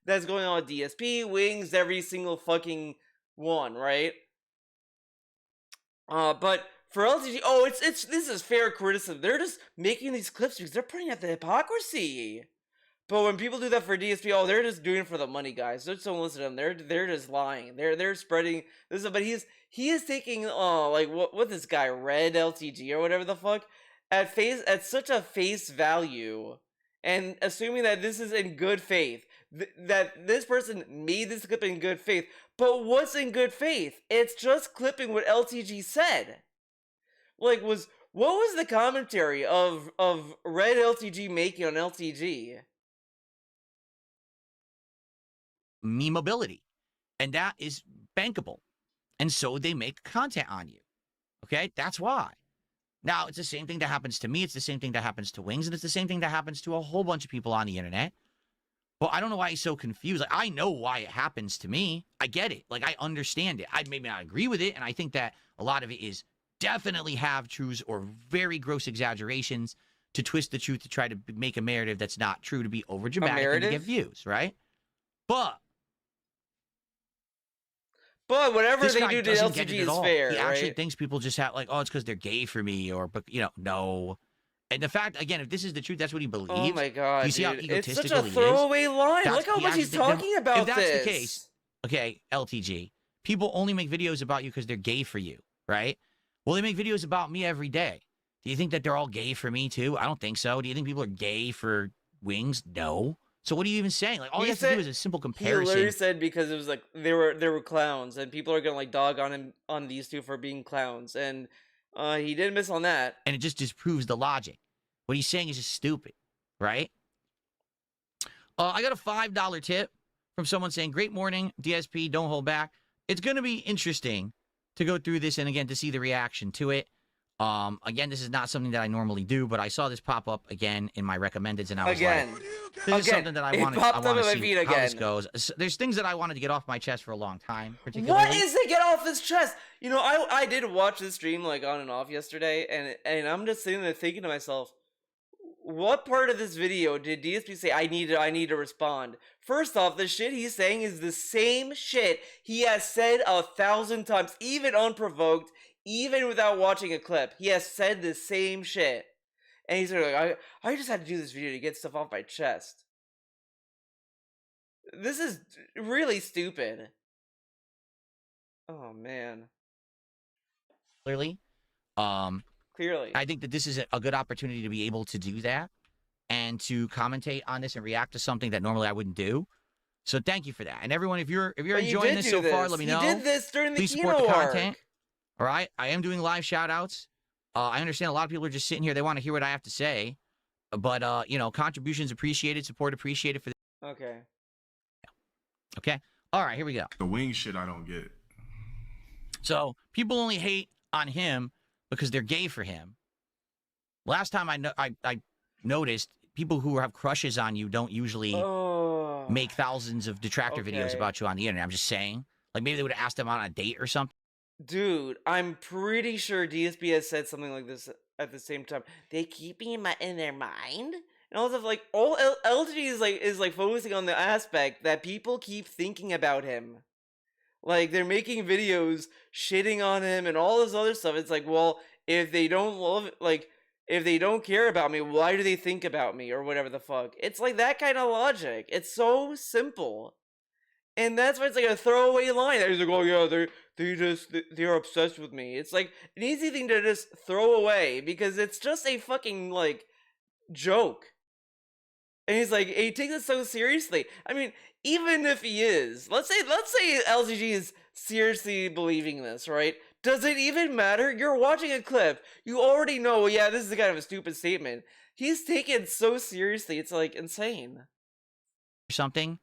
that's going on with DSP, Wings, every single fucking one, right? But for LTG, this is fair criticism. They're just making these clips because they're putting out the hypocrisy. But when people do that for DSP, they're just doing it for the money, guys. Just don't listen to them. They're just lying. They're spreading this. But he is taking like what this guy Red LTG or whatever the fuck at such a face value, and assuming that this is in good faith, that this person made this clip in good faith. But what's in good faith? It's just clipping what LTG said. Like what was the commentary of Red LTG making on LTG? Memeability, and that is bankable, and so they make content on you. Okay, that's why. Now it's the same thing that happens to me. It's the same thing that happens to Wings, and it's the same thing that happens to a whole bunch of people on the internet. But I don't know why he's so confused. Like, I know why it happens to me. I get it. Like, I understand it. I maybe not agree with it, and I think that a lot of it is definitely half-truths or very gross exaggerations to twist the truth to try to make a narrative that's not true, to be over-dramatic and to get views, right? But whatever they do to LTG is fair, He actually right? thinks people just have, like, it's because they're gay for me, or, but, no. And the fact, again, if this is the truth, that's what he believes. Oh my god, you see how it's egotistical such a throwaway line. Look how much he's talking about this. If that's the case, okay, LTG, people only make videos about you because they're gay for you, right? Well, they make videos about me every day. Do you think that they're all gay for me, too? I don't think so. Do you think people are gay for Wings? No. So what are you even saying? Like, all you have to do is a simple comparison. He literally said because it was like they were clowns, and people are gonna like dog on these two for being clowns, and he didn't miss on that. And it just disproves the logic. What he's saying is just stupid, right? I got a $5 tip from someone saying, "Great morning, DSP. Don't hold back." It's gonna be interesting to go through this and again to see the reaction to it. Again, this is not something that I normally do, but I saw this pop up again in my recommendeds, and I was like, this is something that I want to see how this goes. There's things that I wanted to get off my chest for a long time, particularly. What is it? Get off his chest? You know, I did watch this stream like on and off yesterday, and I'm just sitting there thinking to myself, what part of this video did DSP say I need to respond? First off, the shit he's saying is the same shit he has said 1,000 times, even unprovoked. Even without watching a clip, he has said the same shit. And he's sort of like, I just had to do this video to get stuff off my chest. This is really stupid. Oh, man. Clearly. Clearly. I think that this is a good opportunity to be able to do that and to commentate on this and react to something that normally I wouldn't do. So thank you for that. And everyone, if you're enjoying this so far, let me know. You did this during the Please support the content. Arc. All right, I am doing live shout-outs. I understand a lot of people are just sitting here. They want to hear what I have to say. But, contributions appreciated, support appreciated for this. Okay. Okay? All right, here we go. The wing shit I don't get. So, people only hate on him because they're gay for him. Last time I noticed people who have crushes on you don't usually Oh. make thousands of detractor videos Okay. about you on the internet. I'm just saying. Like maybe they would have asked them on a date or something. Dude, I'm pretty sure DSP has said something like this at the same time. They keep me in their mind, and also like all LG is like focusing on the aspect that people keep thinking about him. Like they're making videos shitting on him and all this other stuff. It's like, well, if they don't love, like, if they don't care about me, why do they think about me or whatever the fuck? It's like that kind of logic. It's so simple. And that's why it's like a throwaway line. He's like, oh yeah, they're obsessed with me. It's like an easy thing to just throw away because it's just a fucking like joke. And he's like, he takes it so seriously. I mean, even if he is, let's say LGG is seriously believing this, right? Does it even matter? You're watching a clip. You already know, yeah, this is kind of a stupid statement. He's taken it so seriously. It's like insane. Or something,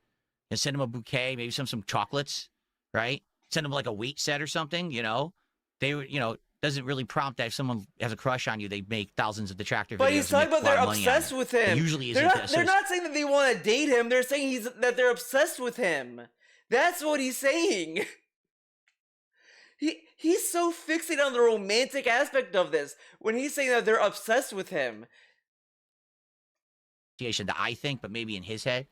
and send them a bouquet, maybe some chocolates, right? Send them like a weight set or something. They doesn't really prompt that if someone has a crush on you, they make thousands of detractor videos. But he's talking about they're obsessed with him. Usually, they're not saying that they want to date him. They're saying that they're obsessed with him. That's what he's saying. He's so fixated on the romantic aspect of this when he's saying that they're obsessed with him. That I think, but maybe in his head.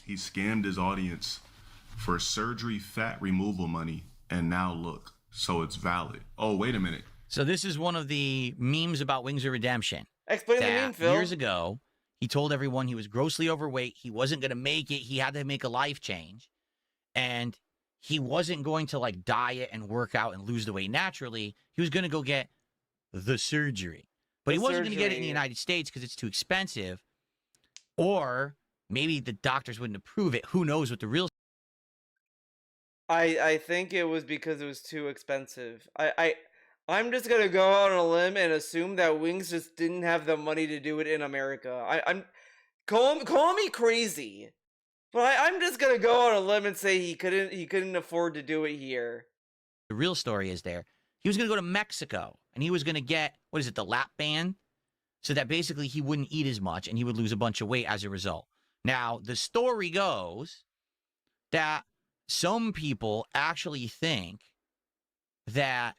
He scammed his audience for surgery fat removal money, and now look, so it's valid. Oh, wait a minute. So this is one of the memes about Wings of Redemption. Explain the meme, Phil. Years ago, he told everyone he was grossly overweight. He wasn't going to make it. He had to make a life change. And he wasn't going to like diet and work out and lose the weight naturally. He was going to go get the surgery. But he wasn't going to get it in the United States because it's too expensive. Or maybe the doctors wouldn't approve it. Who knows what the real... I think it was because it was too expensive. I'm just gonna go out on a limb and assume that Wings just didn't have the money to do it in America. I'm call me crazy, but I'm just gonna go on a limb and say he couldn't afford to do it here. The real story is there. He was going to go to Mexico, and he was going to get, what is it, the lap band? So that basically he wouldn't eat as much, and he would lose a bunch of weight as a result. Now, the story goes that some people actually think that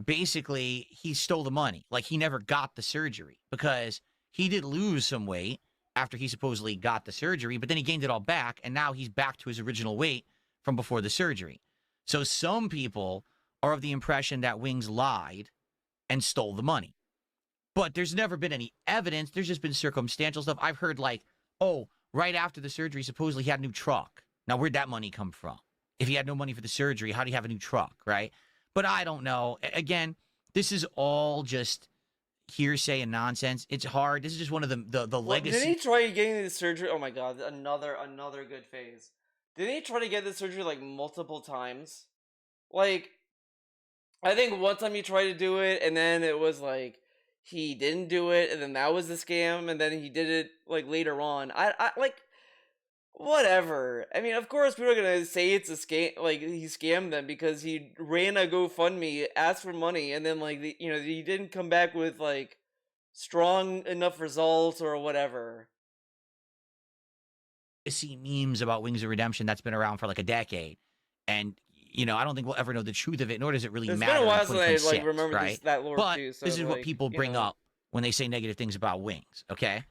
basically he stole the money. Like, he never got the surgery because he did lose some weight after he supposedly got the surgery, but then he gained it all back, and now he's back to his original weight from before the surgery. So some people are of the impression that Wings lied and stole the money. But there's never been any evidence. There's just been circumstantial stuff. I've heard like, oh, right after the surgery, supposedly he had a new truck. Now, where'd that money come from? If he had no money for the surgery, how do you have a new truck, right? But I don't know. Again, this is all just hearsay and nonsense. It's hard. This is just one of the legacy. Did he try getting the surgery? Oh my god, another good phase. Did he try to get the surgery like multiple times? Like, I think one time he tried to do it, and then it was like he didn't do it, and then that was the scam, and then he did it like later on. I like, whatever. I mean, of course people are gonna say it's a scam, like he scammed them because he ran a GoFundMe, asked for money, and then like he didn't come back with like strong enough results or whatever. I see memes about Wings of Redemption that's been around for like a decade, and I don't think we'll ever know the truth of it, nor does it really matter. It's been a while since I remember right? that lore but too. So this is like, what people bring up when they say negative things about Wings. Okay.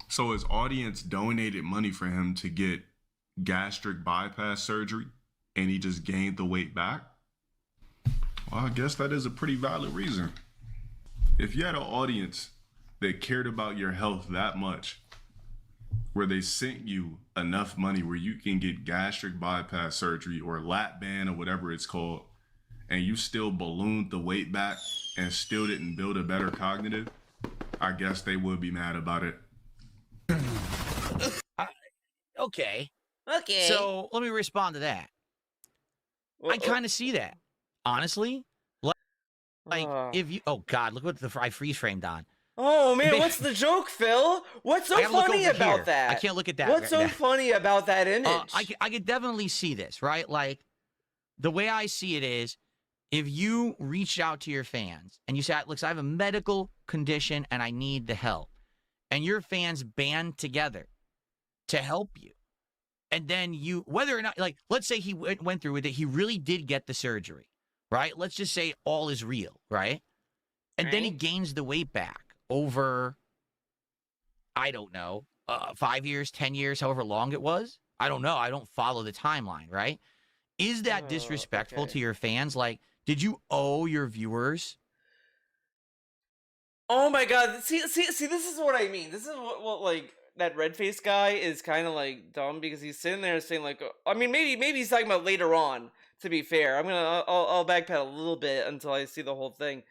So his audience donated money for him to get gastric bypass surgery, and he just gained the weight back? Well, I guess that is a pretty valid reason. If you had an audience that cared about your health that much, where they sent you enough money where you can get gastric bypass surgery or lap band or whatever it's called, and you still ballooned the weight back and still didn't build a better cognitive, I guess they would be mad about it. Okay. Okay. So let me respond to that. I kind of see that, honestly. Like if you, oh God, look what I freeze framed on. Oh man, what's the joke, Phil? What's so I gotta look funny over about here. that? I can't look at that. What's so funny about that image? I could definitely see this, right? Like, the way I see it is, if you reach out to your fans and you say, look, I have a medical condition and I need the help, and your fans band together to help you, and then you, whether or not, like, let's say he went through with it, he really did get the surgery, right? Let's just say all is real, right? And then he gains the weight back over, I don't know, 5 years, 10 years, however long it was. I don't know. I don't follow the timeline, right? Is that disrespectful to your fans? Like, did you owe your viewers? Oh my god, see, this is what I mean. This is what like, that red-faced guy is kind of, like, dumb, because he's sitting there saying, like, I mean, maybe he's talking about later on, to be fair. I'll backpedal a little bit until I see the whole thing.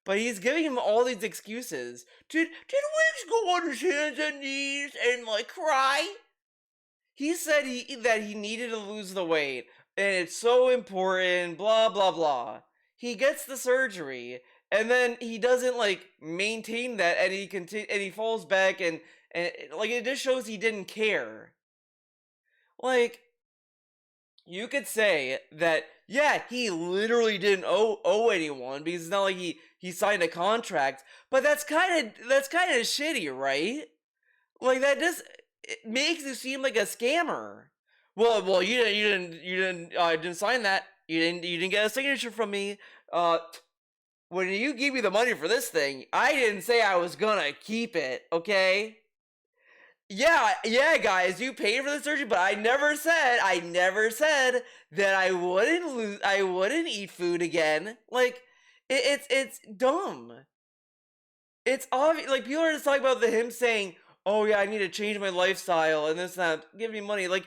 But he's giving him all these excuses. Did Wiggs go on his hands and knees and, like, cry? He said that he needed to lose the weight, and it's so important, blah, blah, blah. He gets the surgery, and then he doesn't, like, maintain that, and he falls back, and like, it just shows he didn't care. Like, you could say that, yeah, he literally didn't owe anyone, because it's not like he signed a contract, but that's kind of shitty, right? Like, that just, it makes you seem like a scammer. Well, you didn't sign that. You didn't get a signature from me. When you gave me the money for this thing, I didn't say I was gonna keep it, okay? Yeah, guys, you paid for the surgery, but I never said that I wouldn't eat food again. Like, it's dumb. It's obvious, like, people are just talking about him saying, oh yeah, I need to change my lifestyle and this and that, give me money, like,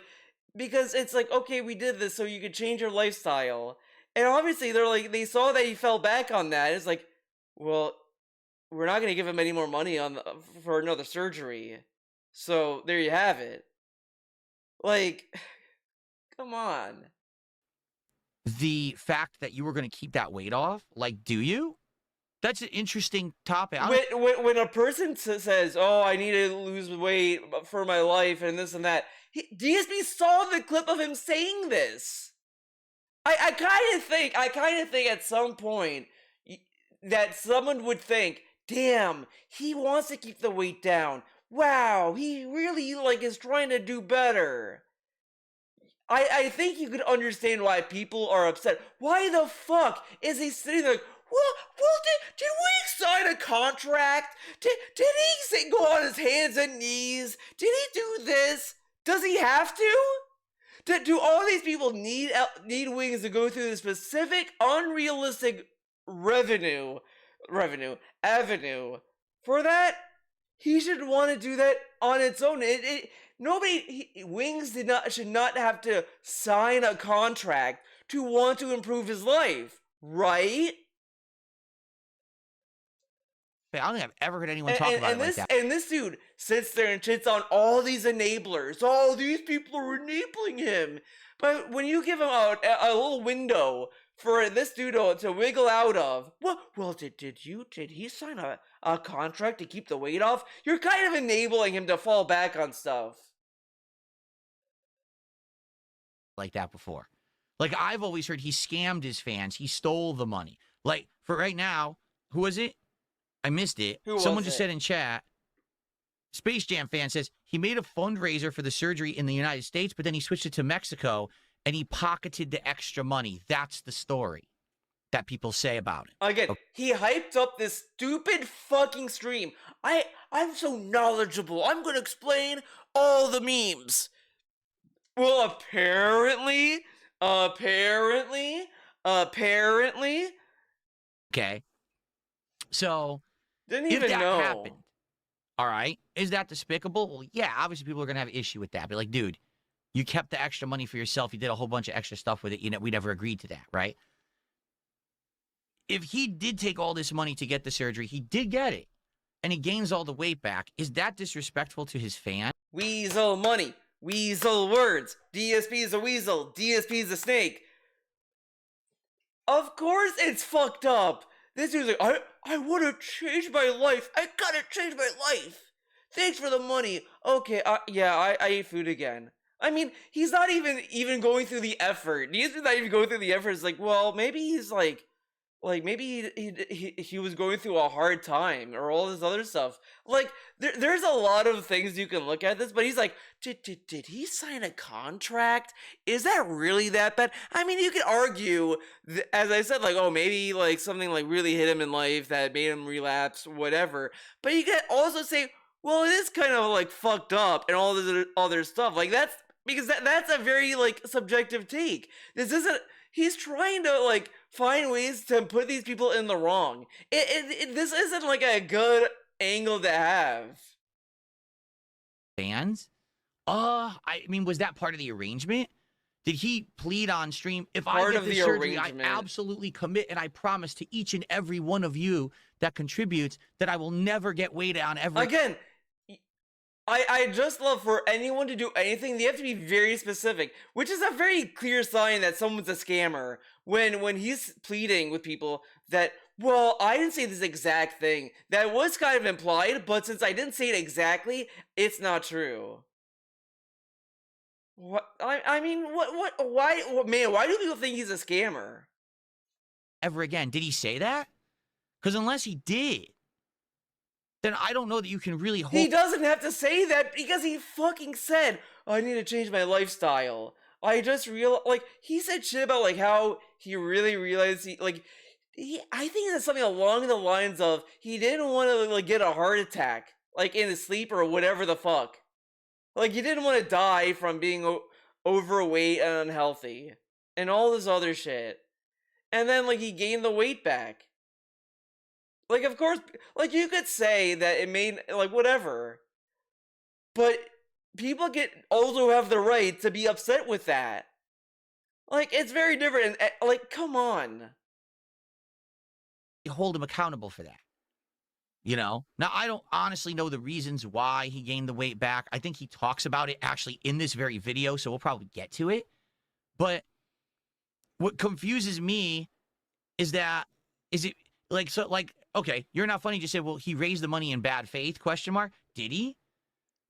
because it's like, okay, we did this so you could change your lifestyle. And obviously they saw that he fell back on that. It's like, well, we're not gonna give him any more money for another surgery. So there you have it. Like, come on. The fact that you were going to keep that weight off, like, do you? That's an interesting topic. When a person says, "Oh, I need to lose weight for my life and this and that," DSP saw the clip of him saying this. I kind of think at some point that someone would think, "Damn, he wants to keep the weight down. Wow, he really, like, is trying to do better." I think you could understand why people are upset. Why the fuck is he sitting there like, well, did we sign a contract? Did he go on his hands and knees? Did he do this? Does he have to? Do all these people need Wings to go through the specific unrealistic revenue avenue for that? He should want to do that on its own. Wings should not have to sign a contract to want to improve his life, right? I don't think I've ever heard anyone talk about it like that. And this dude sits there and shits on all these enablers. Oh, these people are enabling him. But when you give him a little window for this dude to wiggle out of, well, did he sign a contract to keep the weight off? You're kind of enabling him to fall back on stuff. Like that before. Like, I've always heard he scammed his fans. He stole the money. Like, for right now, who was it? I missed it. Someone just said in chat, Space Jam fan says he made a fundraiser for the surgery in the United States, but then he switched it to Mexico and he pocketed the extra money. That's the story that people say about it. Again, he hyped up this stupid fucking stream. I'm so knowledgeable. I'm going to explain all the memes. Well, apparently. Okay. So, Didn't if even that know. happened, all right, is that despicable? Well, yeah, obviously people are going to have an issue with that. But, like, dude, you kept the extra money for yourself. You did a whole bunch of extra stuff with it. You know, we never agreed to that, right? If he did take all this money to get the surgery, he did get it, and he gains all the weight back. Is that disrespectful to his fan? Weasel money. Weasel words. DSP is a weasel. DSP is a snake. Of course it's fucked up This dude's like, I want to change my life. I gotta change my life. Thanks for the money. Okay, I ate food again. I mean, he's not even going through the effort. He's not even going through the effort. It's like, well, maybe he's like maybe he was going through a hard time or all this other stuff. Like there's a lot of things you can look at this, but he's like, did he sign a contract? Is that really that bad? I mean, you could argue, as I said, like, oh, maybe like something like really hit him in life that made him relapse, whatever. But you could also say, well, it is kind of like fucked up and all this other stuff. Like that's because that's a very like subjective take. This isn't. He's trying to like find ways to put these people in the wrong. This isn't like a good angle to have. Fans? I mean, was that part of the arrangement? Did he plead on stream? If I get this surgery, I absolutely commit and I promise to each and every one of you that contributes that I will never get weight on ever. Again, I just love for anyone to do anything, they have to be very specific, which is a very clear sign that someone's a scammer when he's pleading with people that, well, I didn't say this exact thing. That was kind of implied, but since I didn't say it exactly, it's not true. What? I mean, why, man, why do people think he's a scammer? Ever again. Did he say that? Because unless he did, then I don't know that you can really hold. He doesn't have to say that because he fucking said, oh, I need to change my lifestyle. I just realized, like, he said shit about, like, how he really realized I think that's something along the lines of he didn't want to, like, get a heart attack, like, in his sleep or whatever the fuck. Like, he didn't want to die from being overweight and unhealthy and all this other shit. And then, like, he gained the weight back. Like, of course, like, you could say that it made, like, whatever. But people also have the right to be upset with that. Like, it's very different. And, like, come on. Hold him accountable for that. You know? Now, I don't honestly know the reasons why he gained the weight back. I think he talks about it actually in this very video, so we'll probably get to it. But what confuses me is that, okay, you're not funny. Just said, well, he raised the money in bad faith, question mark. Did he?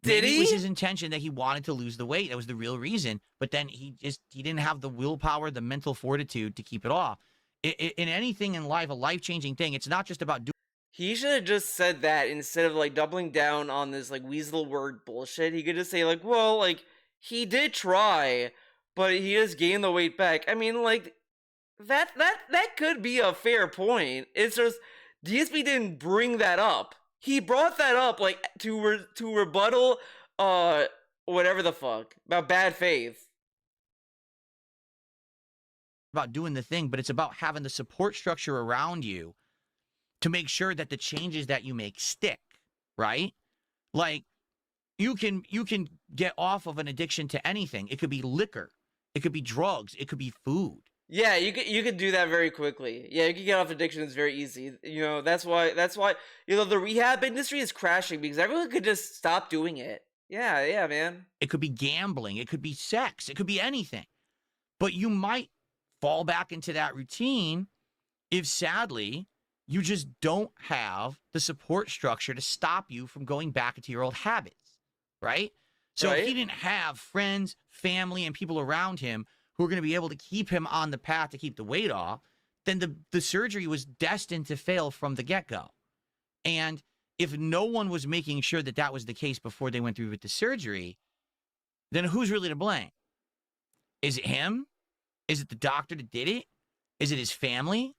Maybe it was his intention that he wanted to lose the weight. That was the real reason. But then he didn't have the willpower, the mental fortitude to keep it off. In anything in life, a life-changing thing, it's not just about doing. He should have just said that instead of, like, doubling down on this, like, weasel word bullshit. He could just say, like, well, like, he did try, but he just gained the weight back. I mean, like, that could be a fair point. It's just DSP didn't bring that up. He brought that up, like, to rebuttal, whatever the fuck, about bad faith. About doing the thing, but it's about having the support structure around you to make sure that the changes that you make stick, right? Like, you can get off of an addiction to anything. It could be liquor, it could be drugs, it could be food. Yeah, you could do that very quickly. Yeah, you can get off addictions very easy. You know, that's why you know the rehab industry is crashing because everyone could just stop doing it. Yeah, man. It could be gambling, it could be sex, it could be anything. But you might fall back into that routine if sadly you just don't have the support structure to stop you from going back into your old habits, right? So if he didn't have friends, family, and people around him who are going to be able to keep him on the path to keep the weight off, then the surgery was destined to fail from the get-go. And if no one was making sure that that was the case before they went through with the surgery, then who's really to blame? Is it him? Is it the doctor that did it? Is it his family?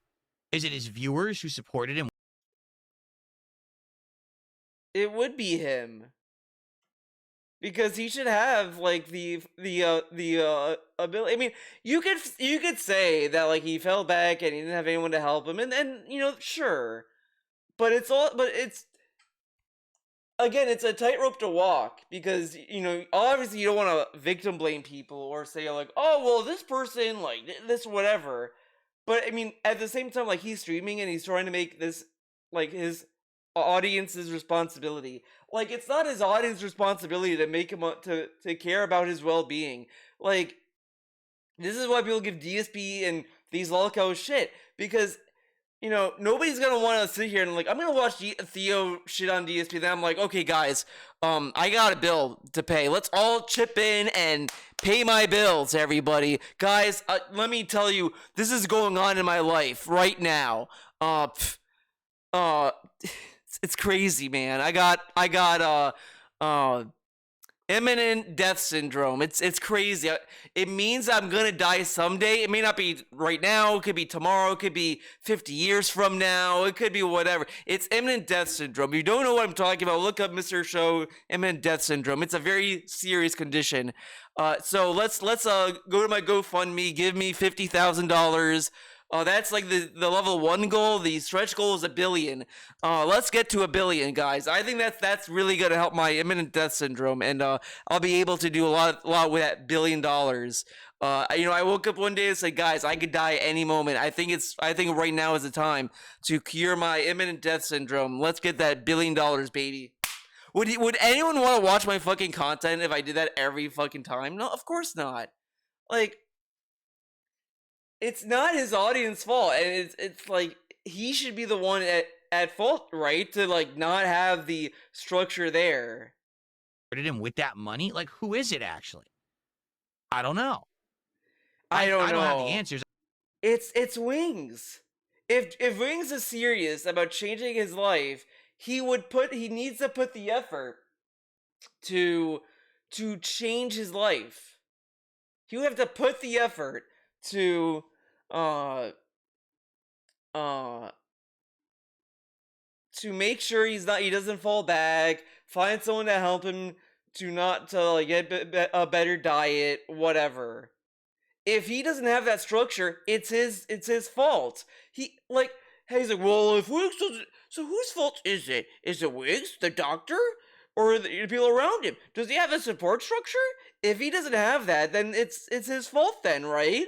Is it his viewers who supported him? It would be him. Because he should have, like, the ability. I mean, you could say that, like, he fell back and he didn't have anyone to help him, and you know, sure, but it's again, it's a tightrope to walk because, you know, obviously you don't want to victim blame people or say, like, oh, well, this person, like, this whatever. But, I mean, at the same time, like, he's streaming and he's trying to make this, like, his audience's responsibility. Like, it's not his audience's responsibility to make him, to care about his well-being. Like, this is why people give DSP and these lolcows shit. Because you know, nobody's gonna want to sit here and like, I'm gonna watch Theo shit on DSP. Then I'm like, okay, guys, I got a bill to pay. Let's all chip in and pay my bills, everybody. Guys, let me tell you, this is going on in my life right now. It's crazy, man. I got imminent death syndrome. It's crazy. It means I'm gonna die someday. It may not be right now. It could be tomorrow. It could be 50 years from now. It could be whatever. It's imminent death syndrome. If you don't know what I'm talking about, look up Mr. Show imminent death syndrome. It's a very serious condition. So let's go to my GoFundMe. Give me $50,000. That's like the level 1 goal. The stretch goal is $1 billion. Let's get to $1 billion, guys. I think that's really gonna help my imminent death syndrome, and I'll be able to do a lot with that $1 billion. You know, I woke up one day and said, guys, I could die any moment. I think right now is the time to cure my imminent death syndrome. Let's get that $1 billion, baby. Would anyone want to watch my fucking content if I did that every fucking time? No, of course not. Like, it's not his audience fault, and it's like he should be the one at fault, right? To like not have the structure there. Him with that money? Like, who is it actually? I don't know. I don't know. Have the answers. It's Wings. If Wings is serious about changing his life, he needs to put the effort to change his life. He would have to put the effort to make sure he doesn't fall back, find someone to help him to like get a better diet, whatever. If he doesn't have that structure, it's his fault. He's like, well, if Wiggs doesn't, so whose fault is it? Is it Wiggs, the doctor, or the people around him? Does he have a support structure? If he doesn't have that, then it's his fault then, right?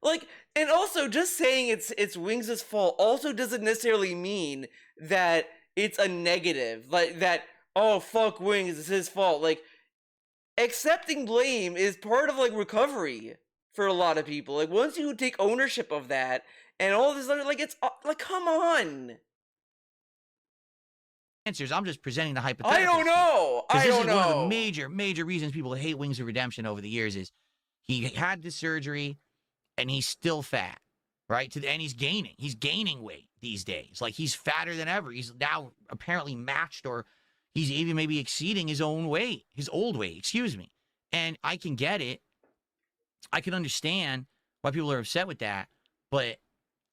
Like, and also just saying it's Wings' fault also doesn't necessarily mean that it's a negative. Like that, oh fuck Wings, it's his fault. Like, accepting blame is part of like recovery for a lot of people. Like, once you take ownership of that and all this other, like, it's like, come on. Answers. I'm just presenting the hypothetical. I don't know. I don't know. One of the major reasons people hate Wings of Redemption over the years is he had the surgery and he's still fat, right? And he's gaining weight these days. Like, he's fatter than ever. He's now apparently matched, or he's even maybe exceeding his old weight, excuse me. And I can get it. I can understand why people are upset with that, but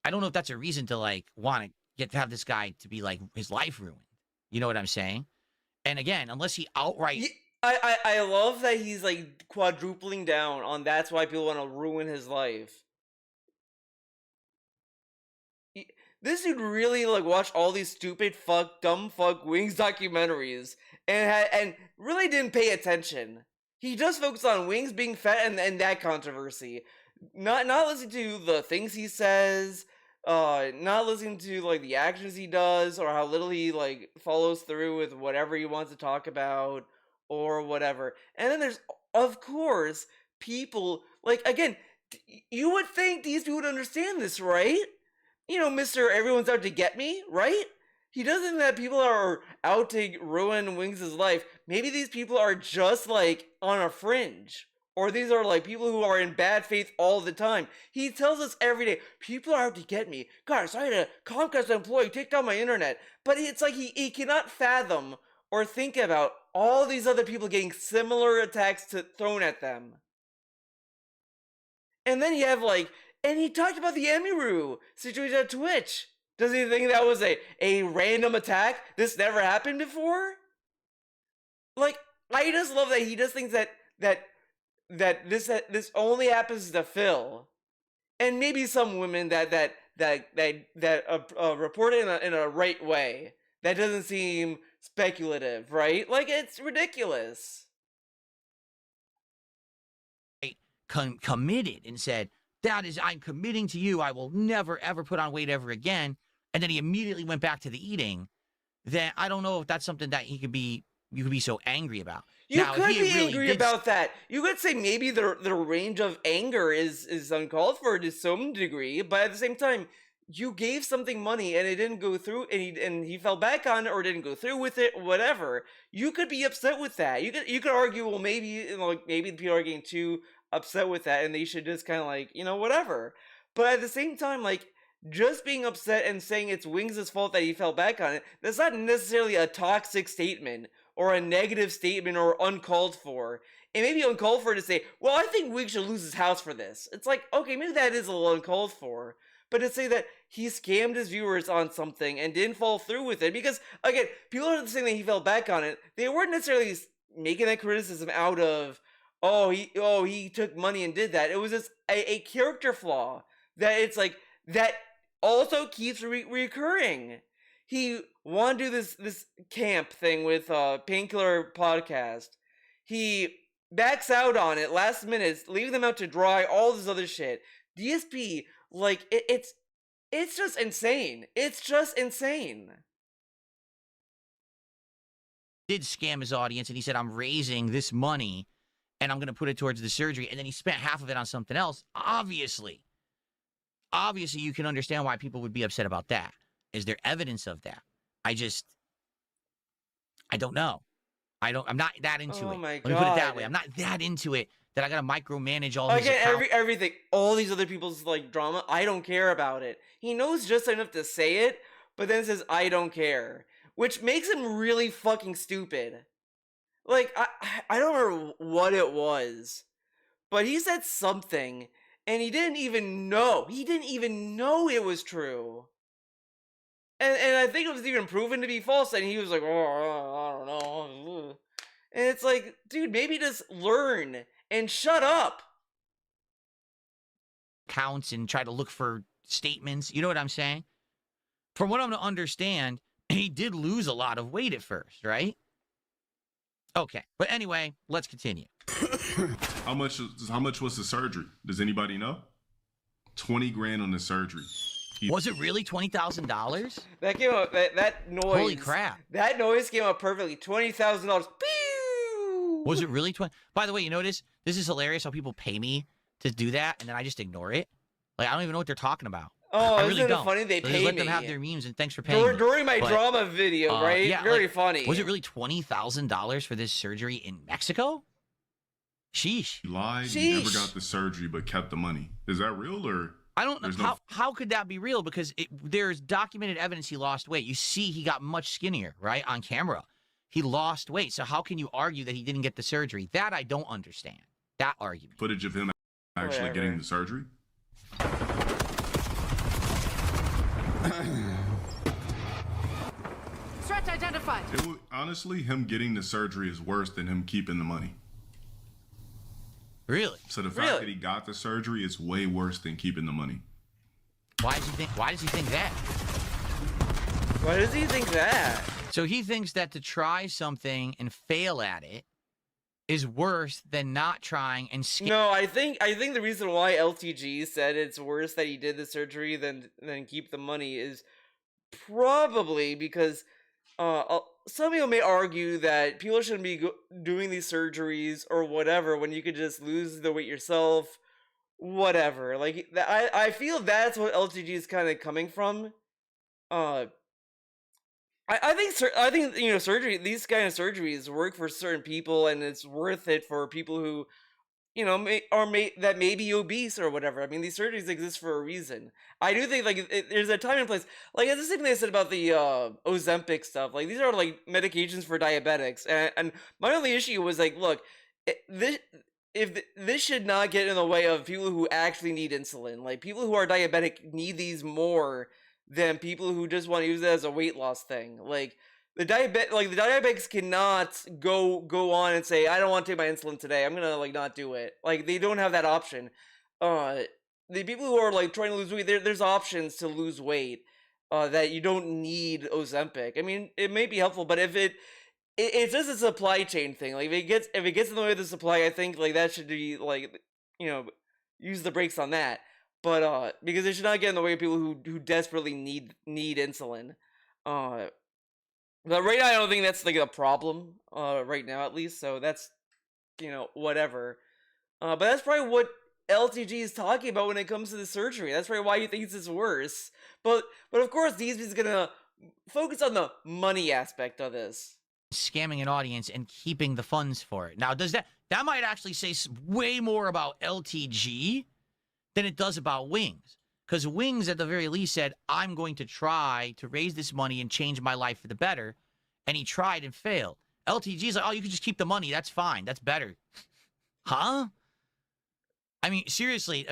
I don't know if that's a reason to like want to have this guy to be like his life ruined. You know what I'm saying? And again, unless he outright... I love that he's like quadrupling down on that's why people want to ruin his life. This dude really like watched all these stupid dumb fuck Wings documentaries and really didn't pay attention. He just focused on Wings being fat and that controversy. Not listening to the things he says, not listening to like the actions he does, or how little he like follows through with whatever he wants to talk about or whatever. And then there's, of course, people like, again, you would think these people would understand this, right? You know, Mr. Everyone's out to get me, right? He doesn't think that people are out to ruin Wings' life. Maybe these people are just like on a fringe. Or these are like people who are in bad faith all the time. He tells us every day, people are out to get me. Guys, I had a Comcast employee take down my internet. But it's like he cannot fathom or think about all these other people getting similar attacks thrown at them. And then you have like, and he talked about the Emiru situation at Twitch. Does he think that was a random attack? This never happened before? Like, I just love that he just thinks that this only happens to Phil, and maybe some women that report it in a right way. That doesn't seem speculative, right? Like, it's ridiculous. Committed and said, I'm committing to you. I will never, ever put on weight ever again. And then he immediately went back to the eating. Then I don't know if that's something that you could be so angry about. You could be angry about that. You could say maybe the range of anger is uncalled for to some degree, but at the same time, you gave something money and it didn't go through, and he fell back on it or didn't go through with it, whatever. You could be upset with that. You could argue, well, maybe maybe the people are getting too upset with that and they should just kind of like, whatever. But at the same time, like, just being upset and saying it's Wings' fault that he fell back on it, that's not necessarily a toxic statement or a negative statement or uncalled for. It may be uncalled for to say, well, I think Wings should lose his house for this. It's like, okay, maybe that is a little uncalled for. But to say that he scammed his viewers on something and didn't follow through with it, because, again, people are saying that he fell back on it, they weren't necessarily making that criticism out of, he took money and did that. It was just a character flaw that it's like, that also keeps recurring. He wanted to do this camp thing with Painkiller Podcast. He backs out on it last minute, leaving them out to dry, all this other shit. DSP, like, it's just insane. It's just insane. Did scam his audience, and he said, I'm raising this money and I'm going to put it towards the surgery, and then he spent half of it on something else. Obviously, you can understand why people would be upset about that. Is there evidence of that? I don't know. I'm not that into it. Oh my Let me put it that God. way. I'm not that into it that I got to micromanage all his Again, accounts. everything, all these other people's like drama, I don't care about it. He knows just enough to say it, but then says I don't care, which makes him really fucking stupid. Like, I don't remember what it was, but he said something, and he didn't even know. He didn't even know it was true. And I think it was even proven to be false, and he was like, oh, I don't know. And it's like, dude, maybe just learn and shut up. Counts and try to look for statements. You know what I'm saying? From what I'm to understand, he did lose a lot of weight at first, right? Okay. But anyway, let's continue. How much was the surgery? Does anybody know? 20 grand on the surgery. Was it really $20,000? That came out, that noise. Holy crap. That noise came out perfectly. $20,000. Pew! Was it really 20? By the way, you notice this is hilarious how people pay me to do that and then I just ignore it. Like, I don't even know what they're talking about. Oh, I isn't really it don't. funny they So pay just let me? them have their memes and thanks for paying me. During my But, drama video, right? yeah, Very like, funny. Was it really $20,000 for this surgery in Mexico? Sheesh. He lied, he never Sheesh. got the surgery, but kept the money. Is that real or? I don't know. There's no- How could that be real? Because there's documented evidence he lost weight. You see he got much skinnier, right, on camera. He lost weight. So how can you argue that he didn't get the surgery? That I don't understand. That argument. Footage of him actually Whatever. getting the surgery? Threat identified. Honestly, him getting the surgery is worse than him keeping the money. Really? So the fact Really? that he got the surgery is way worse than keeping the money. Why does he think that? Why does he think that? So he thinks that to try something and fail at it is worse than not trying and No, I think the reason why LTG said it's worse that he did the surgery than keep the money is probably because some people may argue that people shouldn't be doing these surgeries or whatever when you could just lose the weight yourself, whatever. Like I feel that's what LTG is kind of coming from. I think surgery, these kind of surgeries work for certain people, and it's worth it for people who that may be obese or whatever. I mean, these surgeries exist for a reason. I do think there's a time and place. Like it's the same thing I said about the Ozempic stuff. Like these are like medications for diabetics, and my only issue was like, look, this should not get in the way of people who actually need insulin. Like people who are diabetic need these more than people who just want to use it as a weight loss thing. Like the diabetics cannot go on and say, I don't want to take my insulin today, I'm gonna not do it. Like they don't have that option. The people who are like trying to lose weight, there's options to lose weight that you don't need Ozempic. I mean, it may be helpful, but if it's just a supply chain thing. Like if it gets in the way of the supply, I think like that should be use the brakes on that. But because it should not get in the way of people who desperately need insulin. But right now I don't think that's like a problem. Right now at least, so that's whatever. But that's probably what LTG is talking about when it comes to the surgery. That's probably why he thinks it's worse. But of course, DSP's gonna focus on the money aspect of this. Scamming an audience and keeping the funds for it. Now, does that might actually say way more about LTG than it does about Wings? Because Wings, at the very least, said, I'm going to try to raise this money and change my life for the better. And he tried and failed. LTG's like, oh, you can just keep the money. That's fine. That's better. Huh? I mean, seriously,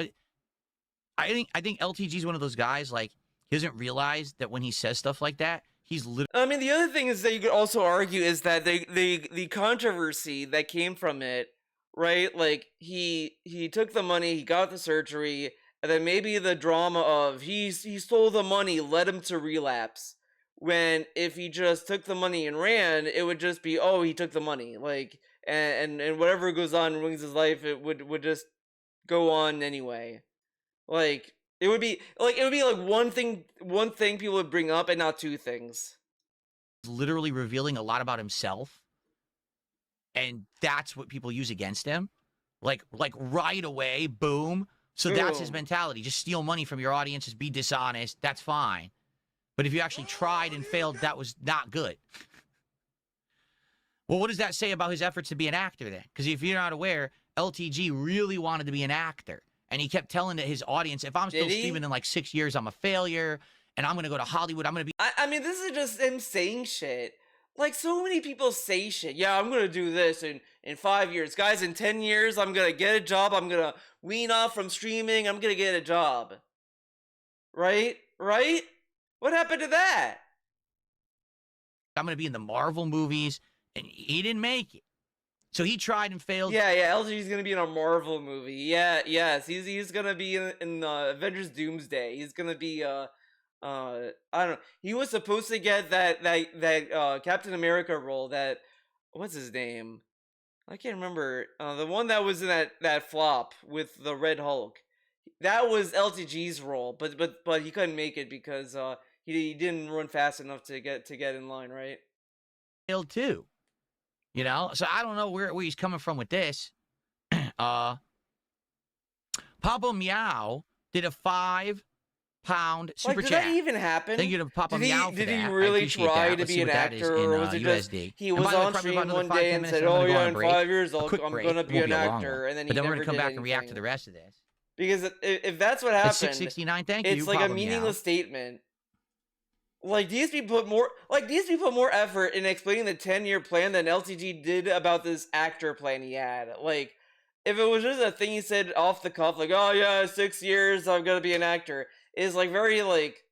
I think LTG's one of those guys, like, he doesn't realize that when he says stuff like that, he's literally... I mean, the other thing is that you could also argue is that the controversy that came from it, right? Like, he took the money, he got the surgery, and then maybe the drama of he stole the money led him to relapse. When if he just took the money and ran, it would just be, oh, he took the money, like, and whatever goes on in Wings' life, it would just go on anyway. Like, it would be like one thing people would bring up and not two things. literally revealing a lot about himself, and that's what people use against him. Like right away, boom. So that's his mentality. Just steal money from your audience, just be dishonest. That's fine. But if you actually tried and failed, that was not good. Well, what does that say about his efforts to be an actor then? Because if you're not aware, LTG really wanted to be an actor. And he kept telling his audience, if I'm still streaming in like 6 years, I'm a failure. And I'm going to go to Hollywood. I'm going to be... I mean, this is just him saying shit. Like, so many people say shit. Yeah, I'm going to do this in 5 years. Guys, in 10 years, I'm going to get a job. I'm going to wean off from streaming. I'm going to get a job. Right? Right? What happened to that? I'm going to be in the Marvel movies, and he didn't make it. So he tried and failed. Yeah, LG's going to be in a Marvel movie. Yes, he's going to be in Avengers Doomsday. He's going to be, I don't know. He was supposed to get that Captain America role that, what's his name? I can't remember. The one that was in that flop with the Red Hulk. That was LTG's role, but he couldn't make it because he didn't run fast enough to get in line, right? Failed too. You know? So I don't know where he's coming from with this. Papa Meow did a £5 super did chat. that even happen? Thank you to Papa Meow for did that. he really try that. to Let's be see an what that is actor, in, or was it just USD. he And was by the way, on probably stream about another one 5, day 10 and minutes, said, I'm gonna "Oh go yeah, on a in break. 5 years A I'm quick break. gonna be Won't an a long actor," one. and then he But then we're never gonna come did back and react to anything. the rest of this. Because if that's what It's happened, 669. Thank you. it's like Papa a Meow. meaningless statement. Like DSP put more effort in explaining the 10-year plan than LTG did about this actor plan he had. Like, if it was just a thing he said off the cuff, like, "Oh yeah, 6 years I'm gonna be an actor," is like very like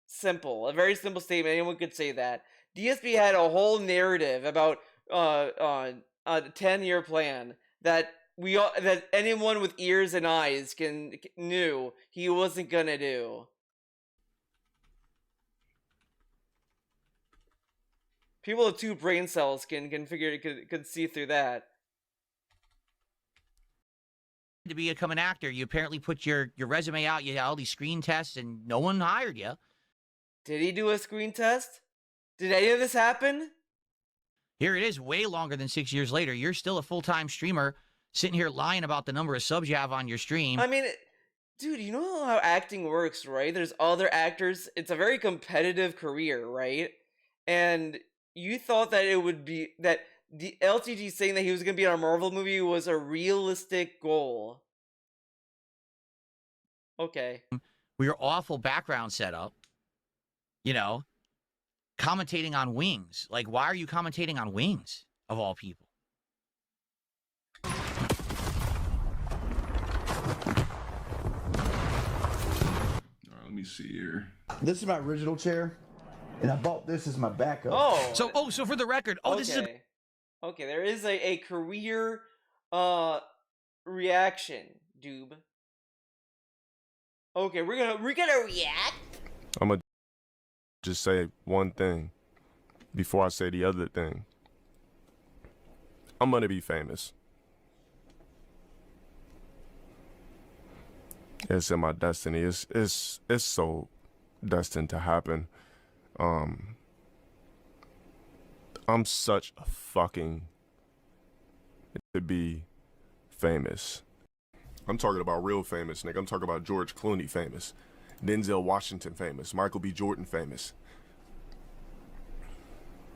simple, a very simple statement. Anyone could say that. DSP had a whole narrative about a 10-year plan that that anyone with ears and eyes knew he wasn't gonna do. People with 2 brain cells can could see through that. To become an actor, you apparently put your resume out. You had all these screen tests, and no one hired you. Did he do a screen test? Did any of this happen? Here it is, way longer than 6 years later. You're still a full-time streamer, sitting here lying about the number of subs you have on your stream. I mean, dude, you know how acting works, right? There's other actors. It's a very competitive career, right? And you thought that it would be that the LTG saying that he was going to be in a Marvel movie was a realistic goal. Okay. With your awful background setup, you know, commentating on Wings. Like, why are you commentating on Wings, of all people? All right, let me see here. This is my original chair, and I bought this as my backup. Oh. So for the record, okay. this is a Okay, there is a career reaction, Doob. Okay, we're gonna react. I'm gonna just say one thing before I say the other thing. I'm gonna be famous. It's in my destiny. It's so destined to happen. I'm such a fucking to be famous. I'm talking about real famous, nigga. I'm talking about George Clooney famous, Denzel Washington famous, Michael B. Jordan famous.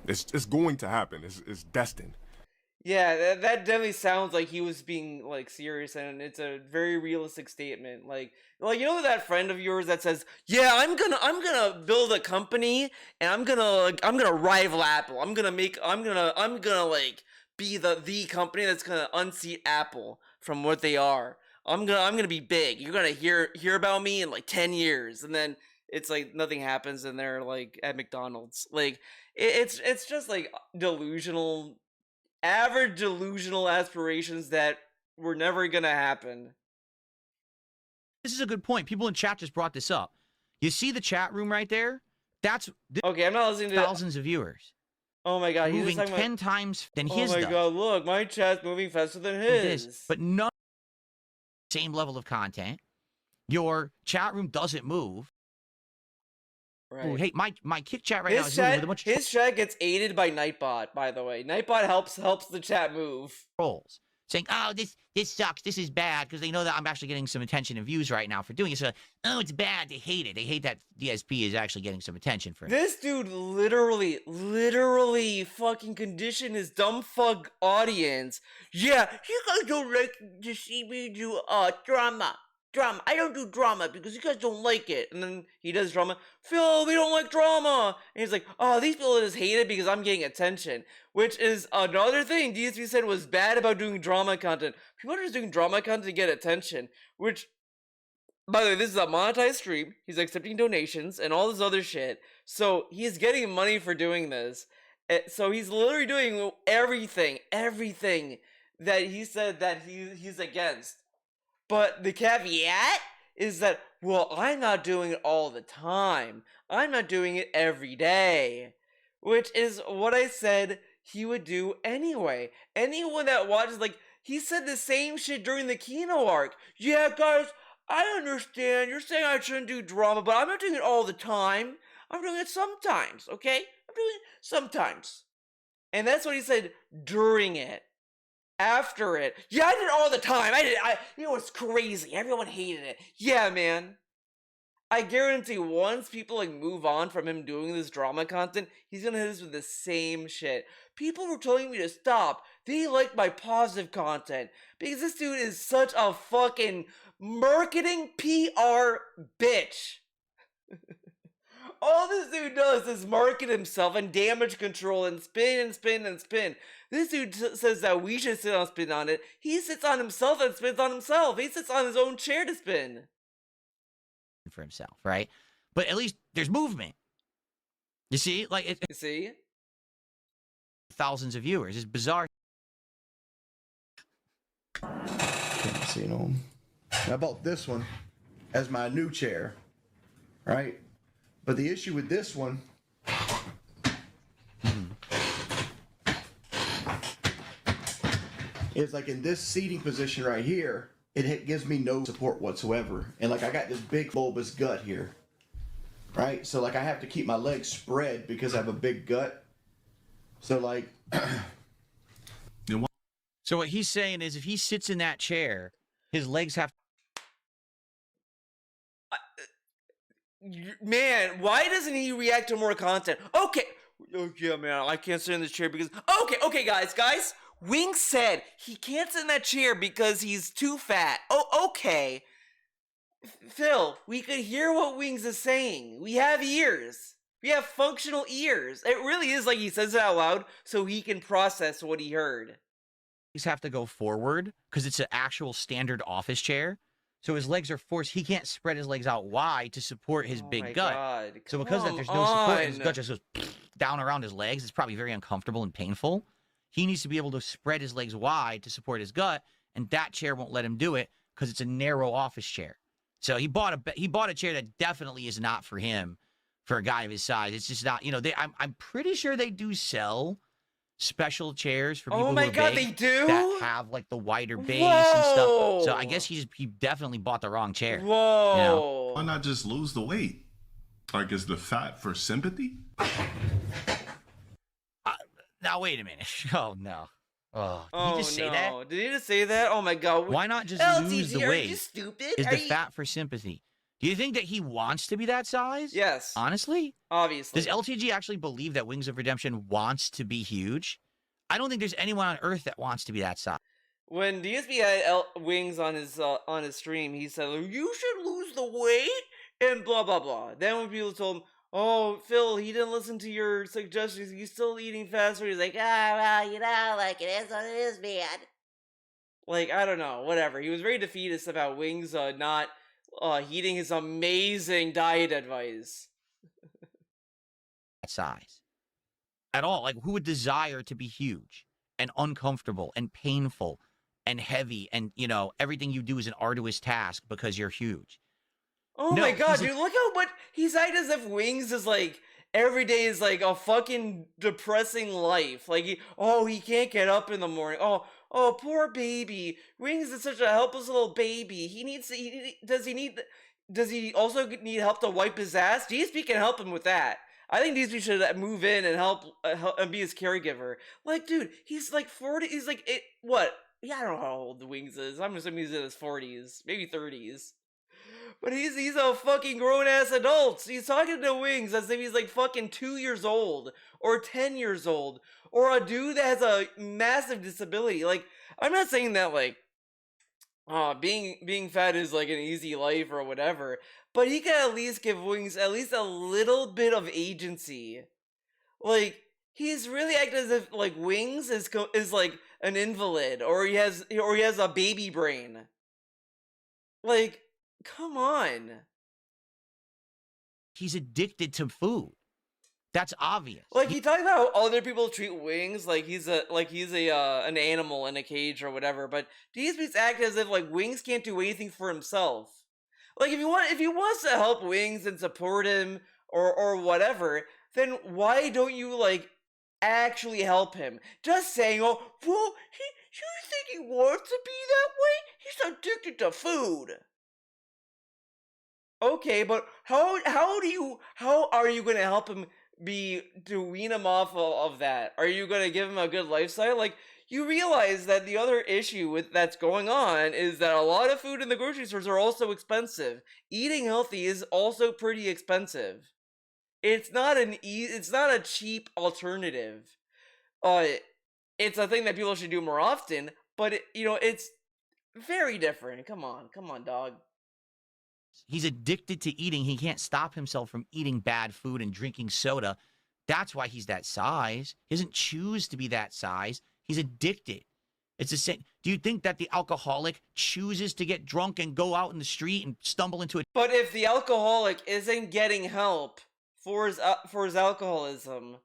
It's going to happen. It's destined. Yeah, that definitely sounds like he was being like serious, and it's a very realistic statement. Like you know that friend of yours that says, "Yeah, I'm gonna build a company, and I'm gonna rival Apple. I'm gonna like be the company that's gonna unseat Apple from what they are. I'm gonna be big. You're gonna hear about me in like 10 years," and then it's like nothing happens, and they're like at McDonald's. Like it's just like delusional. Average delusional aspirations that were never gonna happen. This is a good point. People in chat just brought this up. You see the chat room right there? That's Okay, I'm not listening to thousands of viewers. Oh my god, he's Moving just 10 times than his Oh my does. god, look, my chat's moving faster than his. But no same level of content. Your chat room doesn't move. Right. Ooh, hey, my kick chat right now His is moving with a bunch of his chat gets aided by Nightbot, by the way. Nightbot helps the chat move. trolls saying, "Oh, this sucks. This is bad," because they know that I'm actually getting some attention and views right now for doing it. So, oh, it's bad. They hate it. They hate that DSP is actually getting some attention for it. This dude literally fucking conditioned his dumb fuck audience. Yeah, you guys don't like to see me do drama. I don't do drama because you guys don't like it. And then he does drama. Phil, we don't like drama. And he's like, oh, these people just hate it because I'm getting attention. Which is another thing DSP said was bad about doing drama content. People are just doing drama content to get attention. Which, by the way, this is a monetized stream. He's accepting donations and all this other shit. So he's getting money for doing this. So he's literally doing everything that he said that he's against. But the caveat is that, well, I'm not doing it all the time. I'm not doing it every day. Which is what I said he would do anyway. Anyone that watches, like, he said the same shit during the Kino arc. Yeah, guys, I understand. You're saying I shouldn't do drama, but I'm not doing it all the time. I'm doing it sometimes, okay? I'm doing it sometimes. And that's what he said during it. After it, yeah, I did it all the time. You know, it's crazy. Everyone hated it. Yeah, man. I guarantee once people like move on from him doing this drama content, he's gonna hit us with the same shit. People were telling me to stop. They like my positive content because this dude is such a fucking marketing PR bitch. All this dude does is market himself and damage control and spin and spin and spin. This dude says that we should sit on spin on it. He sits on himself and spins on himself. He sits on his own chair to spin. For himself, right? But at least there's movement. You see? Like, You see? Thousands of viewers. It's bizarre. Can't see it on. I bought this one as my new chair, right? But the issue with this one is like in this seating position right here, it gives me no support whatsoever. And like I got this big bulbous gut here, right? So like I have to keep my legs spread because I have a big gut. So like... So what he's saying is if he sits in that chair, his legs have... Man, why doesn't he react to more content? Okay, yeah, man, I can't sit in this chair because... Okay, guys. Wings said he can't sit in that chair because he's too fat. Oh, okay. Phil, we could hear what Wings is saying. We have ears. We have functional ears. It really is like he says it out loud so he can process what he heard. have to go forward because it's an actual standard office chair. So his legs are forced. He can't spread his legs out wide to support his big gut. God. So because of that, there's no support. His gut just goes down around his legs. It's probably very uncomfortable and painful. He needs to be able to spread his legs wide to support his gut, and that chair won't let him do it because it's a narrow office chair. So he bought a chair that definitely is not for him, for a guy of his size. It's just not. You know, I'm pretty sure they do sell special chairs for people who are big they do? that have like the wider base and stuff. So I guess he definitely bought the wrong chair. Whoa. You know? Why not just lose the weight? Like, is the fat for sympathy? Now wait a minute. Oh no. Oh, did he Oh just say that? no! Did he just say that? Oh my god! Why not just lose the LTG, are you weight? stupid? Is Are the you... fat for sympathy? Do you think that he wants to be that size? Yes, Honestly? obviously. Does LTG actually believe that Wings of Redemption wants to be huge? I don't think there's anyone on Earth that wants to be that size. When DSP had Wings on his stream, he said, "You should lose the weight," and blah blah blah. Then when people told him, "Oh, Phil, he didn't listen to your suggestions. He's still eating fast food," he's like, "Ah, well, you know, like it is what it is, man." Like, I don't know, whatever. He was very defeatist about Wings not heeding his amazing diet advice. That size. At all. Like, who would desire to be huge and uncomfortable and painful and heavy and, you know, everything you do is an arduous task because you're huge? Oh No, my god, he's a- dude, look how much he's acting as if Wings is like every day is like a fucking depressing life. Like he can't get up in the morning. Oh, poor baby. Wings is such a helpless little baby. Does he also need help to wipe his ass? DSP can help him with that. I think DSP should move in and help and be his caregiver. Like, dude, he's like 40. He's like what? Yeah, I don't know how old the Wings is. I'm assuming he's in his 40s, maybe 30s. But he's a fucking grown ass adult. He's talking to Wings as if he's like fucking 2 years old or 10 years old or a dude that has a massive disability. Like, I'm not saying that like being fat is like an easy life or whatever, but he can at least give Wings at least a little bit of agency. Like, he's really acting as if like Wings is like an invalid or he has a baby brain. Like, come on. He's addicted to food. That's obvious. Like, he talks about how other people treat Wings like he's an animal in a cage or whatever, but DSP's act as if like Wings can't do anything for himself. Like, if he wants to help Wings and support him or whatever, then why don't you like actually help him? Just saying, oh, well, you think he wants to be that way? He's addicted to food. Okay, but how are you gonna help him to wean him off of that? Are you gonna give him a good lifestyle? Like, you realize that the other issue with that's going on is that a lot of food in the grocery stores are also expensive. Eating healthy is also pretty expensive. It's not a cheap alternative. It's a thing that people should do more often, but it's very different. Come on, dog. He's addicted to eating. He can't stop himself from eating bad food and drinking soda. That's why he's that size. He doesn't choose to be that size. He's addicted. It's the same. Do you think that the alcoholic chooses to get drunk and go out in the street and stumble into a... But if the alcoholic isn't getting help for his alcoholism,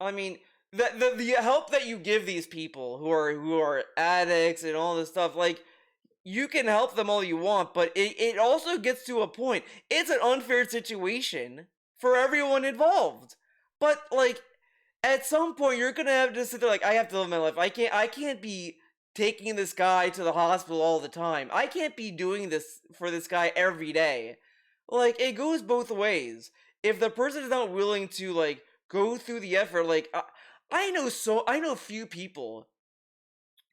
I mean, the help that you give these people who are addicts and all this stuff, like, you can help them all you want, but it also gets to a point. It's an unfair situation for everyone involved. But like, at some point, you're gonna have to sit there like, I have to live my life. I can't be taking this guy to the hospital all the time. I can't be doing this for this guy every day. Like, it goes both ways. If the person is not willing to like go through the effort, like I know few people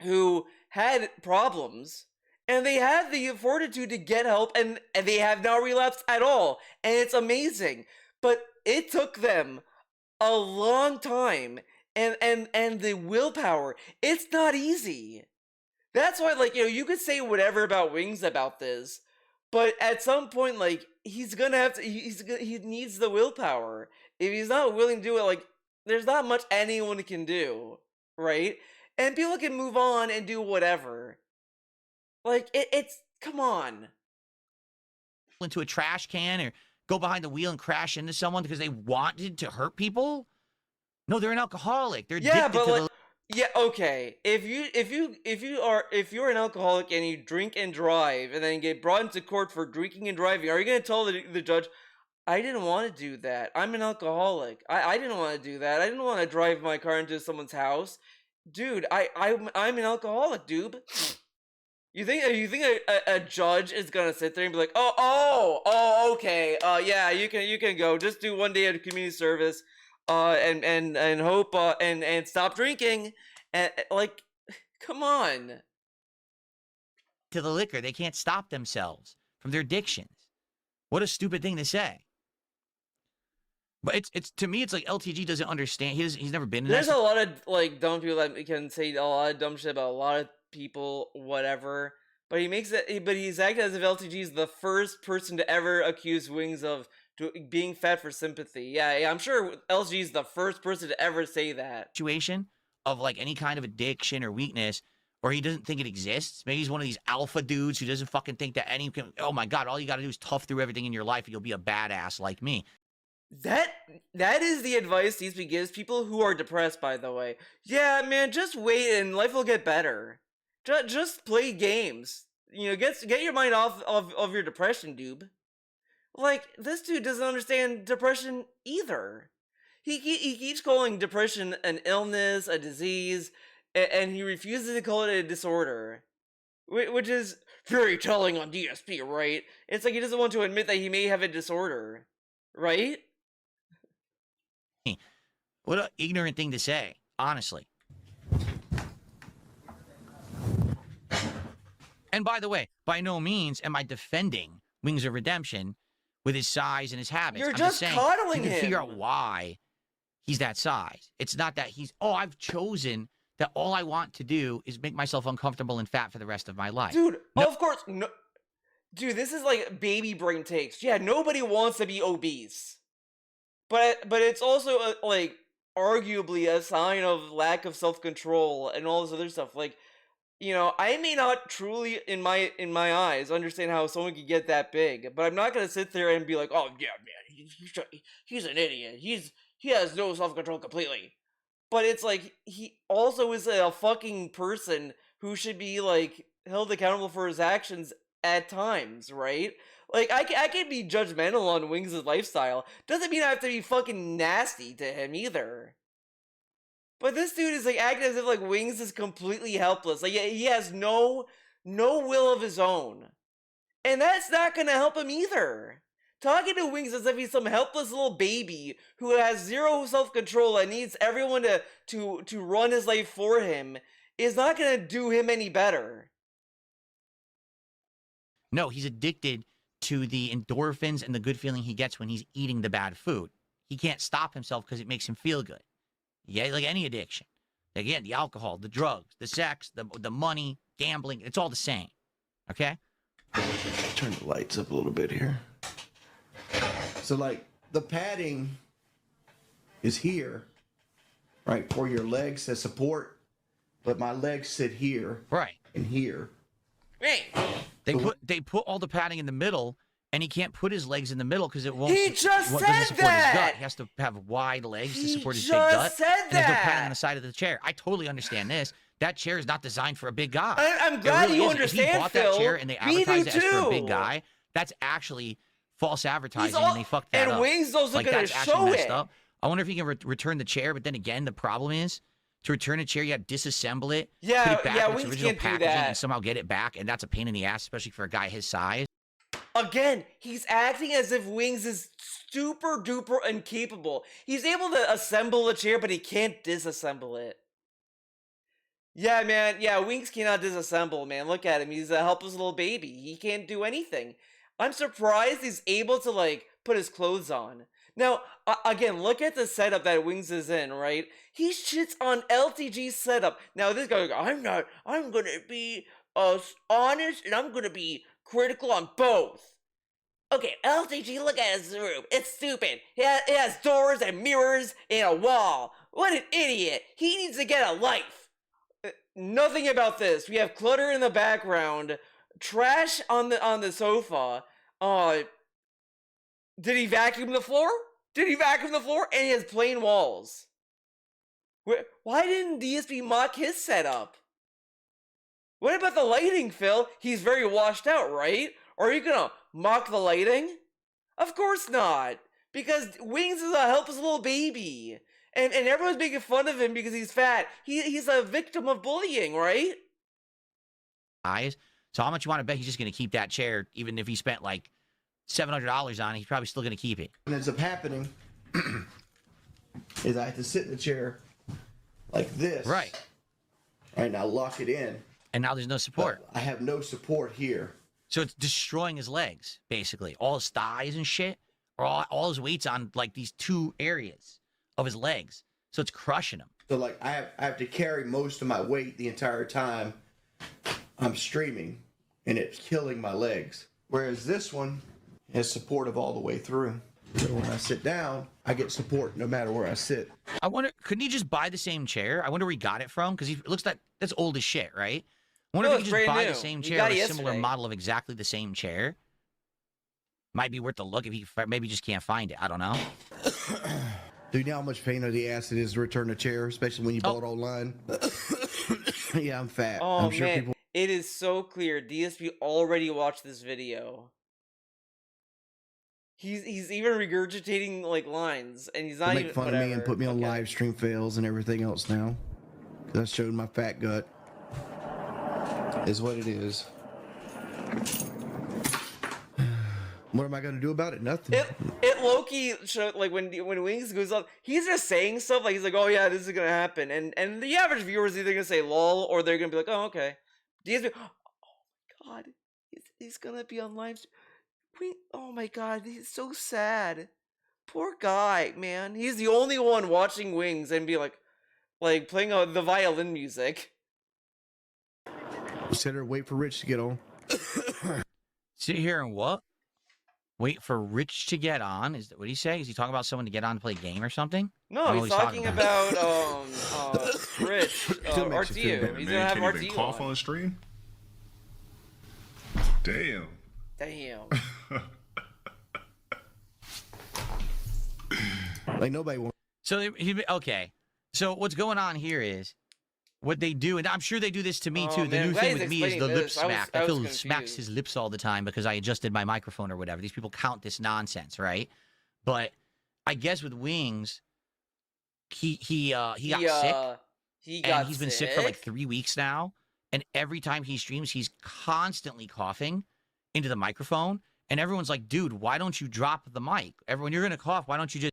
who had problems and they had the fortitude to get help and they have not relapsed at all, and it's amazing. But it took them a long time and the willpower. It's not easy. That's why, like, you could say whatever about Wings about this, but at some point, like, he's gonna have to, he needs the willpower. If he's not willing to do it, like, there's not much anyone can do, right? And people can move on and do whatever. Like, it's come on. into a trash can or go behind the wheel and crash into someone because they wanted to hurt people? No, they're an alcoholic. They're Yeah, addicted but to like, yeah, okay. If you're an alcoholic and you drink and drive and then get brought into court for drinking and driving, are you gonna tell the judge, I didn't want to do that. I'm an alcoholic. I didn't want to do that. I didn't want to drive my car into someone's house. Dude, I'm an alcoholic, dude. You think a judge is gonna sit there and be like, okay, yeah, you can go. Just do 1 day of community service, and hope, and stop drinking, and like, Come on. To the liquor. They can't stop themselves from their addictions. What a stupid thing to say. But it's to me, it's like LTG doesn't understand. He's never been in There's that. a lot of like dumb people that can say a lot of dumb shit about a lot of people, whatever. But he's acting as if LTG is the first person to ever accuse Wings of being fat for sympathy. Yeah, I'm sure LTG is the first person to ever say that. Situation of like any kind of addiction or weakness, or he doesn't think it exists. Maybe he's one of these alpha dudes who doesn't fucking think that oh my God, all you got to do is tough through everything in your life and you'll be a badass like me. That is the advice these gives people who are depressed, by the way. Yeah, man, just wait and life will get better. Just play games. You know, get your mind off of your depression, dude. Like, this dude doesn't understand depression either. He keeps calling depression an illness, a disease, and he refuses to call it a disorder. Which is very telling on DSP, right? It's like he doesn't want to admit that he may have a disorder, right? What an ignorant thing to say, honestly. And by the way, by no means am I defending Wings of Redemption with his size and his habits. You're I'm just saying, coddling you can him. figure out why he's that size. It's not that I've chosen that all I want to do is make myself uncomfortable and fat for the rest of my life. Dude, No. of course, no. Dude, this is like baby brain takes. Yeah, nobody wants to be obese. But it's also like arguably a sign of lack of self-control and all this other stuff. Like, you know, I may not truly, in my eyes, understand how someone could get that big, but I'm not gonna sit there and be like, oh yeah, man, he's an idiot. He has no self-control completely. But it's like he also is a fucking person who should be like held accountable for his actions at times, right? Like I can be judgmental on Wings' lifestyle. Doesn't mean I have to be fucking nasty to him either. But this dude is like acting as if like Wings is completely helpless. Like he has no will of his own. And that's not gonna help him either. Talking to Wings as if he's some helpless little baby who has zero self-control and needs everyone to run his life for him is not gonna do him any better. No, he's addicted to the endorphins and the good feeling he gets when he's eating the bad food. He can't stop himself because it makes him feel good. Yeah, like any addiction. Again, the alcohol, the drugs, the sex, the money, gambling, it's all the same. Okay? Turn the lights up a little bit here. So, like, the padding is here, right, for your legs as support, but my legs sit here Right. and here. Hey, They put all the padding in the middle, and he can't put his legs in the middle because it won't. He just doesn't said support his gut. that! He has to have wide legs to He support his big just gut. said And there's no that! padding on the side of the chair. I totally understand this. That chair is not designed for a big guy. I'm It glad really you isn't. If he understand, bought Phil. that chair and they Me advertised it as for a big too. guy, that's actually false advertising, all- and they fucked that and up. Wings also like gonna that's show actually messed it. up. I wonder if he can return the chair, but then again, the problem is to return a chair, you have to disassemble it, Yeah, put it back yeah, in its Wings original can't do packaging, that. and somehow get it back, and that's a pain in the ass, especially for a guy his size. Again, he's acting as if Wings is super duper incapable. He's able to assemble a chair, but he can't disassemble it. Yeah, man. Yeah, Wings cannot disassemble, man. Look at him. He's a helpless little baby. He can't do anything. I'm surprised he's able to, like, put his clothes on. Now, again, look at the setup that Wings is in, right? He shits on LTG's setup. Now, this guy, I'm gonna be honest, and I'm gonna be critical on both. Okay, LTG, look at his room. It's stupid. It has doors and mirrors and a wall. What an idiot. He needs to get a life. Nothing about this. We have clutter in the background, trash on the sofa. Did he vacuum the floor? Did he vacuum the floor? And he has plain walls. Why didn't DSP mock his setup? What about the lighting, Phil? He's very washed out, right? Are you gonna mock the lighting? Of course not. Because Wings is a helpless little baby. And everyone's making fun of him because he's fat. He's a victim of bullying, right? So how much you want to bet he's just going to keep that chair, even if he spent like $700 on it, he's probably still going to keep it. What ends up happening is I have to sit in the chair like this. Right. Right now, lock it in. And now there's no support. But I have no support here. So it's destroying his legs, basically. All his thighs and shit, or all his weight's on like these two areas of his legs. So it's crushing him. So like I have to carry most of my weight the entire time I'm streaming, and it's killing my legs. Whereas this one has support of all the way through. So when I sit down, I get support no matter where I sit. I wonder, couldn't he just buy the same chair? I wonder where he got it from, because it looks like that's old as shit, right? I wonder No, if he it's could just brand buy new. the same He chair got or it a similar yesterday. model of exactly the same chair. Might be worth a look if he maybe just can't find it. I don't know. Do you know how much pain in the ass it is to return a chair, especially when you Oh. bought it online? Yeah, I'm fat. Oh I'm sure man, people. it is so clear. DSP already watched this video. He's even regurgitating like lines, and he's not Make even fun of me and whatever. put me on Okay. live stream fails and everything else now. 'Cause I showed my fat gut. Is what it is. What am I gonna do about it? Nothing. It Loki showed like when Wings goes up, he's just saying stuff like he's like, oh yeah, this is gonna happen, and the average viewer is either gonna say lol or they're gonna be like, oh okay. DSP, oh my god, he's gonna be on live. Oh my god, he's so sad. Poor guy, man. He's the only one watching Wings and be like playing the violin music. Sit there, wait for Rich to get on. Sit here and what? Wait for Rich to get on? Is that what he say? Is he talking about someone to get on to play a game or something? I No, don't know he's what talking about Rich, Still makes you feel RTU. better, He's Man, gonna have can't even RTU cough on. on stream. Damn. Damn. Like nobody wants. So okay. So what's going on here is what they do, and I'm sure they do this to me Oh, too. The man, I'm new glad thing he's with me is the explaining lip this. I was- smack. I was Phil smacks confused. his lips all the time because I adjusted my microphone or whatever. These people count this nonsense, right? But I guess with Wings, he got sick. He And got he's been sick for like 3 weeks now. And every time he streams, he's constantly coughing into the microphone. And everyone's like, dude, why don't you drop the mic? Everyone, you're going to cough. Why don't you just,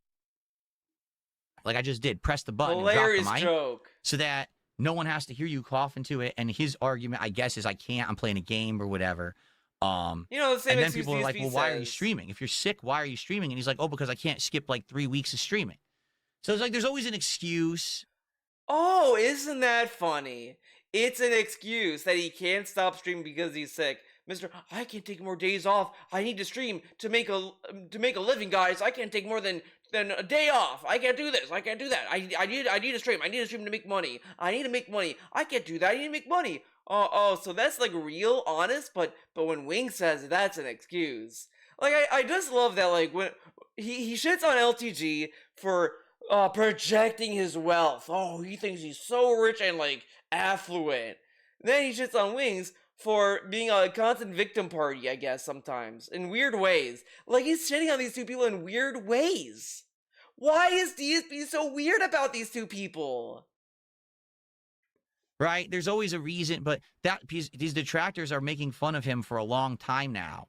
like I just did, press the button and Hilarious drop the mic joke. so that no one has to hear you cough into it. And his argument, I guess, is I can't. I'm playing a game or whatever. You know, the same And then excuse people are like, DSP well, why are you says. streaming? If you're sick, why are you streaming? And he's like, oh, because I can't skip like 3 weeks of streaming. So it's like there's always an excuse. Oh, isn't that funny? It's an excuse that he can't stop streaming because he's sick. Mister, I can't take more days off. I need to stream to make a living, guys. I can't take more than a day off. I can't do this. I can't do that. I need to stream. I need to stream to make money. I need to make money. I can't do that. I need to make money. Oh, so that's like real honest, but when Wing says that's an excuse. Like I just love that, like when he shits on LTG for projecting his wealth. Oh, he thinks he's so rich and like affluent. Then he shits on Wings for being a constant victim party, I guess, sometimes in weird ways. Like he's shitting on these two people in weird ways. Why is DSP so weird about these two people? Right? There's always a reason, but these detractors are making fun of him for a long time now.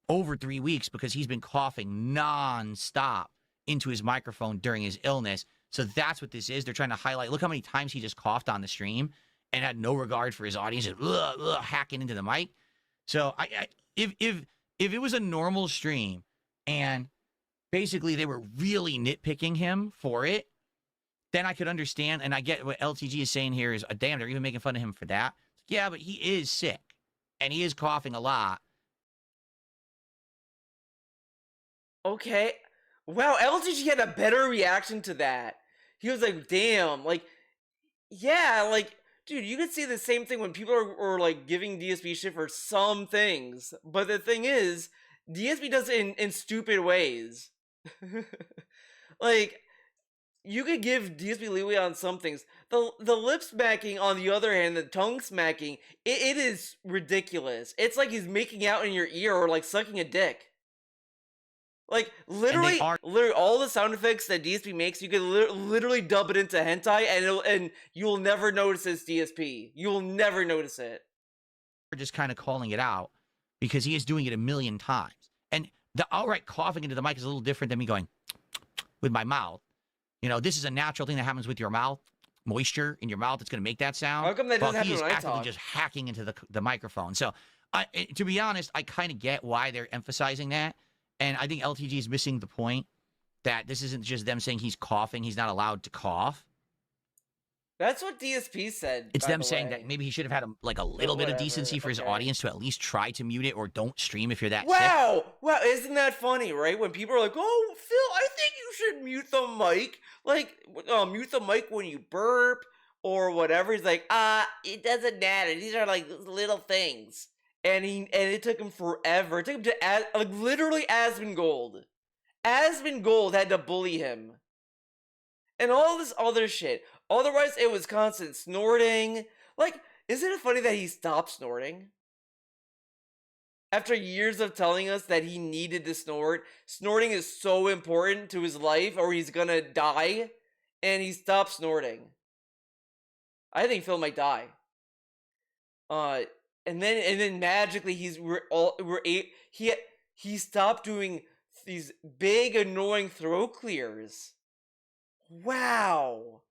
Over 3 weeks because he's been coughing non-stop into his microphone during his illness. So that's what this is. They're trying to highlight, look how many times he just coughed on the stream and had no regard for his audience, and hacking into the mic. So if it was a normal stream and basically they were really nitpicking him for it, then I could understand, and I get what LTG is saying here is, damn, they're even making fun of him for that. Yeah, but he is sick, and he is coughing a lot. Okay. Wow, LTG had a better reaction to that. He was like, damn, like, yeah, like, dude, you could see the same thing when people are like giving DSP shit for some things. But the thing is, DSP does it in stupid ways. Like, you could give DSP leeway on some things. The lip smacking, on the other hand, the tongue smacking, it is ridiculous. It's like he's making out in your ear or like sucking a dick. Like, literally all the sound effects that DSP makes, you could literally dub it into hentai, and you'll never notice it's DSP. You'll never notice it. We're just kind of calling it out because he is doing it a million times. And the outright coughing into the mic is a little different than me going with my mouth. You know, this is a natural thing that happens with your mouth. moisture in your mouth that's going to make that sound. How come that Well, doesn't he happen is when I actively talk? just hacking into the microphone. So, to be honest, I kind of get why they're emphasizing that. And I think LTG is missing the point that this isn't just them saying he's coughing. He's not allowed to cough. That's what DSP said. It's by them the saying way. that maybe he should have had a little bit of whatever, decency for his okay. audience to at least try to mute it or don't stream if you're that sick. Wow! Wow, isn't that funny, right? When people are like, oh, Phil, I think you should mute the mic. Like, mute the mic when you burp or whatever. He's like, it doesn't matter. These are like little things. And it took him forever. It took him to, like, literally Asmongold. Asmongold had to bully him. And all this other shit. Otherwise, it was constant snorting. Like, isn't it funny that he stopped snorting? After years of telling us that he needed to snort, snorting is so important to his life or he's gonna die, and he stopped snorting. I think Phil might die. And then magically he stopped doing these big annoying throat clears. Wow.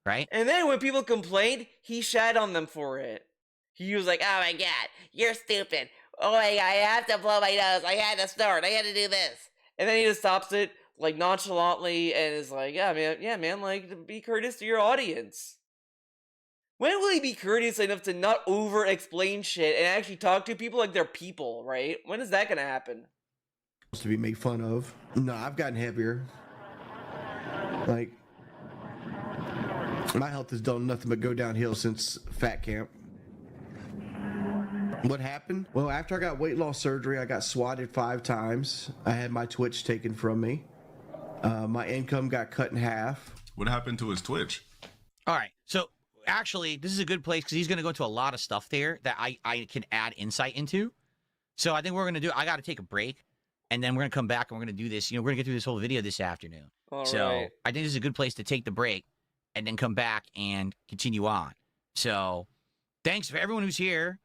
Right? And then when people complained, he shat on them for it. He was like, oh my god, you're stupid. Oh my god, I have to blow my nose. I had to snort. I had to do this. And then he just stops it, like, nonchalantly and is like, yeah, man, like, be courteous to your audience. When will he be courteous enough to not over-explain shit and actually talk to people like they're people, right? When is that gonna happen? To be made fun of. No, I've gotten heavier. Like, my health has done nothing but go downhill since fat camp. What happened? Well, after I got weight loss surgery, I got swatted 5 times. I had my Twitch taken from me. My income got cut in half. What happened to his Twitch? All right. So actually, this is a good place because he's going to go into a lot of stuff there that I can add insight into. So I think we're going to do, I got to take a break and then we're going to come back and we're going to do this. You know, we're going to get through this whole video this afternoon. All so right. I think this is a good place to take the break and then come back and continue on. So thanks for everyone who's here.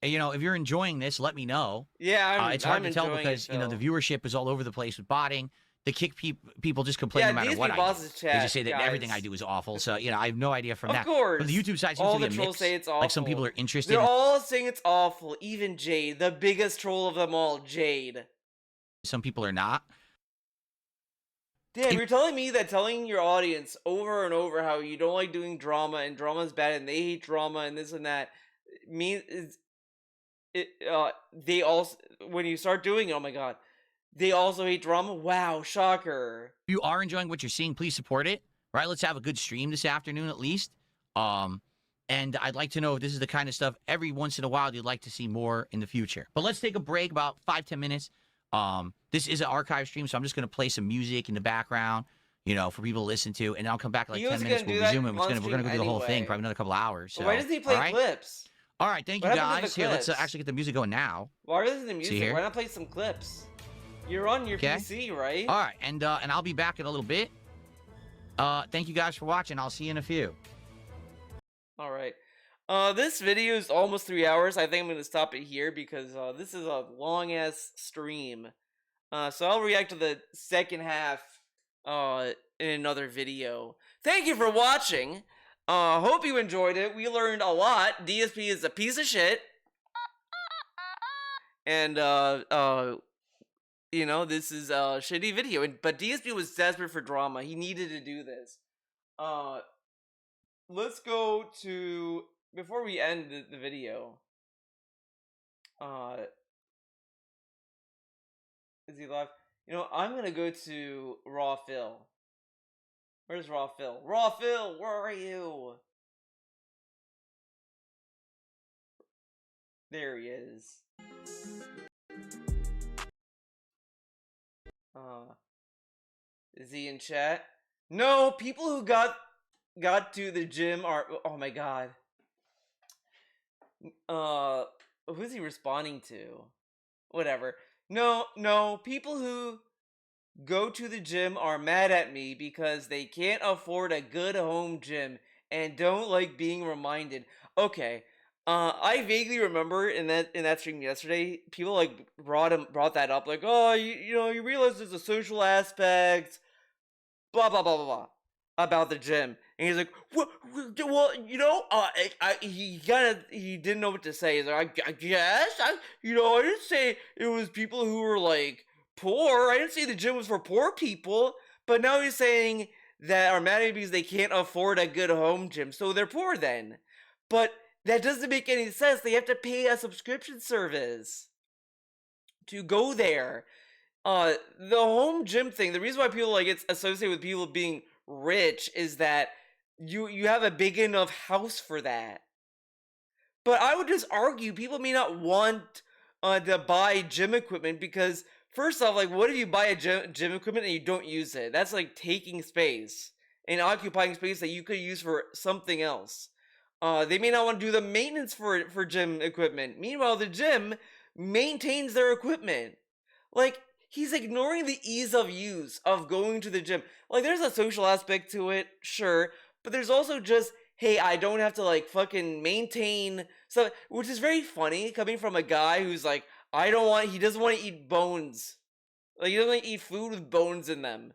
And, you know, if you're enjoying this, let me know. Yeah, It's hard I'm to tell enjoying because, it, you know, the Phil. viewership is all over the place with botting. They kick people just complain Yeah, no matter DSP what I do. bosses They chat, just say that guys. everything I do is awful. So, you know, I have no idea from Of that. course. From the YouTube side, seems All to be the a trolls mix. say it's Like some awful. people are interested. They're all saying it's awful. Even Jade, the biggest troll of them all, Jade. Some people are not. Damn, you're telling me that telling your audience over and over how you don't like doing drama and drama's bad and they hate drama and this and that means they also, when you start doing it, oh my god, they also hate drama. Wow, shocker. If you are enjoying what you're seeing, please support it. Right? Let's have a good stream this afternoon at least. And I'd like to know if this is the kind of stuff every once in a while you'd like to see more in the future. But let's take a break, about 5-10 minutes. This is an archive stream, so I'm just going to play some music in the background, you know, for people to listen to, and I'll come back in like He 10 was minutes. gonna We'll do that resume it. We're going to go through the whole thing, anyway. probably another couple hours. So, Why doesn't he play all right? clips? All right, thank you What happened to guys. the Here, let's clips? actually get the music going now. Why listen to music? here? Why not play some clips? You're on your Okay. PC, right? All right, and I'll be back in a little bit. Thank you guys for watching. I'll see you in a few. All right. This video is almost 3 hours. I think I'm gonna stop it here because this is a long ass stream. So I'll react to the second half in another video. Thank you for watching. Hope you enjoyed it. We learned a lot. DSP is a piece of shit. And you know, this is a shitty video. But DSP was desperate for drama. He needed to do this. Let's go to, before we end the video. Is he live? You know, I'm gonna go to Raw Phil. Where's Raw Phil? Raw Phil, where are you? There he is. Is he in chat? No, people who got to the gym are, oh my god. Who's he responding to? Whatever. No, people who go to the gym are mad at me because they can't afford a good home gym and don't like being reminded. Okay. I vaguely remember in that stream yesterday, people like brought that up, like, oh, you know, you realize there's a social aspect, blah blah blah blah blah about the gym, and he's like, well, you know, he didn't know what to say. He's like, I guess I didn't say it was people who were like poor. I didn't say the gym was for poor people. But now he's saying that are mad because they can't afford a good home gym, so they're poor then. But that doesn't make any sense. They have to pay a subscription service to go there. The home gym thing, the reason why people like it's associated with people being rich is that you have a big enough house for that. But I would just argue people may not want to buy gym equipment because first off, like, what if you buy a gym equipment and you don't use it? That's like taking space and occupying space that you could use for something else. They may not want to do the maintenance for gym equipment. Meanwhile, the gym maintains their equipment. Like, he's ignoring the ease of use of going to the gym. Like, there's a social aspect to it, sure, but there's also just, hey, I don't have to like fucking maintain stuff, which is very funny coming from a guy who's like, he doesn't want to eat bones. Like, he doesn't want to eat food with bones in them.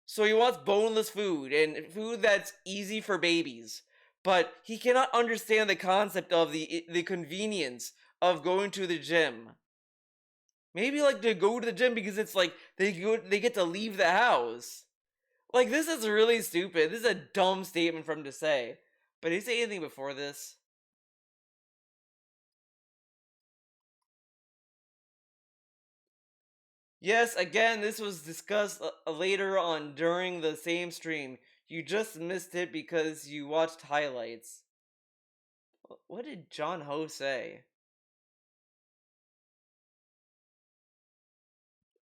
So he wants boneless food and food that's easy for babies. But he cannot understand the concept of the convenience of going to the gym. Maybe like to go to the gym because it's like they get to leave the house. Like, this is really stupid. This is a dumb statement for him to say. But did he say anything before this? Yes, again, this was discussed later on during the same stream. You just missed it because you watched highlights. What did John Ho say?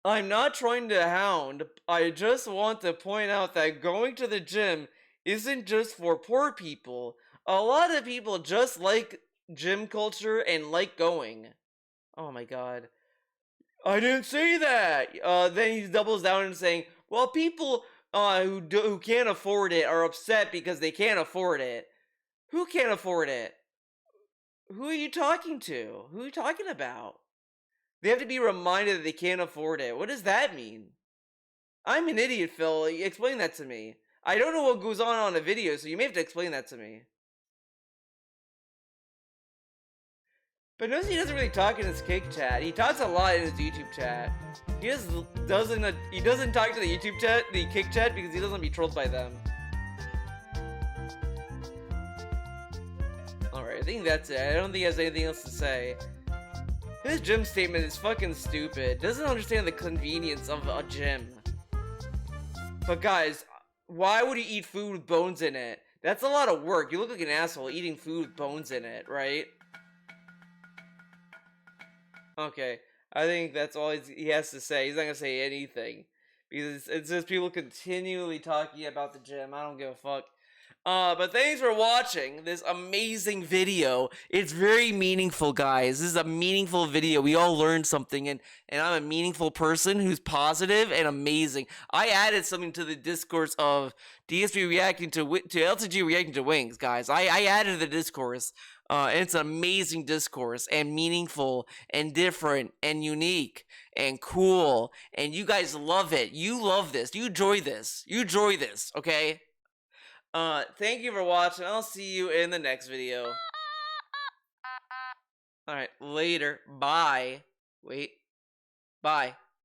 I'm not trying to hound. I just want to point out that going to the gym isn't just for poor people. A lot of people just like gym culture and like going. Oh my god. I didn't say that. Then he doubles down and saying, well, people who can't afford it are upset because they can't afford it. Who can't afford it? Who are you talking to? Who are you talking about? They have to be reminded that they can't afford it. What does that mean? I'm an idiot, Phil. Explain that to me. I don't know what goes on a video, so you may have to explain that to me. But notice he doesn't really talk in his kick chat. He talks a lot in his YouTube chat. He just doesn't talk to the YouTube chat, the kick chat, because he doesn't want to be trolled by them. Alright, I think that's it. I don't think he has anything else to say. His gym statement is fucking stupid. Doesn't understand the convenience of a gym. But guys, why would you eat food with bones in it? That's a lot of work. You look like an asshole eating food with bones in it, right? Okay, I think that's all he has to say. He's not gonna say anything. Because it's just people continually talking about the gym. I don't give a fuck. But thanks for watching this amazing video. It's very meaningful, guys. This is a meaningful video. We all learned something, and I'm a meaningful person who's positive and amazing. I added something to the discourse of DSP reacting to LTG reacting to Wings, guys. I added the discourse. And it's an amazing discourse and meaningful and different and unique and cool. And you guys love it. You love this. You enjoy this. You enjoy this, okay? Thank you for watching. I'll see you in the next video. Alright, later. Bye. Wait. Bye.